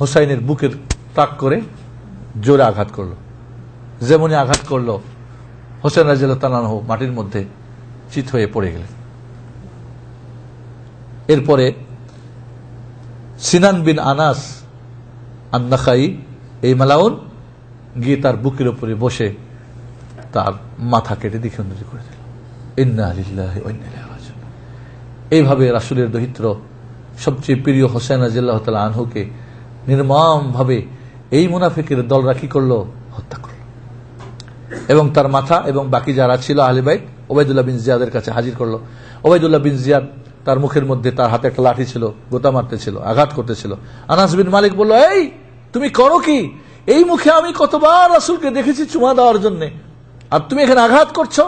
হোসাইনের বুকের তাক করে জোরে আঘাত করলো। যেমনই আঘাত করলো, হোসেন রাদিয়াল্লাহু তাআলা আনহু মাটির মধ্যে চিত হয়ে পড়ে গেলেন। এরপরে সিনান বিন আনাস আন-নাখাই এই মালাউন গিয়ে তার বুকের উপরে বসে তার মাথা কেটে দ্বিখণ্ডিত করে দিল। ইন্না লিল্লাহি ওয়া ইন্না ইলাইহি রাজিউন। এইভাবে রাসূলের দহিত্র সবচেয়ে প্রিয় হোসেন রাদিয়াল্লাহু তাআলা আনহুকে নির্মমভাবে এই মুনাফিকের দলরা কি করলো? হত্যা করলো। এবং তার মাথা এবং বাকি যারা ছিল আহলে বাইত ওবায়দুল্লাহ বিন জিয়াদের কাছে হাজির করলো। ওবায়দুল্লাহ বিন জিয়াদ তার মুখের মধ্যে, তার হাতে একটা লাঠি ছিল, গোতা মারতেছিল, আঘাত করতেছিল। আনাস বিন মালিক বলল, এই তুমি করো কি? এই মুখে আমি কতবার রাসূলকে দেখেছি চুমা দেওয়ার জন্য, আর তুমি এখানে আঘাত করছো।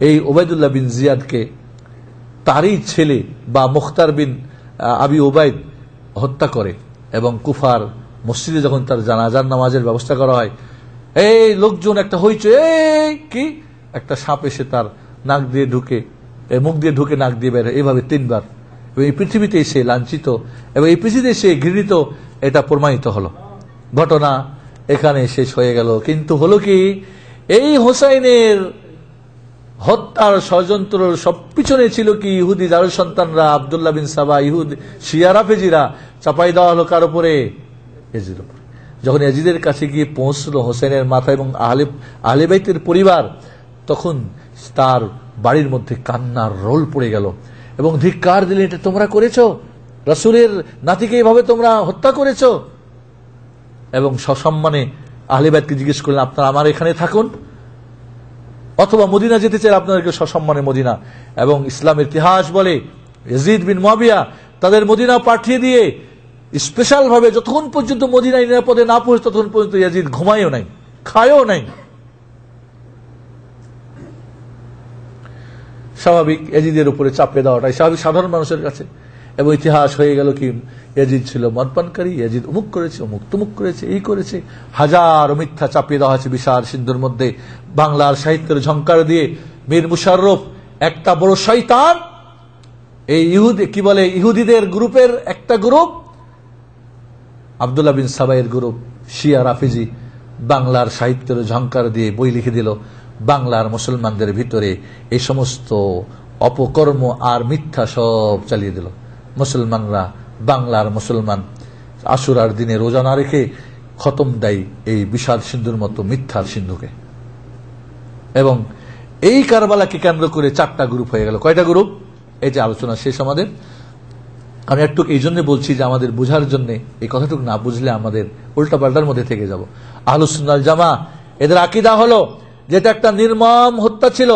এই ওবায়দুল্লাহ বিন জিয়াদকে তারই ছেলে বা মুখতার বিন আবি ওবায়দ হত্যা করে, এবং কুফার মসজিদে যখন তার জানাজার নামাজের ব্যবস্থা করা হয়, এই লোকজন একটা হইচই, এই কি একটা সাপ এসে তার নাক দিয়ে ঢুকে, মুখ দিয়ে ঢুকে নাক দিয়ে বের হয়, এইভাবে 3 বার। এবং এই পৃথিবীতে সে লাঞ্ছিত এবং এই পৃথিবীতে সে ঘৃণিত, এটা প্রমাণিত হলো। ঘটনা এখানে শেষ হয়ে গেল। কিন্তু হলো কি, এই হোসাইনের হত্যার ষড়যন্ত্র সব পিছনে ছিল কি? ইহুদি জারুল সন্তানরা, আব্দুল্লাহ বিন সাবা, ইহুদি শিয়া রাফেজিরা চাপাই দেওয়া হলো কার উপরে? ইয়াজিদের উপরে। যখন ইয়াজিদের কাছে গিয়ে পৌঁছলো হোসেনের মাথা এবং আহলে বাইতের পরিবার, তখন তার বাড়ির মধ্যে কান্নার রোল পড়ে গেল এবং ধিক্কার দিলে, এটা তোমরা করেছো? রাসূলের নাতিকে এইভাবে তোমরা হত্যা করেছো? এবং সসম্মানে আহলে বাইতকে জিজ্ঞেস করলেন, আপনারা আমার এখানে থাকুন, অথবা মদিনা যেতে চাই আপনাদেরকে সসম্মানে মদিনা। এবং ইসলামের ইতিহাস বলে ইয়াজিদ বিন মুয়াবিয়া তাদের মদিনা পাঠিয়ে দিয়ে স্পেশাল ভাবে যতক্ষণ পর্যন্ত মদিনায় নিরাপদে না পৌঁছে ততক্ষণ পর্যন্ত ইয়াজিদ ঘুমায়ও নাই, খায়ও নাই। স্বাভাবিক, ইয়াজিদের উপরে চাপিয়ে দেওয়াটাই স্বাভাবিক সাধারণ মানুষের কাছে। এবং ইতিহাস হয়ে গেল কি ইয়াজিদ ছিল মদপানকারী, ইয়াজিদ অমুক করেছে, অমুক তমুক করেছে, এই করেছে, হাজার মিথ্যা চাপিয়ে দেওয়া হয়েছে বিশাল সিন্ধুর মধ্যে। বাংলার সাহিত্যের ঝংকার দিয়ে মীর মুশাররফ একটা বড় শয়তান, এই ইহুদি কি বলে ইহুদিদের গ্রুপের একটা গ্রুপ, আব্দুল্লাহ বিন সাবাইয়ের গ্রুপ শিয়া রাফিজি, বাংলার সাহিত্যের ঝংকার দিয়ে বই লিখে দিল। বাংলার মুসলমানদের ভিতরে এই সমস্ত অপকর্ম আর মিথ্যা সব চালিয়ে দিল। মুসলমানরা, বাংলার মুসলমান আশুরার দিনে রোজা না রেখে খতম দেয় এই বিশাল সিন্ধুর মতো মিথ্যার সিন্ধুকে। এবং এই কারবালাকে কেন্দ্র করে 4টা গ্রুপ হয়ে গেল। কয়টা গ্রুপ? এই যে আলোচনা শেষ আমাদের। আমি একটু এই জন্য বলছি যে আমাদের বোঝার জন্য, এই কথাটুকু না বুঝলে আমাদের উল্টাপাল্টার মধ্যে থেকে যাব। আহলুস সুন্নাহ ওয়াল জামাআহ এদের আকীদা হলো যেটা একটা নির্মম হত্যা ছিল,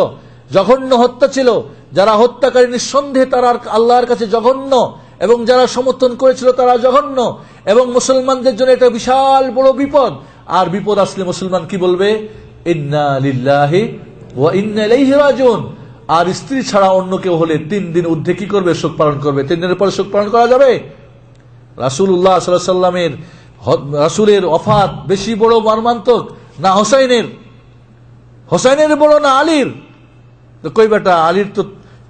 জঘন্য হত্যা ছিল। যারা হত্যাকারী নিঃসন্দেহে তারা আল্লাহর কাছে জঘন্য, এবং যারা সমর্থন করেছিল তারা জঘন্য, এবং মুসলমানদের জন্য এটা বিশাল বড় বিপদ। আর বিপদ আসলে মুসলমান কি বলবে? ইন্না লিল্লাহি ওয়া ইন্না ইলাইহি রাজিউন। আর স্ত্রী ছাড়া অন্য কেউ হলে 3 দিন ঊর্ধ্বে কি করবে? শোক পালন করবে। 3 দিনের পরে শোক পালন করা যাবে? রাসূলুল্লাহ সাল্লাল্লাহু আলাইহি সাল্লামের রাসূলের ওফাত বেশি বড় মর্মান্তিক না হোসাইনের বড় না আলীর? তো কই বেটা, আলীর তো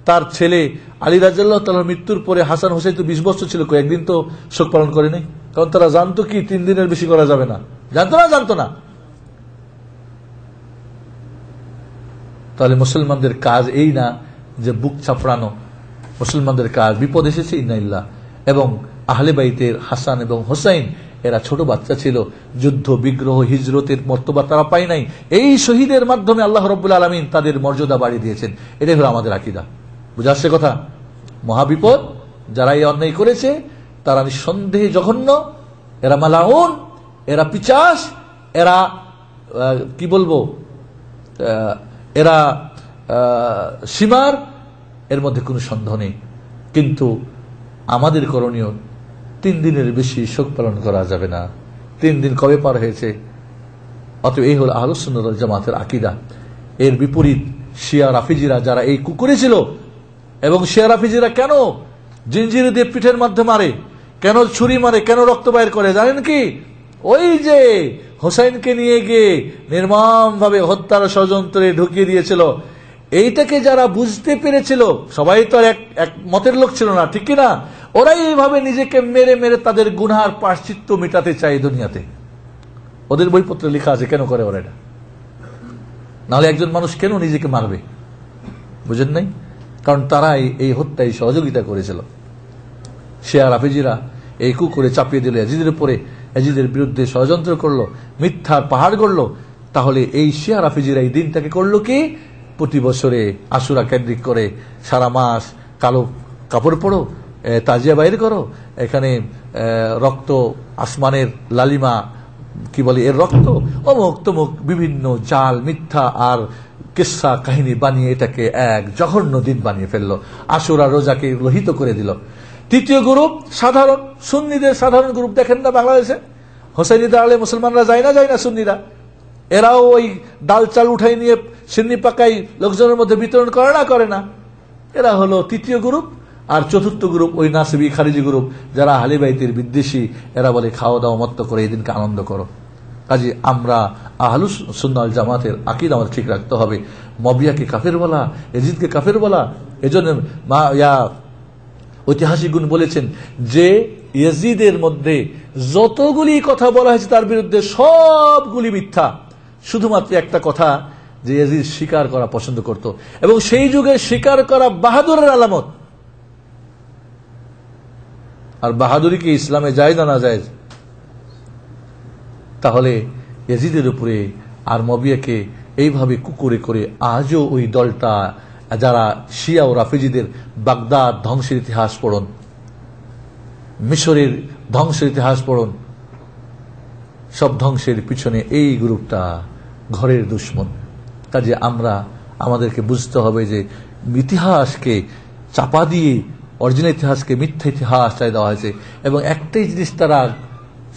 তার ছেলে আলী রাদিয়াল্লাহু তাআলার মৃত্যুর পরে হাসান হোসেন তো 20 বছর ছিল, কয়েকদিন তো শোক পালন করে নাই। কারণ তারা জানতো কি 3 দিনের বেশি করা যাবে না। জানতো না। তাহলে মুসলমানদের কাজ এই না যে বুক চাপড়ানো। মুসলমানদের কাজ, বিপদ এসেছে ইন্নালিল্লাহ। এবং আহলে বাইতের হাসান এবং হোসাইন এরা ছোট বাচ্চা ছিল, যুদ্ধ বিগ্রহ হিজরতের মর্তবা তারা পায় নাই। এই শহীদের মাধ্যমে আল্লাহ রাব্বুল আলামিন তাদের মর্যাদা বাড়িয়ে দিয়েছেন। এটাই হলো আমাদের আকীদা। বুঝা আসছে কথা? মহাবিপদ, যারা এই অন্যায় করেছে তারা নিঃসন্দেহে জঘন্য, এরা মালাউন, এরা পিচাস, এরা কি বলবো, এরা সীমার, এর মধ্যে কোনো সন্দেহ নেই। কিন্তু আমাদের করণীয় 3 দিনের বেশি শোক পালন করা যাবে না। 3 দিন কবে পার হয়েছে? অতএব এই হল আহলুস সুন্নাহ ওয়াল জামাতের আকীদা। এর বিপরীত শিয়া রাফিজিরা যারা এই করেছিল, এবং শিয়া রাফিজিরা কেন জিঞ্জির দিয়ে পিঠের মধ্যে মারে, কেন ছুরি মারে, কেন রক্ত বাইর করে জানেন কি? ওই যে হোসাইনকে নিয়ে গিয়ে নির্মমভাবে হত্যার ষড়যন্ত্রে ঢুকিয়ে দিয়েছিল, এইটাকে যারা বুঝতে পেরেছিল, সবাই তো আর এক মতের লোক ছিল না, ঠিক কিনা? ওরাই এইভাবে নিজেকে মেরে মেরে তাদের গুনার প্রায়শ্চিত্ত মেটাতে চায় দুনিয়াতে। ওদের বইপত্রে লেখা আছে কেন করে ওরা এটা। নাহলে একজন মানুষ কেন নিজেকে মারবে? বুঝেন নাই? কারণ তারাই এই হত্যায় সহযোগিতা করেছিল। শিয়া রাফিজিরা এই করে চাপিয়ে দিল ইয়াজিদের উপরে, ইয়াজিদের বিরুদ্ধে ষড়যন্ত্র করলো, মিথ্যার পাহাড় গড়লো। তাহলে এই শিয়া রাফিজিরা এই দিনটাকে করলো কি? প্রতি বছরে আশুরা কেন্দ্রিক করে সারা মাস কালো কাপড় পরো, তাজিয়া বাইর করো, এখানে রক্ত, আসমানের লালিমা, কি বলে এর রক্ত, অমুক তমুক বিভিন্ন জাল মিথ্যা আর কিসসা কাহিনী বানিয়ে এটাকে এক জঘন্য দিন বানিয়ে ফেললো। আশুরা রোজাকে লোহিত করে দিল। তৃতীয় গ্রুপ সাধারণ সুন্নিদের সাধারণ গ্রুপ, দেখেন না বাংলাদেশে হোসাইনি দাঁড়ালে মুসলমানরা যায় না সুন্নিরা, এরাও ওই ডাল চাল উঠাই নিয়ে সিন্নি পাকাই লোকজনের মধ্যে বিতরণ করে না। এরা হলো তৃতীয় গ্রুপ। আর চতুর্থ গ্রুপ ওই নাসিবি খারিজি গ্রুপ, যারা আহলে বাইতের বিদ্বেষী। এরা বলে খাওয়া দাওয়া মত্ত করে এই দিনকে আনন্দ করো। কাজে আমরা আহলুস সুন্নাহ ওয়াল জামাতের আকীদা আমাদের ঠিক রাখতে হবে। মুআবিয়াকে কাফের বলা, ইয়াজিদকে কাফের বলা, এজন্য ঐতিহাসিকগণ বলেছেন যে ইয়াজিদের মধ্যে যতগুলি কথা বলা হয়েছে তার বিরুদ্ধে সবগুলি মিথ্যা। শুধুমাত্র একটা কথা, যে ইয়াজিদ স্বীকার করা পছন্দ করত, এবং সেই যুগে স্বীকার করা বাহাদুরের আলামত। আর বাহাদুরি কি ইসলামে জায়েজ না জায়েজ? তাহলে ইয়াজিদের উপরে আর মুআবিয়াকে এইভাবে কুকুরে করে আজও ওই দলটা, যারা শিয়া ও রাফিজিদের বাগদাদ ধ্বংসের ইতিহাস পড়ুন, মিশরের ধ্বংসের ইতিহাস পড়ুন, সব ধ্বংসের পিছনে এই গ্রুপটা ঘরের দুশ্মন। কাজে আমাদেরকে বুঝতে হবে যে ইতিহাসকে চাপা দিয়ে অরিজিনাল ইতিহাসকে মিথ্যা ইতিহাস চাই দেওয়া হয়েছে। এবং একটাই জিনিস তারা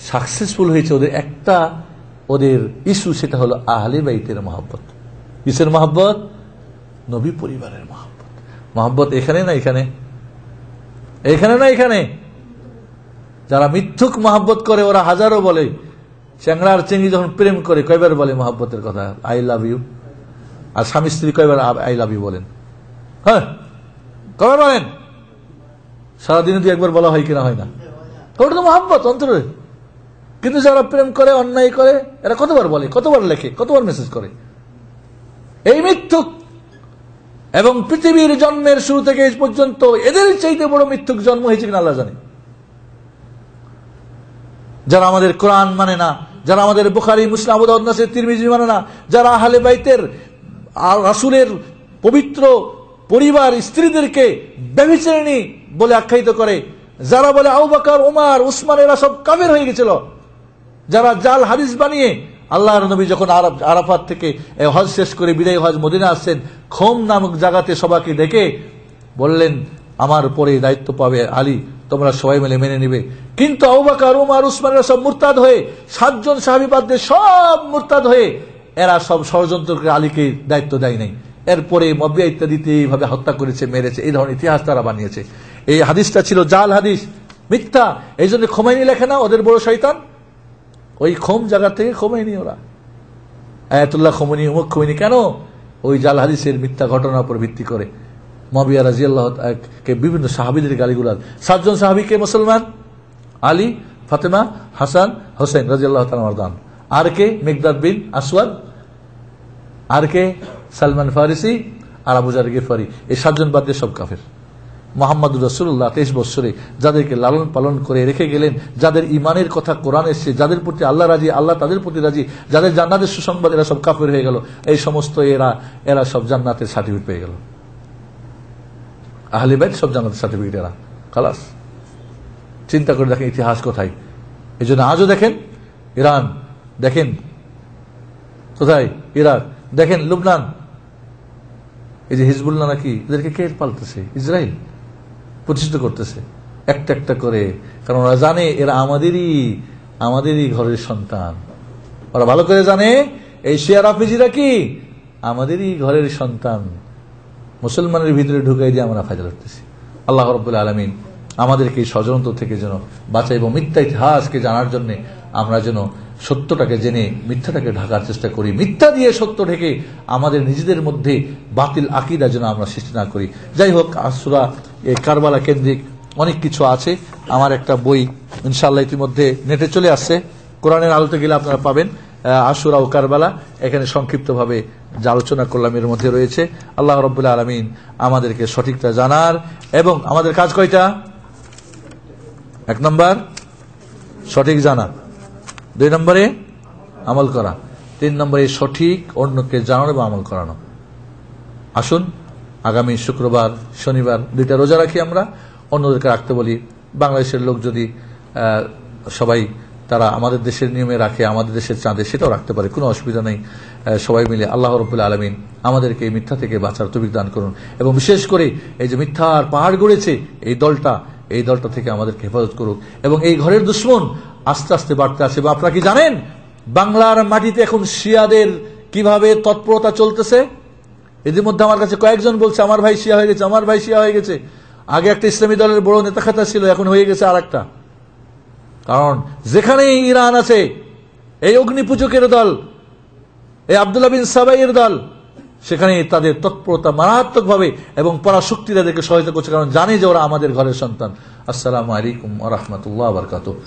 সাকসেসফুল হয়েছে, ওদের ইস্যু, সেটা হলো আহলে বাইতের মহব্বত। কিসের মহব্বত? নবী পরিবারের মহব্বত। মহব্বত এখানে না এখানে, এখানে না এখানে। যারা মিথ্যুক মহব্বত করে ওরা হাজারো বলে। চ্যাংড়ার চেঙ্গি যখন প্রেম করে কয়বার বলে মহব্বতের কথা, আই লাভ ইউ। আর স্বামী স্ত্রী কয়বার আই লাভ ইউ বলেন? হ্যাঁ, কয়বার বলেন? সারাদিনে দু একবার বলা হয় কিনা হয় না? ওটা তো মহব্বত অন্তরে। কিন্তু যারা প্রেম করে, অন্যায় করে, এরা কতবার বলে, কতবার লেখে, কতবার মেসেজ করে। এই মিথ্যুক। এবং পৃথিবীর জন্মের শুরু থেকে এই পর্যন্ত এদের চাইতে বড় মিথ্যুক জন্ম হয়েছে কিনা আল্লাহ জানে। যারা আমাদের কোরআন মানে না, যারা আমাদের বুখারী, মুসলিম, আবু দাউদ, নাসাই, তিরমিজি মানে না, যারা আহলে বাইতের রাসূলের পবিত্র পরিবার স্ত্রীদেরকে ব্যভিচারিণী বলে আখ্যায়িত করে, যারা বলে আবু বকর, ওমর, উসমান এরা সব কাফের হয়ে গেছিল, যারা জাল হাদিস বানিয়ে আল্লাহর নবী যখন আরাফাত থেকে হজ শেষ করে বিদায় হজ মদিনা আসছেন, খোম নামক জায়গাতে সবাইকে ডেকে বললেন আমার পরে দায়িত্ব পাবে আলী, তোমরা সবাই মিলে মেনে নিবে। কিন্তু আবু বকর, ওমর, উসমান এরা সব মুরতাদ হয়ে, 7 জন সাহাবী বাদ দিয়ে সব মুরতাদ হয়ে এরা সব ষড়যন্ত্র করে আলীকে দায়িত্ব দেয় নাই। এরপরে মবিয়া ইত্যাদিতে এইভাবে হত্যা করেছে, মেরেছে, এই ধরনের ইতিহাস তারা বানিয়েছে। এই হাদিসটা ছিল জাল হাদিস, মিথ্যা। এই জন্য খোমেনি লেখে না, ওদের বড় শয়তান। ওই খোম জায়গা থেকে খোমেনি, ওরা আয়াতুল্লাহ খোমেনি, উমুক খোমেনি। কেন? ওই জাল হাদিসের মিথ্যা ঘটনার উপর ভিত্তি করে মুআবিয়া রাদিয়াল্লাহু কে বিভিন্ন সাহাবীদের গালিগুলাজ। 7 জন সাহাবীকে মুসলমান, আলী, ফাতেমা, হাসান, হোসেন রাদিয়াল্লাহু তাআলা আনহুম। আর কে? মিকদাদ বিন আসওয়াদ, আর কে? সালমান ফারিসি, আর আবু যার গিফারি। এই 7 জন বাদ দিয়ে সব কাফের। মুহাম্মদুর রাসূলুল্লাহ 23 বছরে যাদেরকে লালন পালন করে রেখে গেলেন, যাদের ইমানের কথা কোরআন এসেছে, যাদের প্রতি আল্লাহ রাজি, আল্লাহ তাদের প্রতি রাজি, যাদের জান্নাতের সুসংবাদ, এরা সব কাফের হয়ে গেল। এই সমস্ত এরা সব জান্নাতের সার্টিফিকেট পেয়ে গেল। আহলে বাইত সব জান্নাতের সার্টিফিকেট এরা, খালাস। চিন্তা করে দেখেন ইতিহাস কোথায়। এই জন্য আজও দেখেন ইরান, দেখেন কোথায় ইরাক, দেখেন লুবনান, এই যে হিজবুল্লাহ নাকি, এদেরকে কে পালতেছে? ইসরায়েল প্রতিষ্ঠিত করতেছে একটা একটা করে। কারণ ওরা জানে এরা আমাদেরই ঘরের সন্তান। ওরা ভালো করে জানে এই শিয়া রাফিজিরা কি আমাদেরই ঘরের সন্তান। মুসলমানের ভিতরে ঢুকাই দিয়ে আমরা ফায়দা করতেছি। আল্লাহ রাব্বুল আলামিন আমাদেরকে এই ষড়যন্ত্র থেকে যেন বাঁচাই এবং মিথ্যা ইতিহাসকে জানার জন্য আমরা যেন সত্যটাকে জেনে মিথ্যাটাকে ঢাকার চেষ্টা করি। মিথ্যা দিয়ে সত্য ঢেকে আমাদের নিজেদের মধ্যে বাতিল আকীদা যেন আমরা সৃষ্টি না করি। যাই হোক, সূরা কারবালা কেন্দ্রিক অনেক কিছু আছে। আমার একটা বই ইনশাআল্লাহ ইতিমধ্যে নেটে চলে আসছে, কোরআনের আলোতে গেলে আপনারা পাবেন। আশুরা ও কারবালা, এখানে সংক্ষিপ্তভাবে যে আলোচনা করলাম এর মধ্যে রয়েছে। আল্লাহ রাব্বুল আলামিন আমাদেরকে সঠিকটা জানার এবং আমাদের কাজ কয়টা? 1 নম্বর সঠিক জানা, 2 নম্বরে আমল করা, 3 নম্বরে সঠিক অন্যকে জানানো এবং আমল করানো। আসুন আগামী শুক্রবার, শনিবার 2টা রোজা রাখি, আমরা অন্যদেরকে রাখতে বলি। বাংলাদেশের লোক যদি সবাই তারা আমাদের দেশের নিয়মে রাখে, আমাদের দেশের চাঁদে, সেটাও রাখতে পারে, কোনো অসুবিধা নেই। সবাই মিলে আল্লাহ রাব্বুল আলামিন আমাদেরকে এই মিথ্যা থেকে বাঁচার তৌফিক দান করুন এবং বিশেষ করে এই যে মিথ্যার পাহাড় গড়েছে এই দলটা থেকে আমাদেরকে হেফাজত করুক। এবং এই ঘরের দুশমন আস্তে আস্তে বাড়তে আছে। বা আপনারা কি জানেন বাংলার মাটিতে এখন শিয়াদের কিভাবে তৎপরতা চলতেছে? এদের মধ্যে আমার কাছে কয়েকজন বলছে আমার ভাই শিয়া হয়ে গেছে, আমার ভাই শিয়া হয়ে গেছে। আগে একটা ইসলামী দলের বড় নেতা খাতা ছিল, এখন হয়ে গেছে আর একটা। কারণ যেখানেই ইরান আছে, এই অগ্নিপূজকের দল, এই আব্দুল্লাহ বিন সাবাইয়ের দল, সেখানে তাদের তৎপরতা মারাত্মকভাবে এবং পরাশক্তি তাদেরকে সহায়তা করছে, কারণ জানে যে ওরা আমাদের ঘরের সন্তান। আসসালামু আলাইকুম ওয়া রাহমাতুল্লাহি ওয়া বারাকাতুহু।